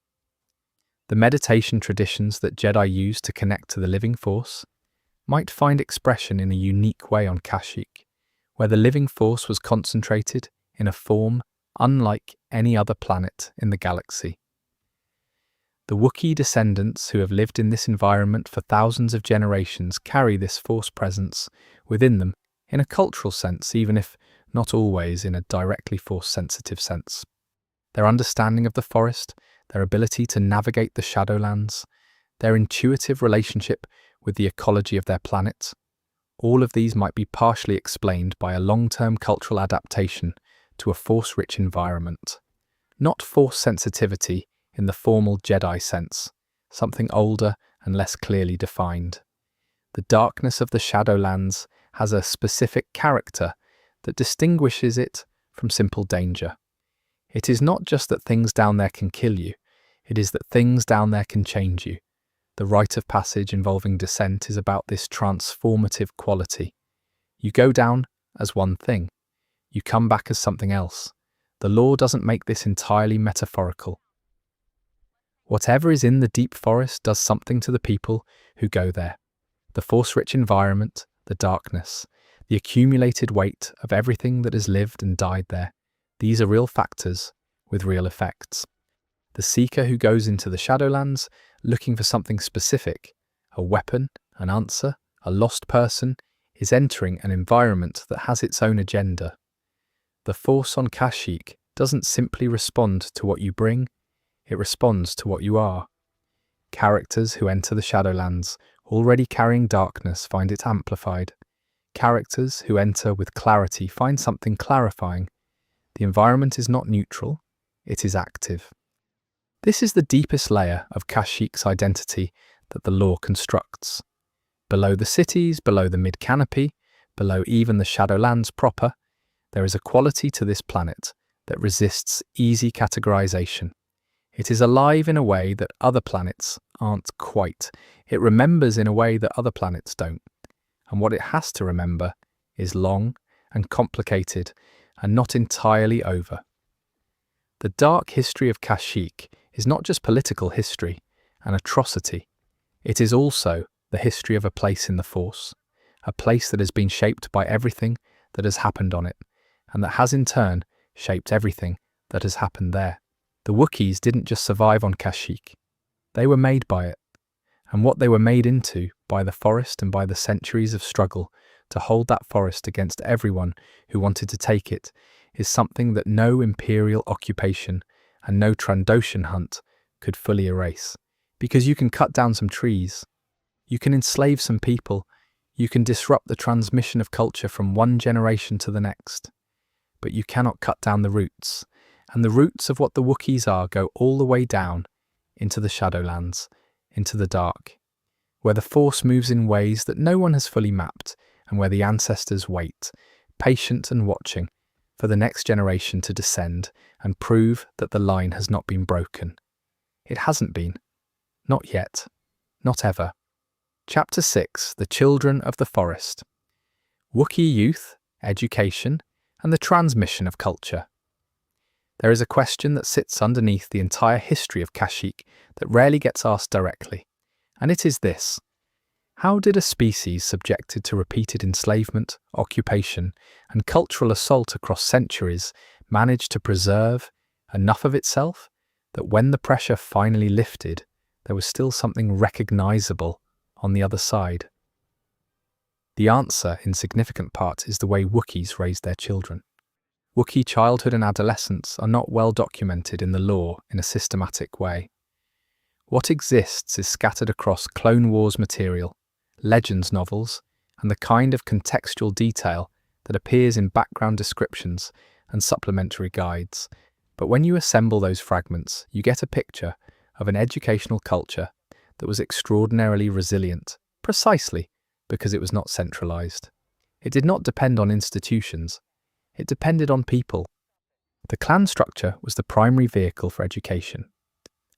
The meditation traditions that Jedi use to connect to the living Force might find expression in a unique way on Kashyyyk, where the living Force was concentrated in a form unlike any other planet in the galaxy. The Wookiee descendants who have lived in this environment for thousands of generations carry this Force presence within them in a cultural sense, even if not always in a directly Force-sensitive sense. Their understanding of the forest, their ability to navigate the Shadowlands, their intuitive relationship with the ecology of their planet, all of these might be partially explained by a long-term cultural adaptation to a Force-rich environment. Not Force sensitivity in the formal Jedi sense, something older and less clearly defined. The darkness of the Shadowlands has a specific character that distinguishes it from simple danger. It is not just that things down there can kill you, it is that things down there can change you. The rite of passage involving descent is about this transformative quality. You go down as one thing. You come back as something else. The lore doesn't make this entirely metaphorical. Whatever is in the deep forest does something to the people who go there. The Force-rich environment, the darkness, the accumulated weight of everything that has lived and died there. These are real factors with real effects. The seeker who goes into the Shadowlands looking for something specific, a weapon, an answer, a lost person, is entering an environment that has its own agenda. The Force on Kashyyyk doesn't simply respond to what you bring, it responds to what you are. Characters who enter the Shadowlands already carrying darkness find it amplified. Characters who enter with clarity find something clarifying. The environment is not neutral, it is active. This is the deepest layer of Kashyyyk's identity that the lore constructs. Below the cities, below the mid-canopy, below even the Shadowlands proper, there is a quality to this planet that resists easy categorization. It is alive in a way that other planets aren't quite. It remembers in a way that other planets don't. And what it has to remember is long and complicated and not entirely over. The dark history of Kashyyyk is not just political history, an atrocity. It is also the history of a place in the Force, a place that has been shaped by everything that has happened on it, and that has in turn shaped everything that has happened there. The Wookiees didn't just survive on Kashyyyk, they were made by it, and what they were made into by the forest and by the centuries of struggle to hold that forest against everyone who wanted to take it is something that no imperial occupation and no Trandoshan hunt could fully erase. Because you can cut down some trees, you can enslave some people, You can disrupt the transmission of culture from one generation to the next, but you cannot cut down the roots, and the roots of what the Wookiees are go all the way down into the Shadowlands, into the dark, where the Force moves in ways that no one has fully mapped, and where the ancestors wait, patient and watching, for the next generation to descend and prove that the line has not been broken. It hasn't been. Not yet. Not ever. Chapter 6: The Children of the Forest. Wookiee youth, education, and the transmission of culture. There is a question that sits underneath the entire history of Kashyyyk that rarely gets asked directly, and it is this: how did a species subjected to repeated enslavement, occupation, and cultural assault across centuries manage to preserve enough of itself that when the pressure finally lifted, there was still something recognizable on the other side? The answer, in significant part, is the way Wookiees raise their children. Wookiee childhood and adolescence are not well documented in the lore in a systematic way. What exists is scattered across Clone Wars material, legends novels, and the kind of contextual detail that appears in background descriptions and supplementary guides. But when you assemble those fragments, you get a picture of an educational culture that was extraordinarily resilient, precisely because it was not centralized. It did not depend on institutions. It depended on people. The clan structure was the primary vehicle for education.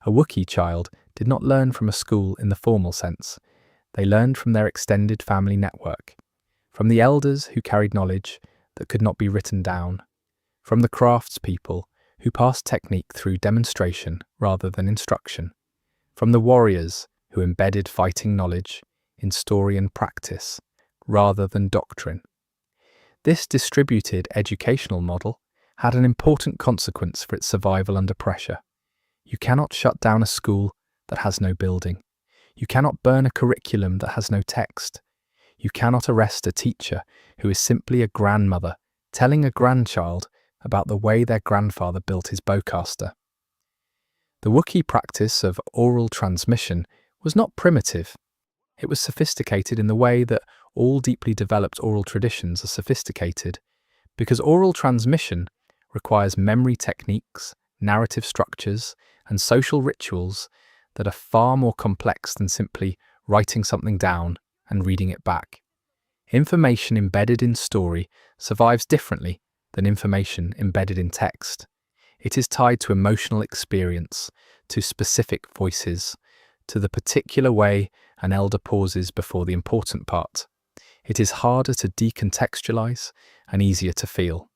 A Wookiee child did not learn from a school in the formal sense. They learned from their extended family network, from the elders who carried knowledge that could not be written down, from the craftspeople who passed technique through demonstration rather than instruction, from the warriors who embedded fighting knowledge in story and practice rather than doctrine. This distributed educational model had an important consequence for its survival under pressure. You cannot shut down a school that has no building. You cannot burn a curriculum that has no text. You cannot arrest a teacher who is simply a grandmother telling a grandchild about the way their grandfather built his bowcaster. The Wookiee practice of oral transmission was not primitive. It was sophisticated in the way that all deeply developed oral traditions are sophisticated, because oral transmission requires memory techniques, narrative structures, and social rituals that are far more complex than simply writing something down and reading it back. Information embedded in story survives differently than information embedded in text. It is tied to emotional experience, to specific voices, to the particular way an elder pauses before the important part. It is harder to decontextualize and easier to feel.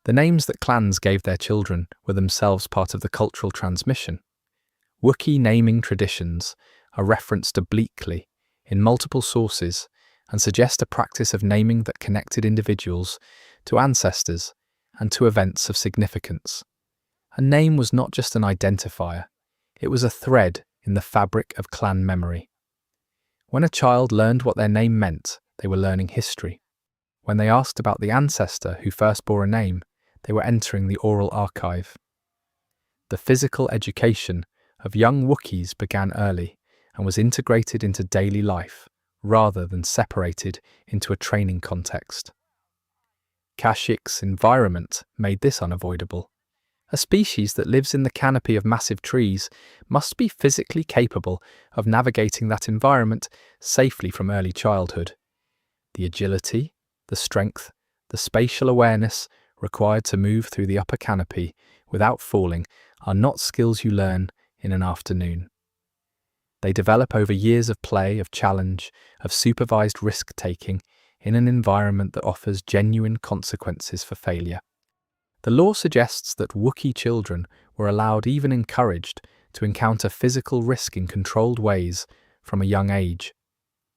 The names that clans gave their children were themselves part of the cultural transmission. Wookiee naming traditions are referenced obliquely in multiple sources and suggest a practice of naming that connected individuals to ancestors and to events of significance. A name was not just an identifier, it was a thread in the fabric of clan memory. When a child learned what their name meant, they were learning history. When they asked about the ancestor who first bore a name, they were entering the oral archive. The physical education of young Wookiees began early and was integrated into daily life rather than separated into a training context. Kashyyyk's environment made this unavoidable. A species that lives in the canopy of massive trees must be physically capable of navigating that environment safely from early childhood. The agility, the strength, the spatial awareness required to move through the upper canopy without falling are not skills you learn in an afternoon. They develop over years of play, of challenge, of supervised risk-taking in an environment that offers genuine consequences for failure. The law suggests that Wookiee children were allowed, even encouraged, to encounter physical risk in controlled ways from a young age.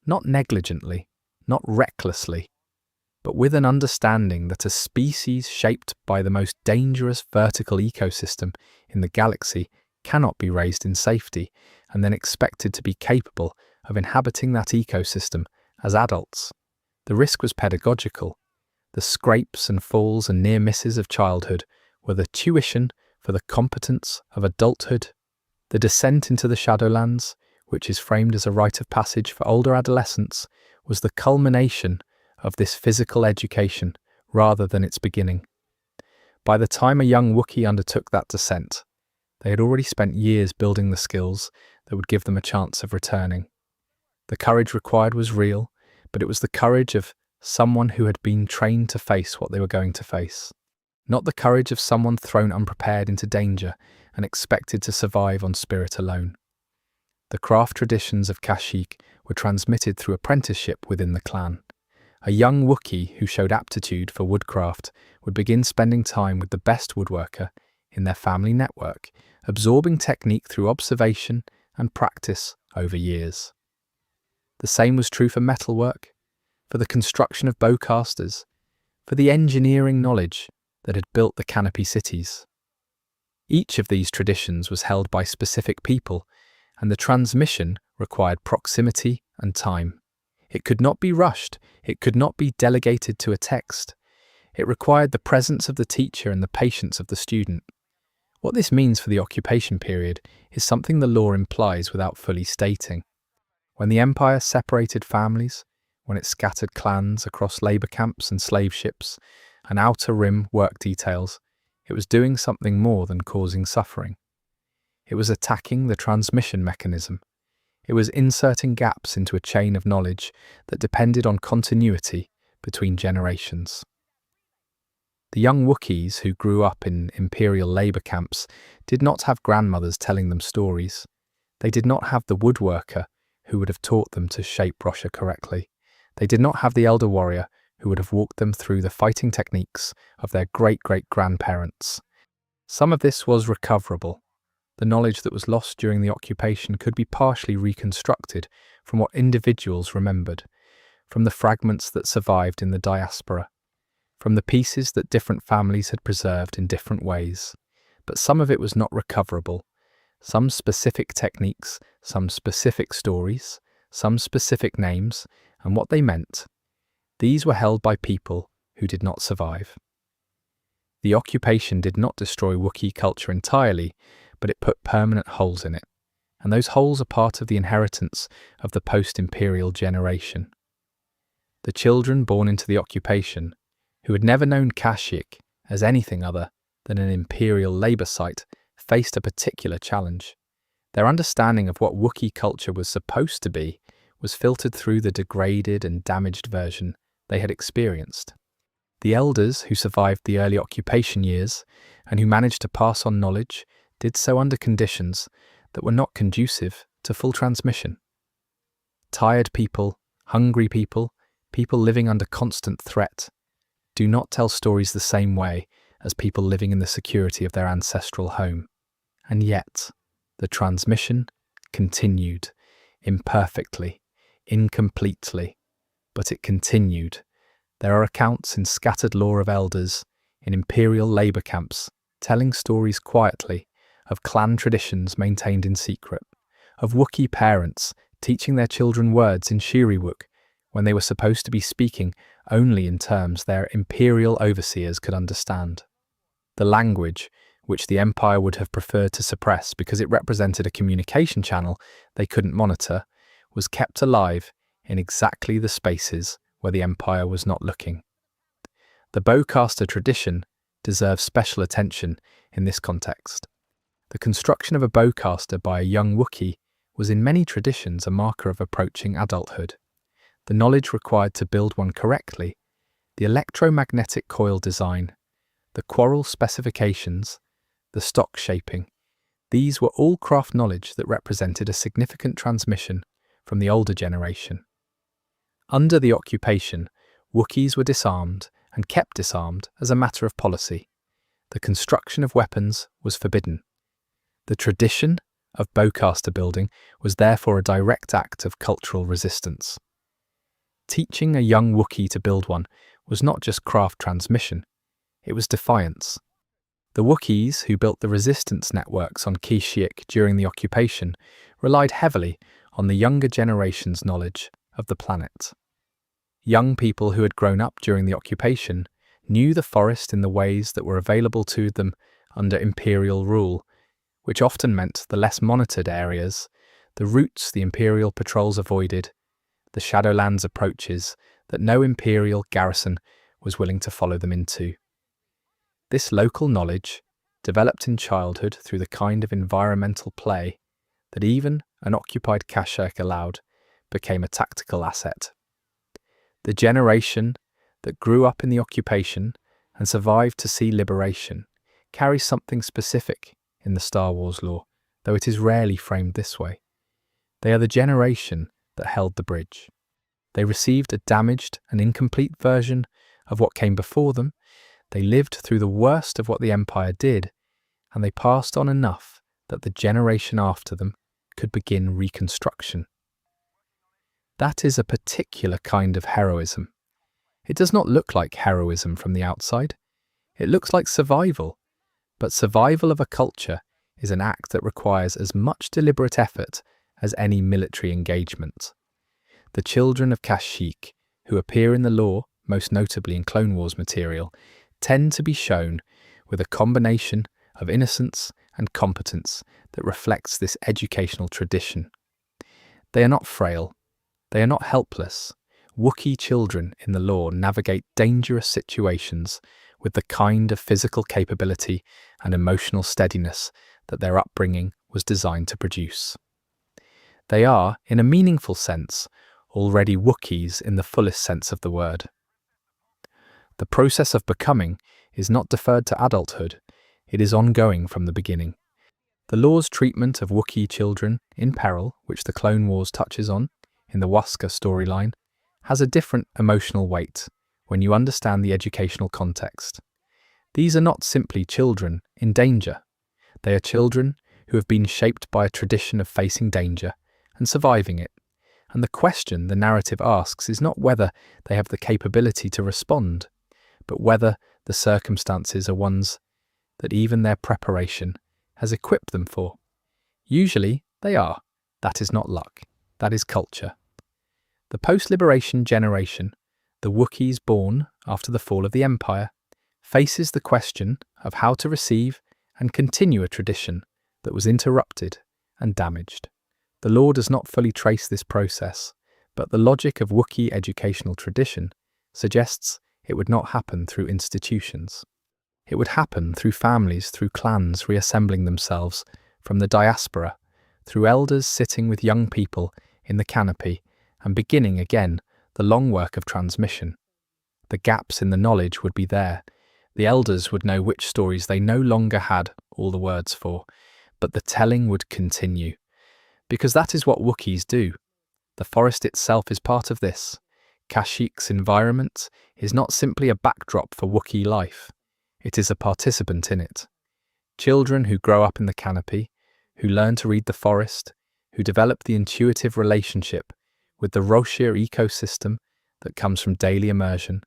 Not negligently, not recklessly, but with an understanding that a species shaped by the most dangerous vertical ecosystem in the galaxy cannot be raised in safety and then expected to be capable of inhabiting that ecosystem as adults. The risk was pedagogical. The scrapes and falls and near misses of childhood were the tuition for the competence of adulthood. The descent into the Shadowlands which is framed as a rite of passage for older adolescents, was the culmination of this physical education rather than its beginning. By the time a young Wookiee undertook that descent, they had already spent years building the skills that would give them a chance of returning. The courage required was real, but it was the courage of someone who had been trained to face what they were going to face. Not the courage of someone thrown unprepared into danger and expected to survive on spirit alone. The craft traditions of Kashyyyk were transmitted through apprenticeship within the clan. A young Wookiee who showed aptitude for woodcraft would begin spending time with the best woodworker in their family network, absorbing technique through observation and practice over years. The same was true for metalwork, for the construction of bowcasters, for the engineering knowledge that had built the canopy cities. Each of these traditions was held by specific people, and the transmission required proximity and time. It could not be rushed, it could not be delegated to a text. It required the presence of the teacher and the patience of the student. What this means for the occupation period is something the law implies without fully stating. When the Empire separated families, when it scattered clans across labour camps and slave ships, and outer rim work details, it was doing something more than causing suffering. It was attacking the transmission mechanism. It was inserting gaps into a chain of knowledge that depended on continuity between generations. The young Wookiees who grew up in imperial labour camps did not have grandmothers telling them stories. They did not have the woodworker who would have taught them to shape Rosha correctly. They did not have the elder warrior who would have walked them through the fighting techniques of their great-great-grandparents. Some of this was recoverable. The knowledge that was lost during the occupation could be partially reconstructed from what individuals remembered, from the fragments that survived in the diaspora, from the pieces that different families had preserved in different ways. But some of it was not recoverable. Some specific techniques, some specific stories, some specific names, and what they meant, these were held by people who did not survive. The occupation did not destroy Wookiee culture entirely, but it put permanent holes in it, and those holes are part of the inheritance of the post-imperial generation. The children born into the occupation, who had never known Kashyyyk as anything other than an imperial labour site, faced a particular challenge. Their understanding of what Wookiee culture was supposed to be was filtered through the degraded and damaged version they had experienced. The elders who survived the early occupation years and who managed to pass on knowledge did so under conditions that were not conducive to full transmission. Tired people, hungry people, people living under constant threat, do not tell stories the same way as people living in the security of their ancestral home. And yet, the transmission continued, imperfectly, incompletely, but it continued. There are accounts in scattered lore of elders, in imperial labour camps, telling stories quietly, of clan traditions maintained in secret, of Wookiee parents teaching their children words in Shiriwook when they were supposed to be speaking only in terms their imperial overseers could understand. The language, which the Empire would have preferred to suppress because it represented a communication channel they couldn't monitor, was kept alive in exactly the spaces where the Empire was not looking. The bowcaster tradition deserves special attention in this context. The construction of a bowcaster by a young Wookiee was in many traditions a marker of approaching adulthood. The knowledge required to build one correctly, the electromagnetic coil design, the quarrel specifications, the stock shaping, these were all craft knowledge that represented a significant transmission from the older generation. Under the occupation, Wookiees were disarmed and kept disarmed as a matter of policy. The construction of weapons was forbidden. The tradition of bowcaster building was therefore a direct act of cultural resistance. Teaching a young Wookiee to build one was not just craft transmission, it was defiance. The Wookiees who built the resistance networks on Kashyyyk during the occupation relied heavily on the younger generation's knowledge of the planet. Young people who had grown up during the occupation knew the forest in the ways that were available to them under imperial rule, which often meant the less monitored areas, the routes the Imperial patrols avoided, the Shadowlands approaches that no Imperial garrison was willing to follow them into. This local knowledge, developed in childhood through the kind of environmental play that even an occupied Kashyyyk allowed, became a tactical asset. The generation that grew up in the occupation and survived to see liberation carries something specific in the Star Wars lore, though it is rarely framed this way. They are the generation that held the bridge. They received a damaged and incomplete version of what came before them, they lived through the worst of what the Empire did, and they passed on enough that the generation after them could begin reconstruction. That is a particular kind of heroism. It does not look like heroism from the outside. It looks like survival, but survival of a culture is an act that requires as much deliberate effort as any military engagement. The children of Kashyyyk, who appear in the lore, most notably in Clone Wars material, tend to be shown with a combination of innocence and competence that reflects this educational tradition. They are not frail. They are not helpless. Wookiee children in the lore navigate dangerous situations with the kind of physical capability and emotional steadiness that their upbringing was designed to produce. They are, in a meaningful sense, already Wookiees in the fullest sense of the word. The process of becoming is not deferred to adulthood, it is ongoing from the beginning. The lore's treatment of Wookiee children in peril, which the Clone Wars touches on in the Waska storyline, has a different emotional weight when you understand the educational context. These are not simply children in danger. They are children who have been shaped by a tradition of facing danger and surviving it. And the question the narrative asks is not whether they have the capability to respond, but whether the circumstances are ones that even their preparation has equipped them for. Usually they are. That is not luck. That is culture. The post-liberation generation, the Wookiees born after the fall of the Empire, faces the question of how to receive and continue a tradition that was interrupted and damaged. The lore does not fully trace this process, but the logic of Wookiee educational tradition suggests it would not happen through institutions. It would happen through families, through clans reassembling themselves from the diaspora, through elders sitting with young people in the canopy and beginning again the long work of transmission. The gaps in the knowledge would be there. The elders would know which stories they no longer had all the words for, but the telling would continue. Because that is what Wookiees do. The forest itself is part of this. Kashyyyk's environment is not simply a backdrop for Wookiee life. It is a participant in it. Children who grow up in the canopy, who learn to read the forest, who develop the intuitive relationship with the Roshir ecosystem that comes from daily immersion,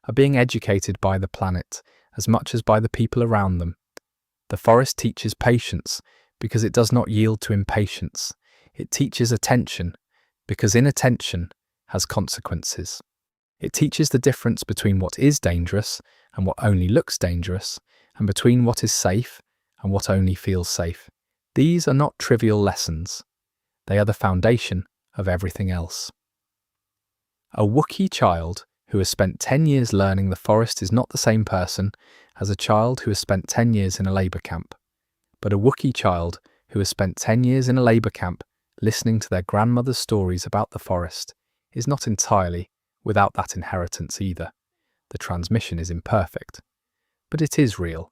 are being educated by the planet as much as by the people around them. The forest teaches patience because it does not yield to impatience. It teaches attention because inattention has consequences. It teaches the difference between what is dangerous and what only looks dangerous, and between what is safe and what only feels safe. These are not trivial lessons. They are the foundation of everything else. A Wookiee child who has spent 10 years learning the forest is not the same person as a child who has spent 10 years in a labour camp. But a Wookiee child who has spent 10 years in a labour camp listening to their grandmother's stories about the forest is not entirely without that inheritance either. The transmission is imperfect, but it is real.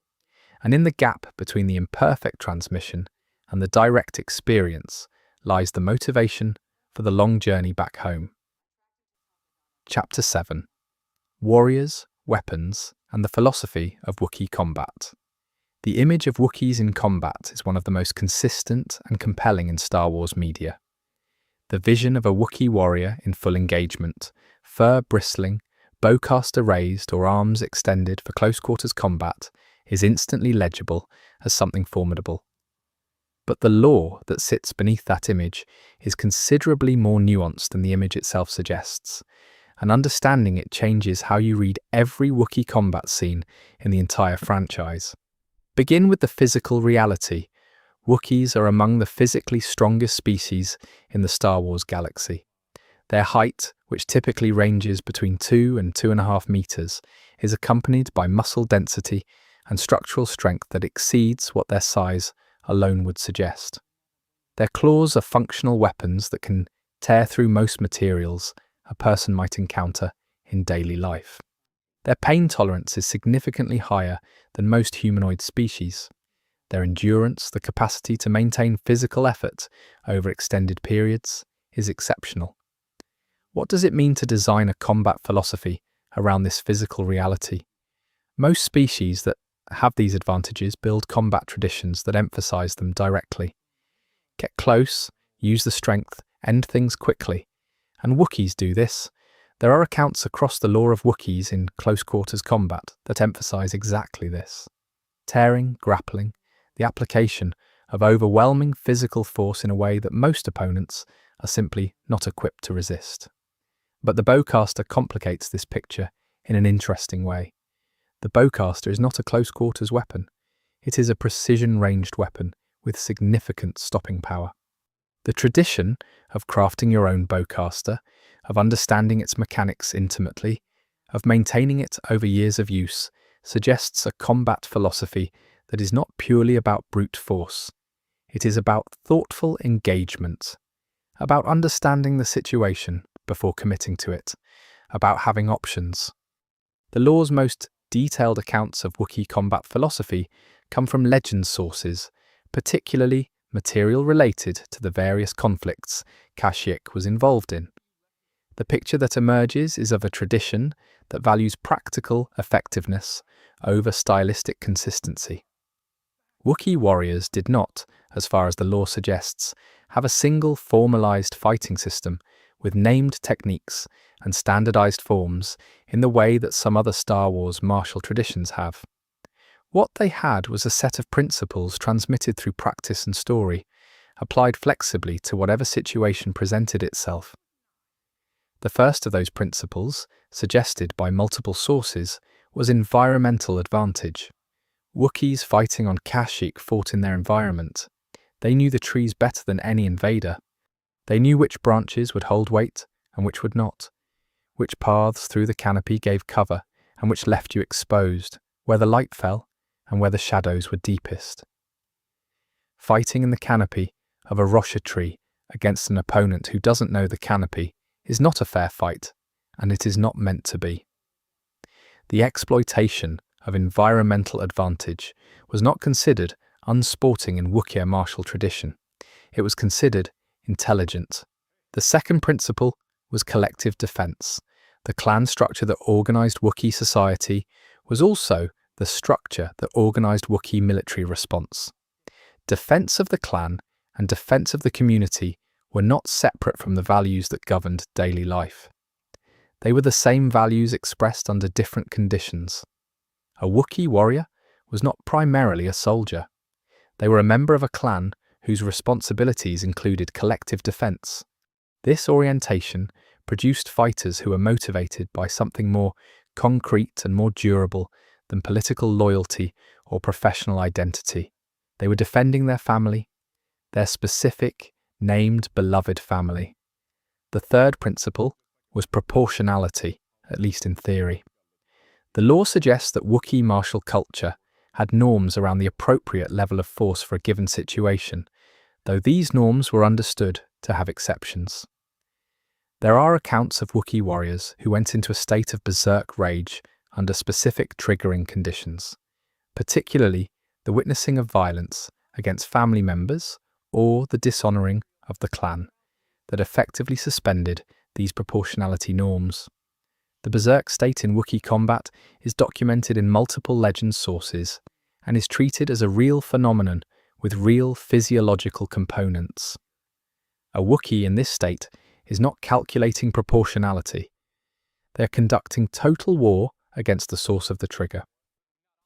And in the gap between the imperfect transmission and the direct experience lies the motivation for the long journey back home. Chapter 7. Warriors, Weapons, and the Philosophy of Wookiee Combat. The image of Wookiees in combat is one of the most consistent and compelling in Star Wars media. The vision of a Wookiee warrior in full engagement, fur bristling, bowcaster raised or arms extended for close-quarters combat, is instantly legible as something formidable. But the lore that sits beneath that image is considerably more nuanced than the image itself suggests, and understanding it changes how you read every Wookiee combat scene in the entire franchise. Begin with the physical reality. Wookiees are among the physically strongest species in the Star Wars galaxy. Their height, which typically ranges between 2 and 2.5 meters, is accompanied by muscle density and structural strength that exceeds what their size alone would suggest. Their claws are functional weapons that can tear through most materials a person might encounter in daily life. Their pain tolerance is significantly higher than most humanoid species. Their endurance, the capacity to maintain physical effort over extended periods, is exceptional. What does it mean to design a combat philosophy around this physical reality? Most species that have these advantages build combat traditions that emphasize them directly. Get close, use the strength, end things quickly. And Wookiees do this. There are accounts across the lore of Wookiees in close-quarters combat that emphasize exactly this. Tearing, grappling, the application of overwhelming physical force in a way that most opponents are simply not equipped to resist. But the bowcaster complicates this picture in an interesting way. The bowcaster is not a close-quarters weapon. It is a precision-ranged weapon with significant stopping power. The tradition of crafting your own bowcaster, of understanding its mechanics intimately, of maintaining it over years of use, suggests a combat philosophy that is not purely about brute force. It is about thoughtful engagement, about understanding the situation before committing to it, about having options. The lore's most detailed accounts of Wookiee combat philosophy come from legend sources, particularly material related to the various conflicts Kashyyyk was involved in. The picture that emerges is of a tradition that values practical effectiveness over stylistic consistency. Wookiee warriors did not, as far as the lore suggests, have a single formalized fighting system with named techniques and standardized forms in the way that some other Star Wars martial traditions have. What they had was a set of principles transmitted through practice and story, applied flexibly to whatever situation presented itself. The first of those principles, suggested by multiple sources, was environmental advantage. Wookiees fighting on Kashyyyk fought in their environment. They knew the trees better than any invader. They knew which branches would hold weight and which would not, which paths through the canopy gave cover and which left you exposed, where the light fell and where the shadows were deepest. Fighting in the canopy of a rosha tree against an opponent who doesn't know the canopy is not a fair fight, and it is not meant to be. The exploitation of environmental advantage was not considered unsporting in Wookiee martial tradition. It was considered intelligent. The second principle was collective defense. The clan structure that organized Wookiee society was also the structure that organized Wookiee military response. Defense of the clan and defense of the community were not separate from the values that governed daily life. They were the same values expressed under different conditions. A Wookiee warrior was not primarily a soldier. They were a member of a clan whose responsibilities included collective defense. This orientation produced fighters who were motivated by something more concrete and more durable than political loyalty or professional identity. They were defending their family, their specific, named, beloved family. The third principle was proportionality, at least in theory. The lore suggests that Wookiee martial culture had norms around the appropriate level of force for a given situation, though these norms were understood to have exceptions. There are accounts of Wookiee warriors who went into a state of berserk rage under specific triggering conditions, particularly the witnessing of violence against family members or the dishonoring of the clan, that effectively suspended these proportionality norms. The berserk state in Wookiee combat is documented in multiple legend sources and is treated as a real phenomenon with real physiological components. A Wookiee in this state is not calculating proportionality. They are conducting total war against the source of the trigger.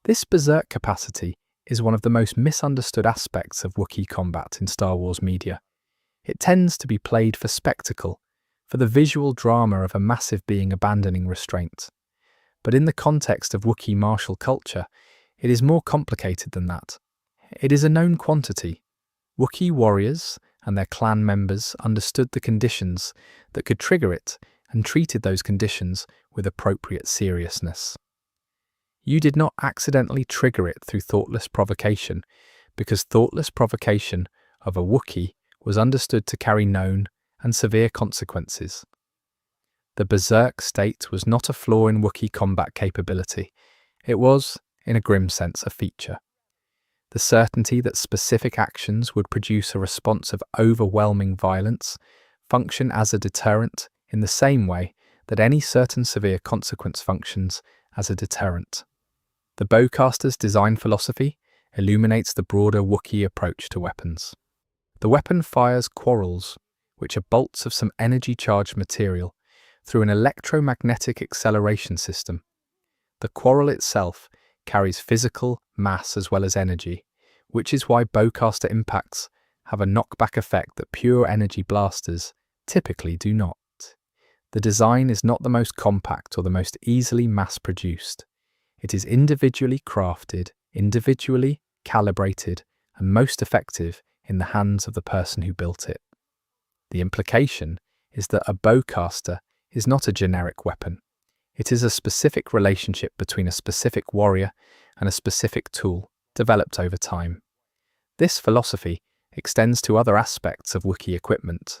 This berserk capacity is one of the most misunderstood aspects of Wookiee combat in Star Wars media. It tends to be played for spectacle, for the visual drama of a massive being abandoning restraint. But in the context of Wookiee martial culture, it is more complicated than that. It is a known quantity. Wookiee warriors and their clan members understood the conditions that could trigger it and treated those conditions with appropriate seriousness. You did not accidentally trigger it through thoughtless provocation, because thoughtless provocation of a Wookiee was understood to carry known and severe consequences. The berserk state was not a flaw in Wookiee combat capability. It was, in a grim sense, a feature. The certainty that specific actions would produce a response of overwhelming violence function as a deterrent in the same way that any certain severe consequence functions as a deterrent. The bowcaster's design philosophy illuminates the broader Wookiee approach to weapons. The weapon fires quarrels, which are bolts of some energy-charged material, through an electromagnetic acceleration system. The quarrel itself carries physical mass as well as energy, which is why bowcaster impacts have a knockback effect that pure energy blasters typically do not. The design is not the most compact or the most easily mass-produced. It is individually crafted, individually calibrated, and most effective in the hands of the person who built it. The implication is that a bowcaster is not a generic weapon. It is a specific relationship between a specific warrior and a specific tool developed over time. This philosophy extends to other aspects of Wookiee equipment.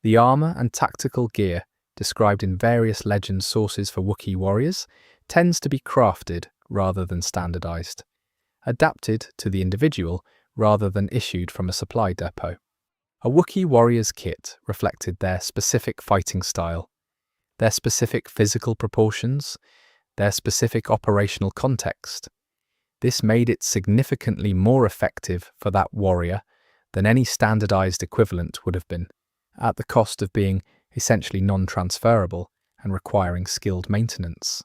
The armor and tactical gear described in various legend sources for Wookiee warriors tends to be crafted rather than standardized, adapted to the individual rather than issued from a supply depot. A Wookiee warrior's kit reflected their specific fighting style, their specific physical proportions, their specific operational context. This made it significantly more effective for that warrior than any standardized equivalent would have been, at the cost of being essentially non-transferable and requiring skilled maintenance.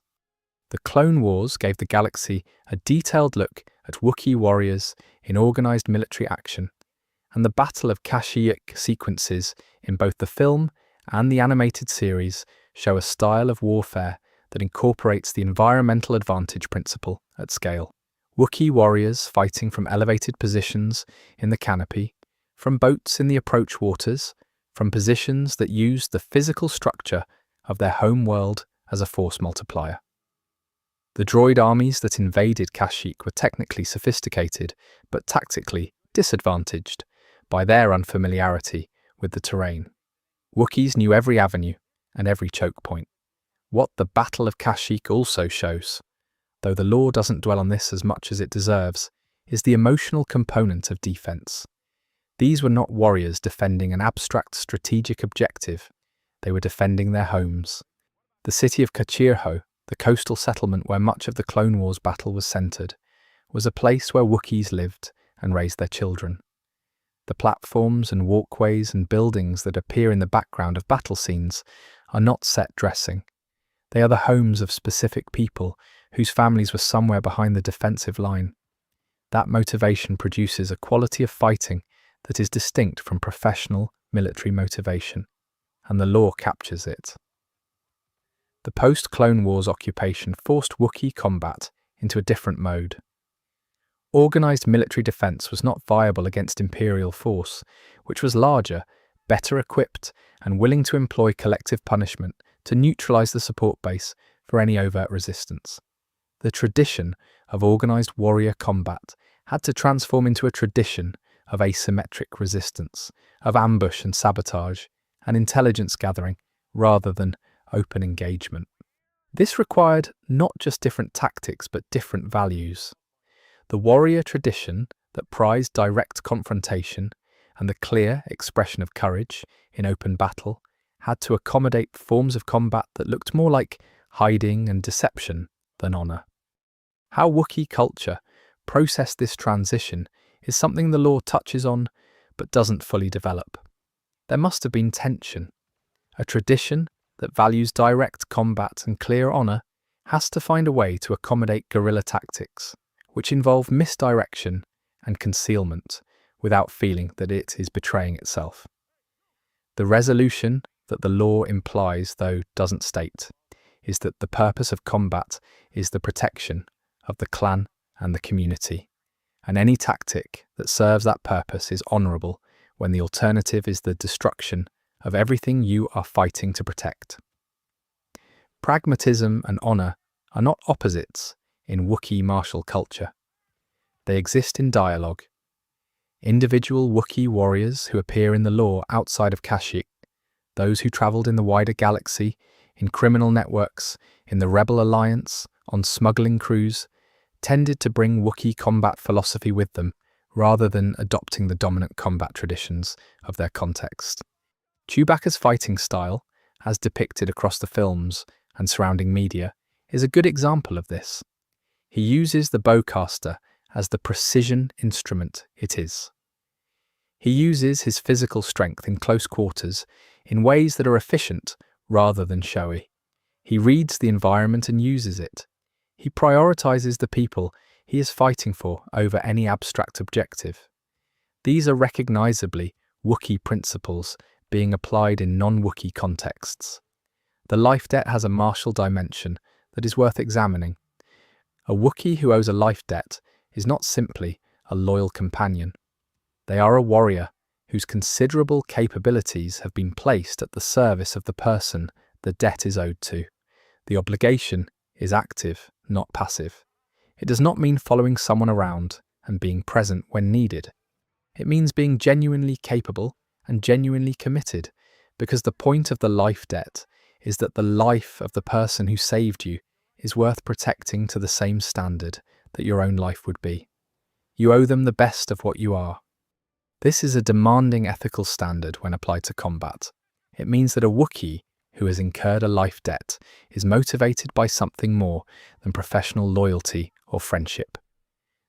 The Clone Wars gave the galaxy a detailed look at Wookiee warriors in organized military action, and the Battle of Kashyyyk sequences in both the film and the animated series show a style of warfare that incorporates the environmental advantage principle at scale. Wookiee warriors fighting from elevated positions in the canopy, from boats in the approach waters, from positions that use the physical structure of their home world as a force multiplier. The droid armies that invaded Kashyyyk were technically sophisticated, but tactically disadvantaged by their unfamiliarity with the terrain. Wookiees knew every avenue and every choke point. What the Battle of Kashyyyk also shows, though the lore doesn't dwell on this as much as it deserves, is the emotional component of defense. These were not warriors defending an abstract strategic objective. They were defending their homes. The city of Kashyyyk, the coastal settlement where much of the Clone Wars battle was centered, was a place where Wookiees lived and raised their children. The platforms and walkways and buildings that appear in the background of battle scenes are not set dressing. They are the homes of specific people whose families were somewhere behind the defensive line. That motivation produces a quality of fighting that is distinct from professional military motivation, and the lore captures it. The post-Clone Wars occupation forced Wookiee combat into a different mode. Organized military defense was not viable against Imperial force, which was larger, better equipped, and willing to employ collective punishment to neutralize the support base for any overt resistance. The tradition of organized warrior combat had to transform into a tradition of asymmetric resistance, of ambush and sabotage, and intelligence gathering, rather than open engagement. This required not just different tactics but different values. The warrior tradition that prized direct confrontation and the clear expression of courage in open battle had to accommodate forms of combat that looked more like hiding and deception than honor. How Wookiee culture processed this transition is something the lore touches on but doesn't fully develop. There must have been tension. A tradition that values direct combat and clear honor has to find a way to accommodate guerrilla tactics, which involve misdirection and concealment without feeling that it is betraying itself. The resolution that the lore implies, though doesn't state, is that the purpose of combat is the protection of the clan and the community, and any tactic that serves that purpose is honourable when the alternative is the destruction of everything you are fighting to protect. Pragmatism and honour are not opposites in Wookiee martial culture. They exist in dialogue. Individual Wookiee warriors who appear in the lore outside of Kashyyyk, those who travelled in the wider galaxy, in criminal networks, in the Rebel Alliance, on smuggling crews, tended to bring Wookiee combat philosophy with them, rather than adopting the dominant combat traditions of their context. Chewbacca's fighting style, as depicted across the films and surrounding media, is a good example of this. He uses the bowcaster as the precision instrument it is. He uses his physical strength in close quarters in ways that are efficient rather than showy. He reads the environment and uses it. He prioritizes the people he is fighting for over any abstract objective. These are recognizably Wookiee principles being applied in non-Wookiee contexts. The life debt has a martial dimension that is worth examining. A Wookiee who owes a life debt is not simply a loyal companion. They are a warrior whose considerable capabilities have been placed at the service of the person the debt is owed to. The obligation is active, not passive. It does not mean following someone around and being present when needed. It means being genuinely capable and genuinely committed, because the point of the life debt is that the life of the person who saved you is worth protecting to the same standard that your own life would be. You owe them the best of what you are. This is a demanding ethical standard when applied to combat. It means that a Wookiee who has incurred a life debt is motivated by something more than professional loyalty or friendship.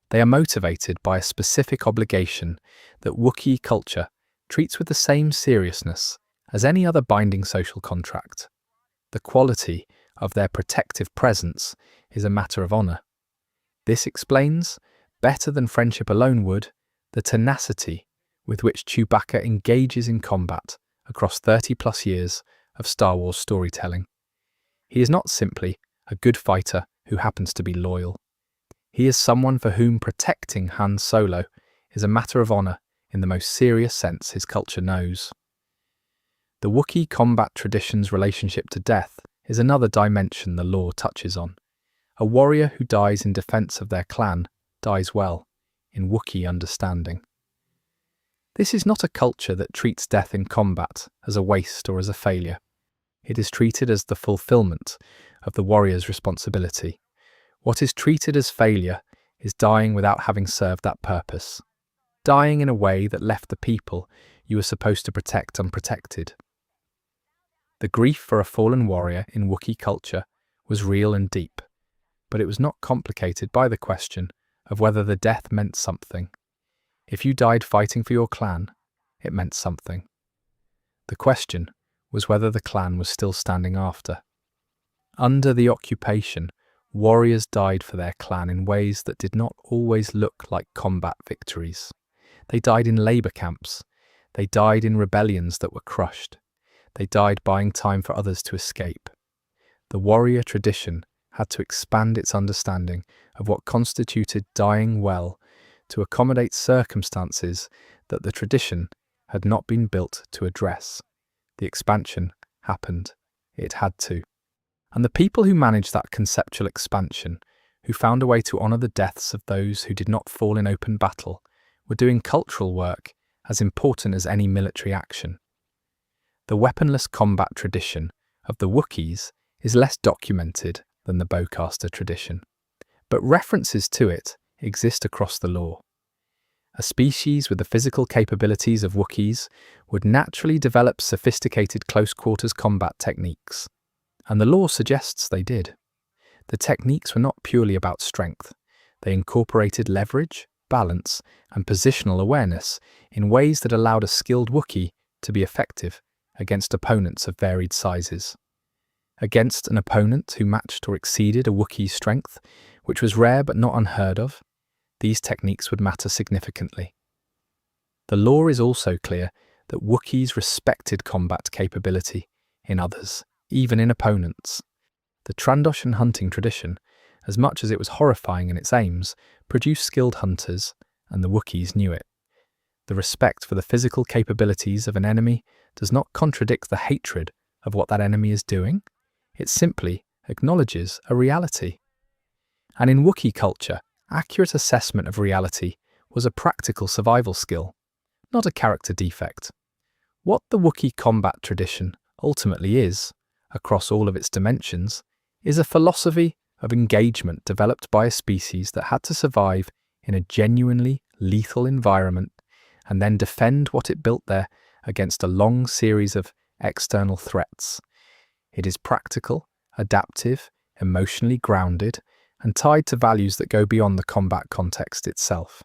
They are motivated by a specific obligation that Wookiee culture treats with the same seriousness as any other binding social contract. The quality of their protective presence is a matter of honour. This explains, better than friendship alone would, the tenacity with which Chewbacca engages in combat across 30+ years of Star Wars storytelling. He is not simply a good fighter who happens to be loyal. He is someone for whom protecting Han Solo is a matter of honour in the most serious sense his culture knows. The Wookiee combat tradition's relationship to death is another dimension the lore touches on. A warrior who dies in defence of their clan dies well, in Wookiee understanding. This is not a culture that treats death in combat as a waste or as a failure. It is treated as the fulfillment of the warrior's responsibility. What is treated as failure is dying without having served that purpose, dying in a way that left the people you were supposed to protect unprotected. The grief for a fallen warrior in Wookiee culture was real and deep, but it was not complicated by the question of whether the death meant something. If you died fighting for your clan, it meant something. The question was whether the clan was still standing after. Under the occupation, warriors died for their clan in ways that did not always look like combat victories. They died in labour camps. They died in rebellions that were crushed. They died buying time for others to escape. The warrior tradition had to expand its understanding of what constituted dying well to accommodate circumstances that the tradition had not been built to address. The expansion happened. It had to. And the people who managed that conceptual expansion, who found a way to honour the deaths of those who did not fall in open battle, were doing cultural work as important as any military action. The weaponless combat tradition of the Wookiees is less documented than the bowcaster tradition, but references to it exist across the lore. A species with the physical capabilities of Wookiees would naturally develop sophisticated close-quarters combat techniques, and the lore suggests they did. The techniques were not purely about strength. They incorporated leverage, balance, and positional awareness in ways that allowed a skilled Wookiee to be effective against opponents of varied sizes. Against an opponent who matched or exceeded a Wookiee's strength, which was rare but not unheard of, these techniques would matter significantly. The lore is also clear that Wookiees respected combat capability in others, even in opponents. The Trandoshan hunting tradition, as much as it was horrifying in its aims, produced skilled hunters and the Wookiees knew it. The respect for the physical capabilities of an enemy does not contradict the hatred of what that enemy is doing. It simply acknowledges a reality. And in Wookiee culture, accurate assessment of reality was a practical survival skill, not a character defect. What the Wookiee combat tradition ultimately is, across all of its dimensions, is a philosophy of engagement developed by a species that had to survive in a genuinely lethal environment and then defend what it built there against a long series of external threats. It is practical, adaptive, emotionally grounded, and tied to values that go beyond the combat context itself.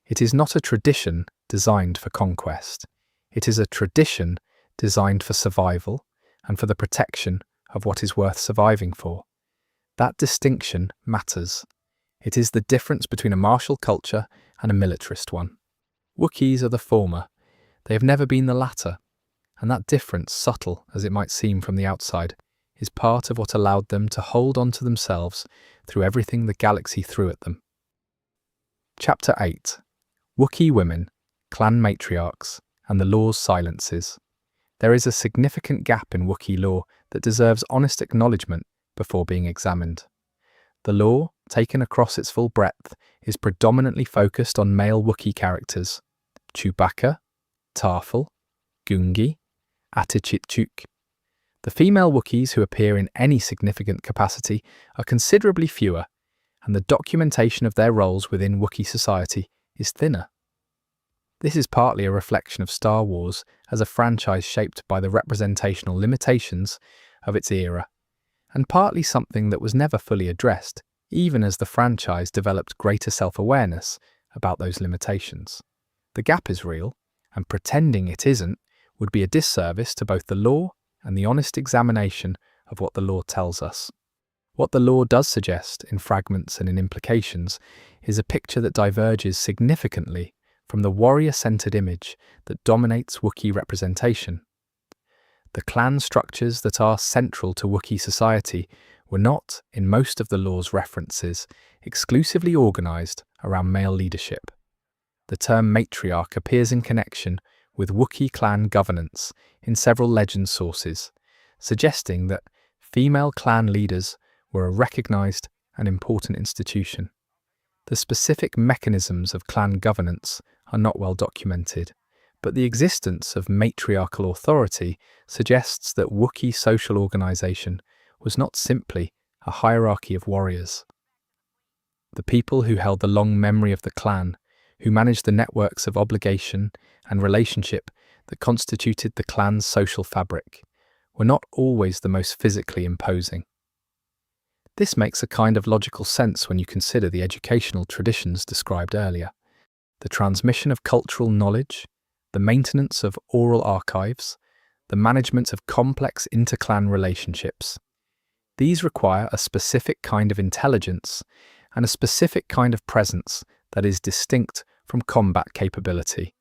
It is not a tradition designed for conquest. It is a tradition designed for survival and for the protection of what is worth surviving for. That distinction matters. It is the difference between a martial culture and a militarist one. Wookiees are the former. They have never been the latter. And that difference, subtle as it might seem from the outside, is part of what allowed them to hold on to themselves through everything the galaxy threw at them. Chapter 8. Wookiee Women, Clan Matriarchs, and the Law's Silences. There is a significant gap in Wookiee law that deserves honest acknowledgement before being examined. The law, taken across its full breadth, is predominantly focused on male Wookiee characters: Chewbacca, Tarful, Gungi, Atichitchuk. The female Wookiees who appear in any significant capacity are considerably fewer, and the documentation of their roles within Wookiee society is thinner. This is partly a reflection of Star Wars as a franchise shaped by the representational limitations of its era, and partly something that was never fully addressed, even as the franchise developed greater self-awareness about those limitations. The gap is real, and pretending it isn't would be a disservice to both the law and the honest examination of what the law tells us. What the law does suggest, in fragments and in implications, is a picture that diverges significantly from the warrior-centered image that dominates Wookiee representation. The clan structures that are central to Wookiee society were not, in most of the law's references, exclusively organized around male leadership. The term matriarch appears in connection with Wookiee clan governance in several legend sources, suggesting that female clan leaders were a recognized and important institution. The specific mechanisms of clan governance are not well documented, but the existence of matriarchal authority suggests that Wookiee social organization was not simply a hierarchy of warriors. The people who held the long memory of the clan, who managed the networks of obligation and relationship that constituted the clan's social fabric, were not always the most physically imposing. This makes a kind of logical sense when you consider the educational traditions described earlier. The transmission of cultural knowledge, the maintenance of oral archives, the management of complex inter-clan relationships. These require a specific kind of intelligence and a specific kind of presence that is distinct from combat capability.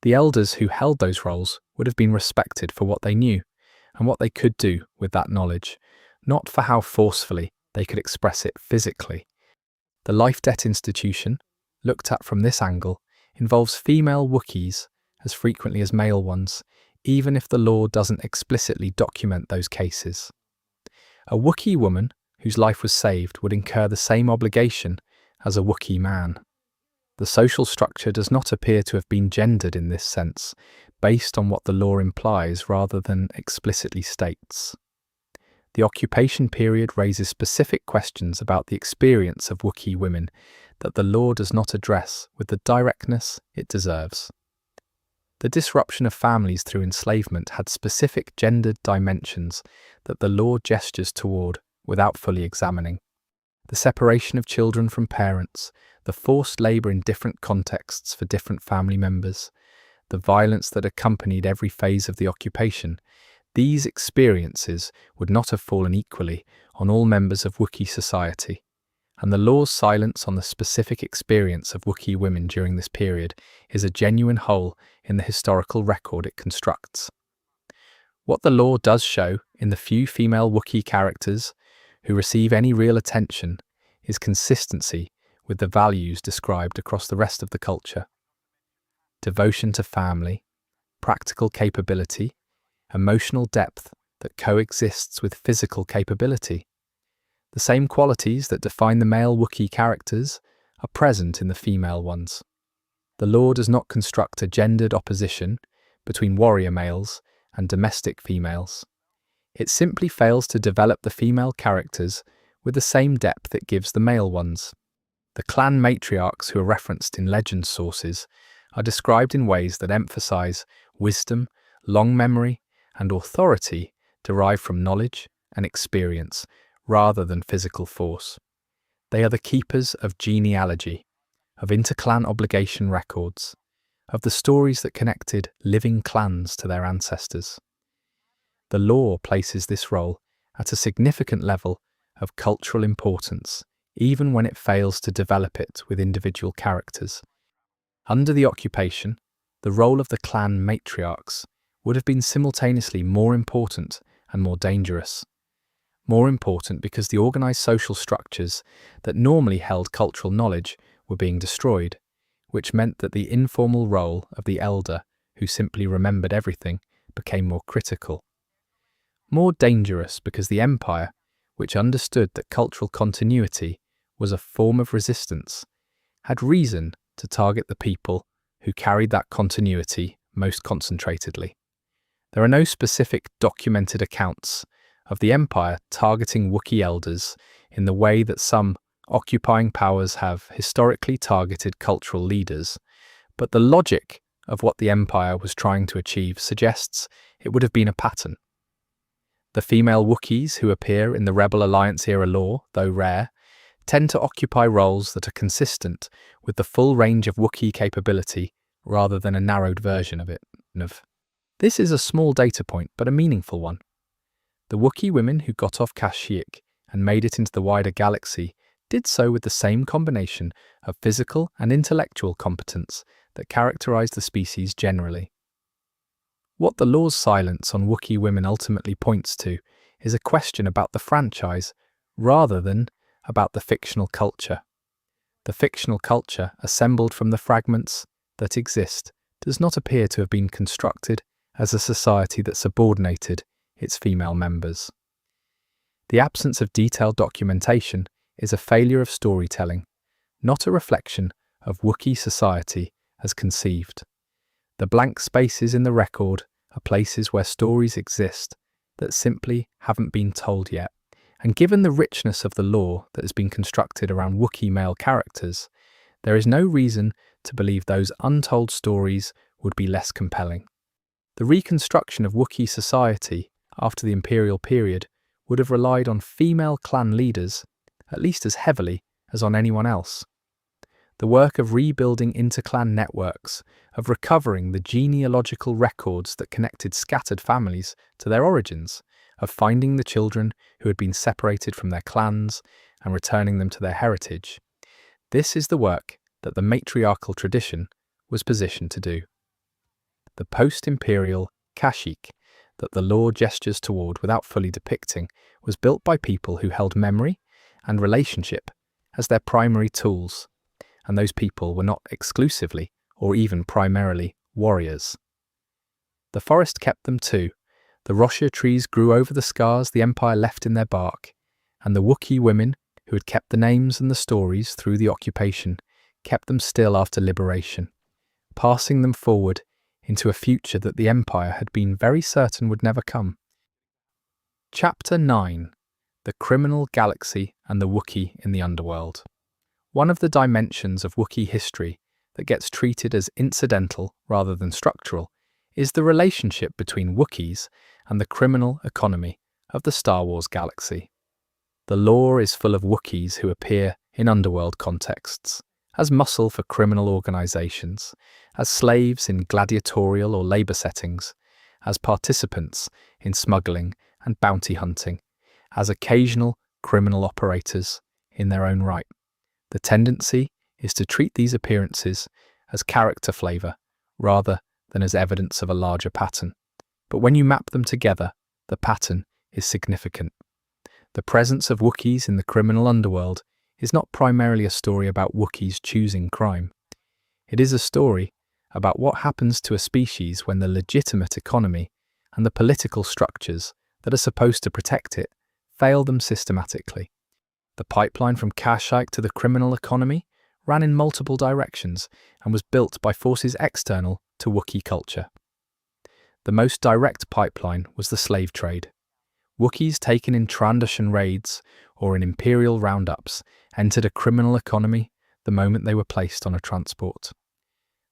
The elders who held those roles would have been respected for what they knew and what they could do with that knowledge, not for how forcefully they could express it physically. The life debt institution, looked at from this angle, involves female Wookiees as frequently as male ones, even if the law doesn't explicitly document those cases. A Wookiee woman whose life was saved would incur the same obligation as a Wookiee man. The social structure does not appear to have been gendered in this sense, based on what the law implies rather than explicitly states. The occupation period raises specific questions about the experience of Wookiee women that the law does not address with the directness it deserves. The disruption of families through enslavement had specific gendered dimensions that the law gestures toward without fully examining. The separation of children from parents, the forced labour in different contexts for different family members, the violence that accompanied every phase of the occupation, these experiences would not have fallen equally on all members of Wookiee society, and the law's silence on the specific experience of Wookiee women during this period is a genuine hole in the historical record it constructs. What the law does show in the few female Wookiee characters who receive any real attention is consistency with the values described across the rest of the culture. Devotion to family, practical capability, emotional depth that coexists with physical capability. The same qualities that define the male Wookiee characters are present in the female ones. The law does not construct a gendered opposition between warrior males and domestic females. It simply fails to develop the female characters with the same depth it gives the male ones. The clan matriarchs who are referenced in legend sources are described in ways that emphasize wisdom, long memory, and authority derived from knowledge and experience rather than physical force. They are the keepers of genealogy, of interclan obligation records, of the stories that connected living clans to their ancestors. The law places this role at a significant level of cultural importance, even when it fails to develop it with individual characters. Under the occupation, the role of the clan matriarchs would have been simultaneously more important and more dangerous. More important because the organized social structures that normally held cultural knowledge were being destroyed, which meant that the informal role of the elder, who simply remembered everything, became more critical. More dangerous because the empire, which understood that cultural continuity was a form of resistance, had reason to target the people who carried that continuity most concentratedly. There are no specific documented accounts of the empire targeting Wookiee elders in the way that some occupying powers have historically targeted cultural leaders, but the logic of what the empire was trying to achieve suggests it would have been a pattern. The female Wookiees who appear in the Rebel Alliance-era lore, though rare, tend to occupy roles that are consistent with the full range of Wookiee capability rather than a narrowed version of it. This is a small data point, but a meaningful one. The Wookiee women who got off Kashyyyk and made it into the wider galaxy did so with the same combination of physical and intellectual competence that characterized the species generally. What the law's silence on Wookiee women ultimately points to is a question about the franchise rather than about the fictional culture. The fictional culture, assembled from the fragments that exist, does not appear to have been constructed as a society that subordinated its female members. The absence of detailed documentation is a failure of storytelling, not a reflection of Wookiee society as conceived. The blank spaces in the record are places where stories exist that simply haven't been told yet. And given the richness of the lore that has been constructed around Wookiee male characters, there is no reason to believe those untold stories would be less compelling. The reconstruction of Wookiee society after the Imperial period would have relied on female clan leaders at least as heavily as on anyone else. The work of rebuilding interclan networks, of recovering the genealogical records that connected scattered families to their origins, of finding the children who had been separated from their clans and returning them to their heritage. This is the work that the matriarchal tradition was positioned to do. The post-imperial Kashyyyk that the lore gestures toward without fully depicting was built by people who held memory and relationship as their primary tools, and those people were not exclusively or even primarily warriors. The forest kept them too. The rossia trees grew over the scars the Empire left in their bark, and the Wookiee women, who had kept the names and the stories through the occupation, kept them still after liberation, passing them forward into a future that the Empire had been very certain would never come. Chapter 9: The Criminal Galaxy and the Wookiee in the Underworld. One of the dimensions of Wookiee history that gets treated as incidental rather than structural is the relationship between Wookiees and the criminal economy of the Star Wars galaxy. The lore is full of Wookiees who appear in underworld contexts, as muscle for criminal organizations, as slaves in gladiatorial or labor settings, as participants in smuggling and bounty hunting, as occasional criminal operators in their own right. The tendency is to treat these appearances as character flavor rather than as evidence of a larger pattern. But when you map them together, the pattern is significant. The presence of Wookiees in the criminal underworld is not primarily a story about Wookiees choosing crime. It is a story about what happens to a species when the legitimate economy and the political structures that are supposed to protect it fail them systematically. The pipeline from Kashyyyk to the criminal economy ran in multiple directions and was built by forces external to Wookiee culture. The most direct pipeline was the slave trade. Wookiees taken in Trandoshan raids or in imperial roundups entered a criminal economy the moment they were placed on a transport.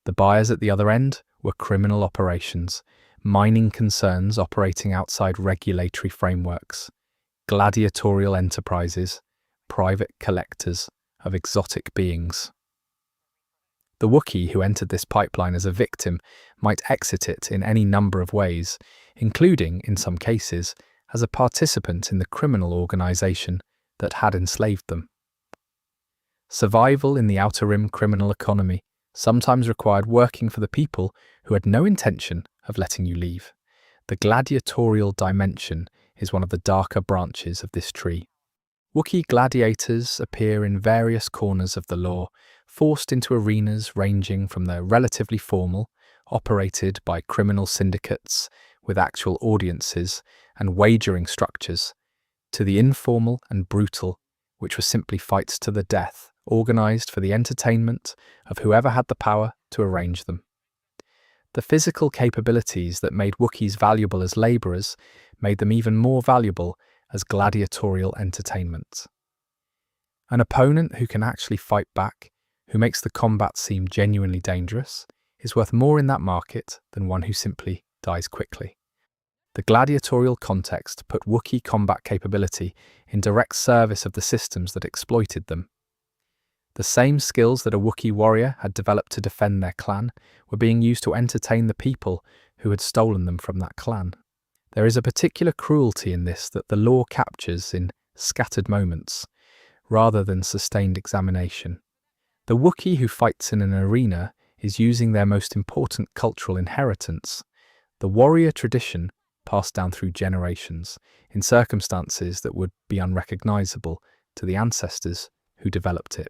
The buyers at the other end were criminal operations, mining concerns operating outside regulatory frameworks, gladiatorial enterprises, private collectors of exotic beings. The Wookiee who entered this pipeline as a victim might exit it in any number of ways, including, in some cases, as a participant in the criminal organization that had enslaved them. Survival in the Outer Rim criminal economy sometimes required working for the people who had no intention of letting you leave. The gladiatorial dimension is one of the darker branches of this tree. Wookiee gladiators appear in various corners of the lore, forced into arenas ranging from the relatively formal, operated by criminal syndicates with actual audiences and wagering structures, to the informal and brutal, which were simply fights to the death, organized for the entertainment of whoever had the power to arrange them. The physical capabilities that made Wookiees valuable as laborers made them even more valuable as gladiatorial entertainment. An opponent who can actually fight back, who makes the combat seem genuinely dangerous, is worth more in that market than one who simply dies quickly. The gladiatorial context put Wookiee combat capability in direct service of the systems that exploited them. The same skills that a Wookiee warrior had developed to defend their clan were being used to entertain the people who had stolen them from that clan. There is a particular cruelty in this that the lore captures in scattered moments, rather than sustained examination. The Wookiee who fights in an arena is using their most important cultural inheritance, the warrior tradition passed down through generations, in circumstances that would be unrecognizable to the ancestors who developed it.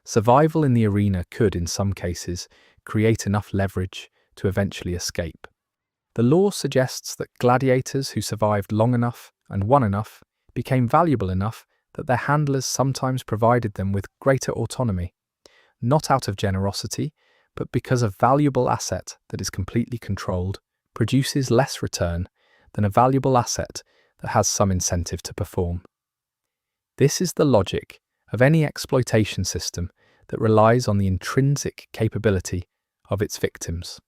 Survival in the arena could, in some cases, create enough leverage to eventually escape. The lore suggests that gladiators who survived long enough and won enough became valuable enough that their handlers sometimes provided them with greater autonomy, not out of generosity, but because a valuable asset that is completely controlled produces less return than a valuable asset that has some incentive to perform. This is the logic of any exploitation system that relies on the intrinsic capability of its victims.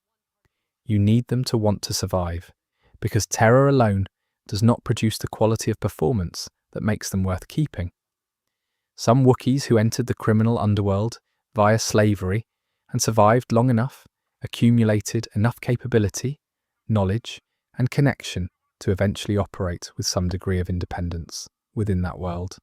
You need them to want to survive, because terror alone does not produce the quality of performance that makes them worth keeping. Some Wookiees who entered the criminal underworld via slavery and survived long enough accumulated enough capability, knowledge, and connection to eventually operate with some degree of independence within that world.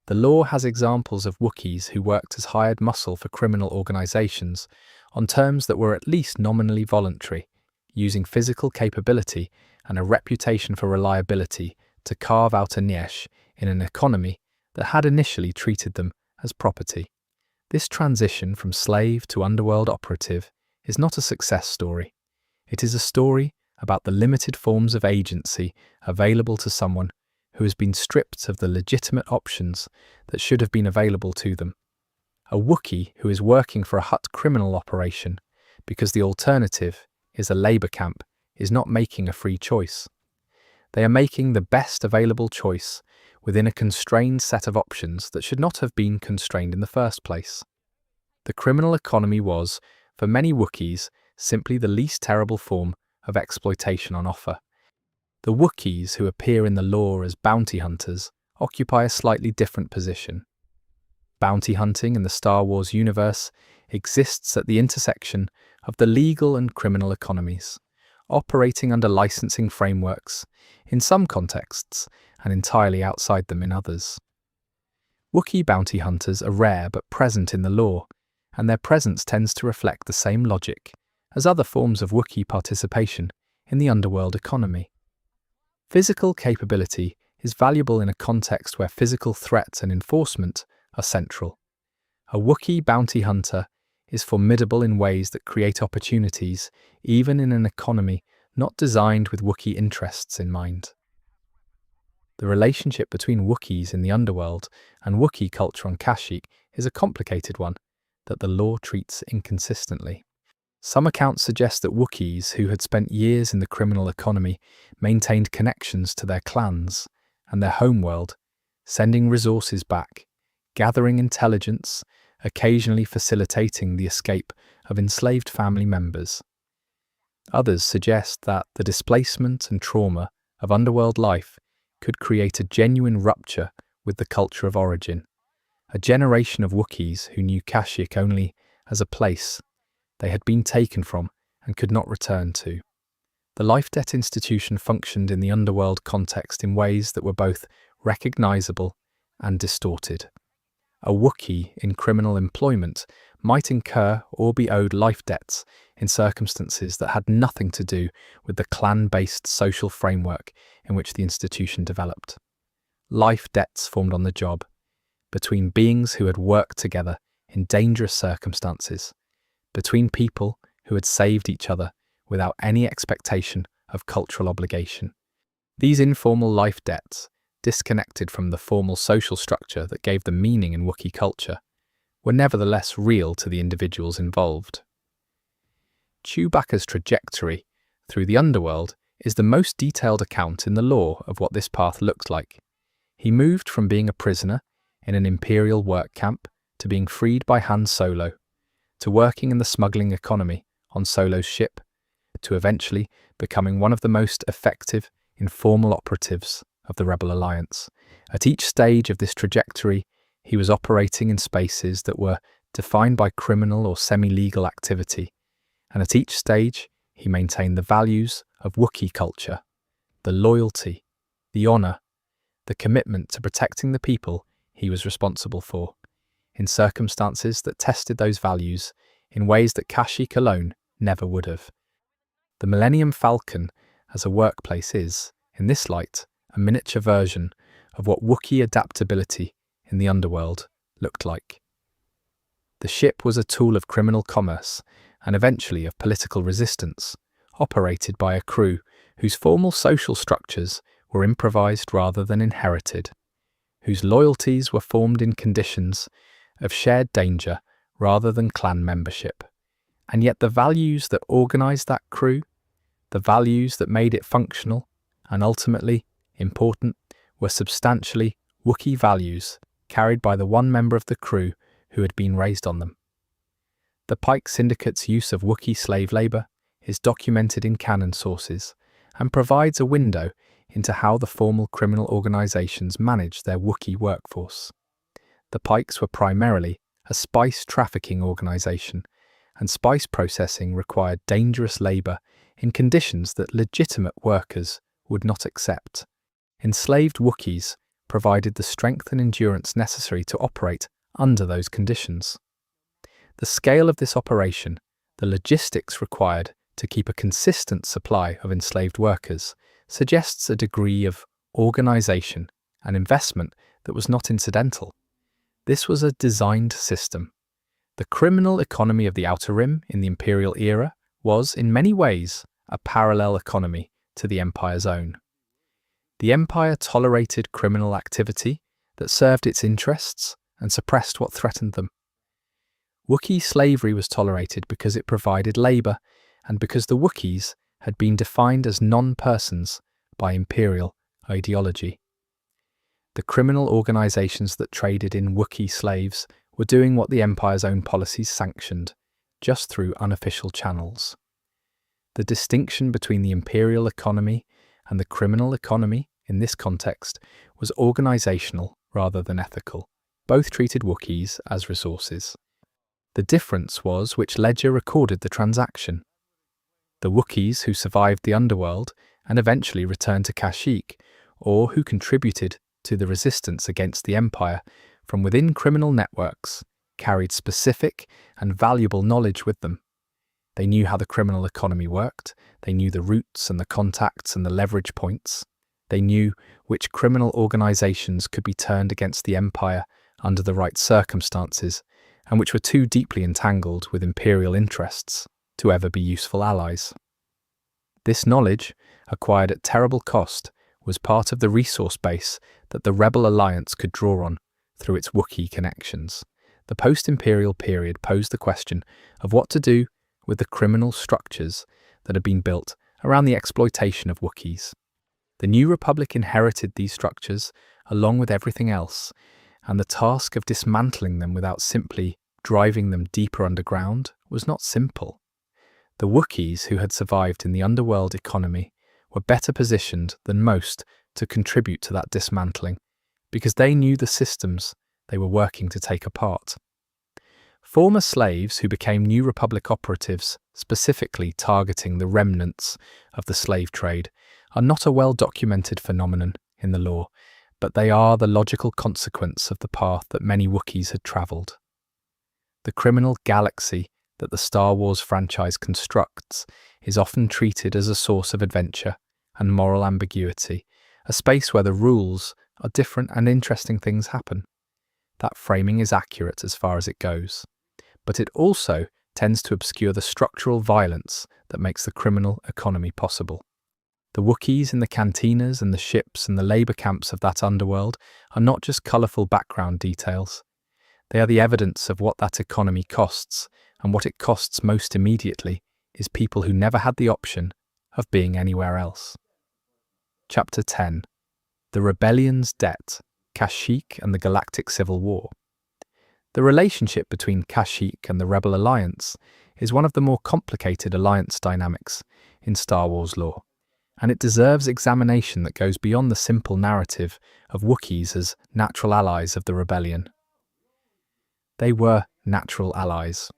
The lore has examples of Wookiees who worked as hired muscle for criminal organizations on terms that were at least nominally voluntary, using physical capability and a reputation for reliability to carve out a niche in an economy that had initially treated them as property. This transition from slave to underworld operative is not a success story. It is a story about the limited forms of agency available to someone who has been stripped of the legitimate options that should have been available to them. A Wookiee who is working for a Hutt criminal operation because the alternative is a labor camp is not making a free choice. They are making the best available choice within a constrained set of options that should not have been constrained in the first place. The criminal economy was, for many Wookiees, simply the least terrible form of exploitation on offer. The Wookiees who appear in the lore as bounty hunters occupy a slightly different position. Bounty hunting in the Star Wars universe exists at the intersection of the legal and criminal economies, operating under licensing frameworks in some contexts and entirely outside them in others. Wookiee bounty hunters are rare but present in the lore, and their presence tends to reflect the same logic as other forms of Wookiee participation in the underworld economy. Physical capability is valuable in a context where physical threat and enforcement are central. A Wookiee bounty hunter is formidable in ways that create opportunities, even in an economy not designed with Wookiee interests in mind. The relationship between Wookiees in the underworld and Wookiee culture on Kashyyyk is a complicated one that the law treats inconsistently. Some accounts suggest that Wookiees who had spent years in the criminal economy maintained connections to their clans and their homeworld, sending resources back, gathering intelligence, occasionally facilitating the escape of enslaved family members. Others suggest that the displacement and trauma of underworld life could create a genuine rupture with the culture of origin. A generation of Wookiees who knew Kashyyyk only as a place they had been taken from and could not return to. The life debt institution functioned in the underworld context in ways that were both recognizable and distorted. A Wookiee in criminal employment might incur or be owed life debts in circumstances that had nothing to do with the clan-based social framework in which the institution developed. Life debts formed on the job, between beings who had worked together in dangerous circumstances, between people who had saved each other without any expectation of cultural obligation. These informal life debts, disconnected from the formal social structure that gave them meaning in Wookiee culture, were nevertheless real to the individuals involved. Chewbacca's trajectory through the underworld is the most detailed account in the lore of what this path looked like. He moved from being a prisoner in an Imperial work camp to being freed by Han Solo, to working in the smuggling economy on Solo's ship, to eventually becoming one of the most effective informal operatives of the Rebel Alliance. At each stage of this trajectory, he was operating in spaces that were defined by criminal or semi-legal activity, and at each stage he maintained the values of Wookiee culture, the loyalty, the honor, the commitment to protecting the people he was responsible for, in circumstances that tested those values in ways that Kashyyyk alone never would have. The Millennium Falcon as a workplace is, in this light, a miniature version of what Wookiee adaptability in the underworld looked like. The ship was a tool of criminal commerce and eventually of political resistance, operated by a crew whose formal social structures were improvised rather than inherited, whose loyalties were formed in conditions of shared danger rather than clan membership. And yet the values that organized that crew, the values that made it functional and ultimately important, were substantially Wookiee values carried by the one member of the crew who had been raised on them. The Pike Syndicate's use of Wookiee slave labor is documented in canon sources and provides a window into how the formal criminal organizations managed their Wookiee workforce. The Pikes were primarily a spice trafficking organization, and spice processing required dangerous labor in conditions that legitimate workers would not accept. Enslaved Wookiees provided the strength and endurance necessary to operate under those conditions. The scale of this operation, the logistics required to keep a consistent supply of enslaved workers, suggests a degree of organization and investment that was not incidental. This was a designed system. The criminal economy of the Outer Rim in the Imperial era was, in many ways, a parallel economy to the Empire's own. The Empire tolerated criminal activity that served its interests and suppressed what threatened them. Wookiee slavery was tolerated because it provided labor and because the Wookiees had been defined as non-persons by Imperial ideology. The criminal organizations that traded in Wookiee slaves were doing what the Empire's own policies sanctioned, just through unofficial channels. The distinction between the Imperial economy and the criminal economy in this context was organizational rather than ethical. Both treated Wookiees as resources. The difference was which ledger recorded the transaction. The Wookiees who survived the underworld and eventually returned to Kashyyyk, or who contributed to the resistance against the Empire from within criminal networks, carried specific and valuable knowledge with them. They knew how the criminal economy worked, they knew the routes and the contacts and the leverage points. They knew which criminal organizations could be turned against the Empire under the right circumstances, and which were too deeply entangled with imperial interests to ever be useful allies. This knowledge, acquired at terrible cost, was part of the resource base that the Rebel Alliance could draw on through its Wookiee connections. The post-imperial period posed the question of what to do with the criminal structures that had been built around the exploitation of Wookiees. The New Republic inherited these structures along with everything else, and the task of dismantling them without simply driving them deeper underground was not simple. The Wookiees, who had survived in the underworld economy, were better positioned than most to contribute to that dismantling, because they knew the systems they were working to take apart. Former slaves who became New Republic operatives, specifically targeting the remnants of the slave trade, are not a well-documented phenomenon in the lore, but they are the logical consequence of the path that many Wookiees had travelled. The criminal galaxy that the Star Wars franchise constructs is often treated as a source of adventure and moral ambiguity, a space where the rules are different and interesting things happen. That framing is accurate as far as it goes, but it also tends to obscure the structural violence that makes the criminal economy possible. The Wookiees in the cantinas and the ships and the labour camps of that underworld are not just colourful background details. They are the evidence of what that economy costs, and what it costs most immediately is people who never had the option of being anywhere else. Chapter 10. The Rebellion's Debt, Kashyyyk and the Galactic Civil War. The relationship between Kashyyyk and the Rebel Alliance is one of the more complicated alliance dynamics in Star Wars lore, and it deserves examination that goes beyond the simple narrative of Wookiees as natural allies of the rebellion. They were natural allies.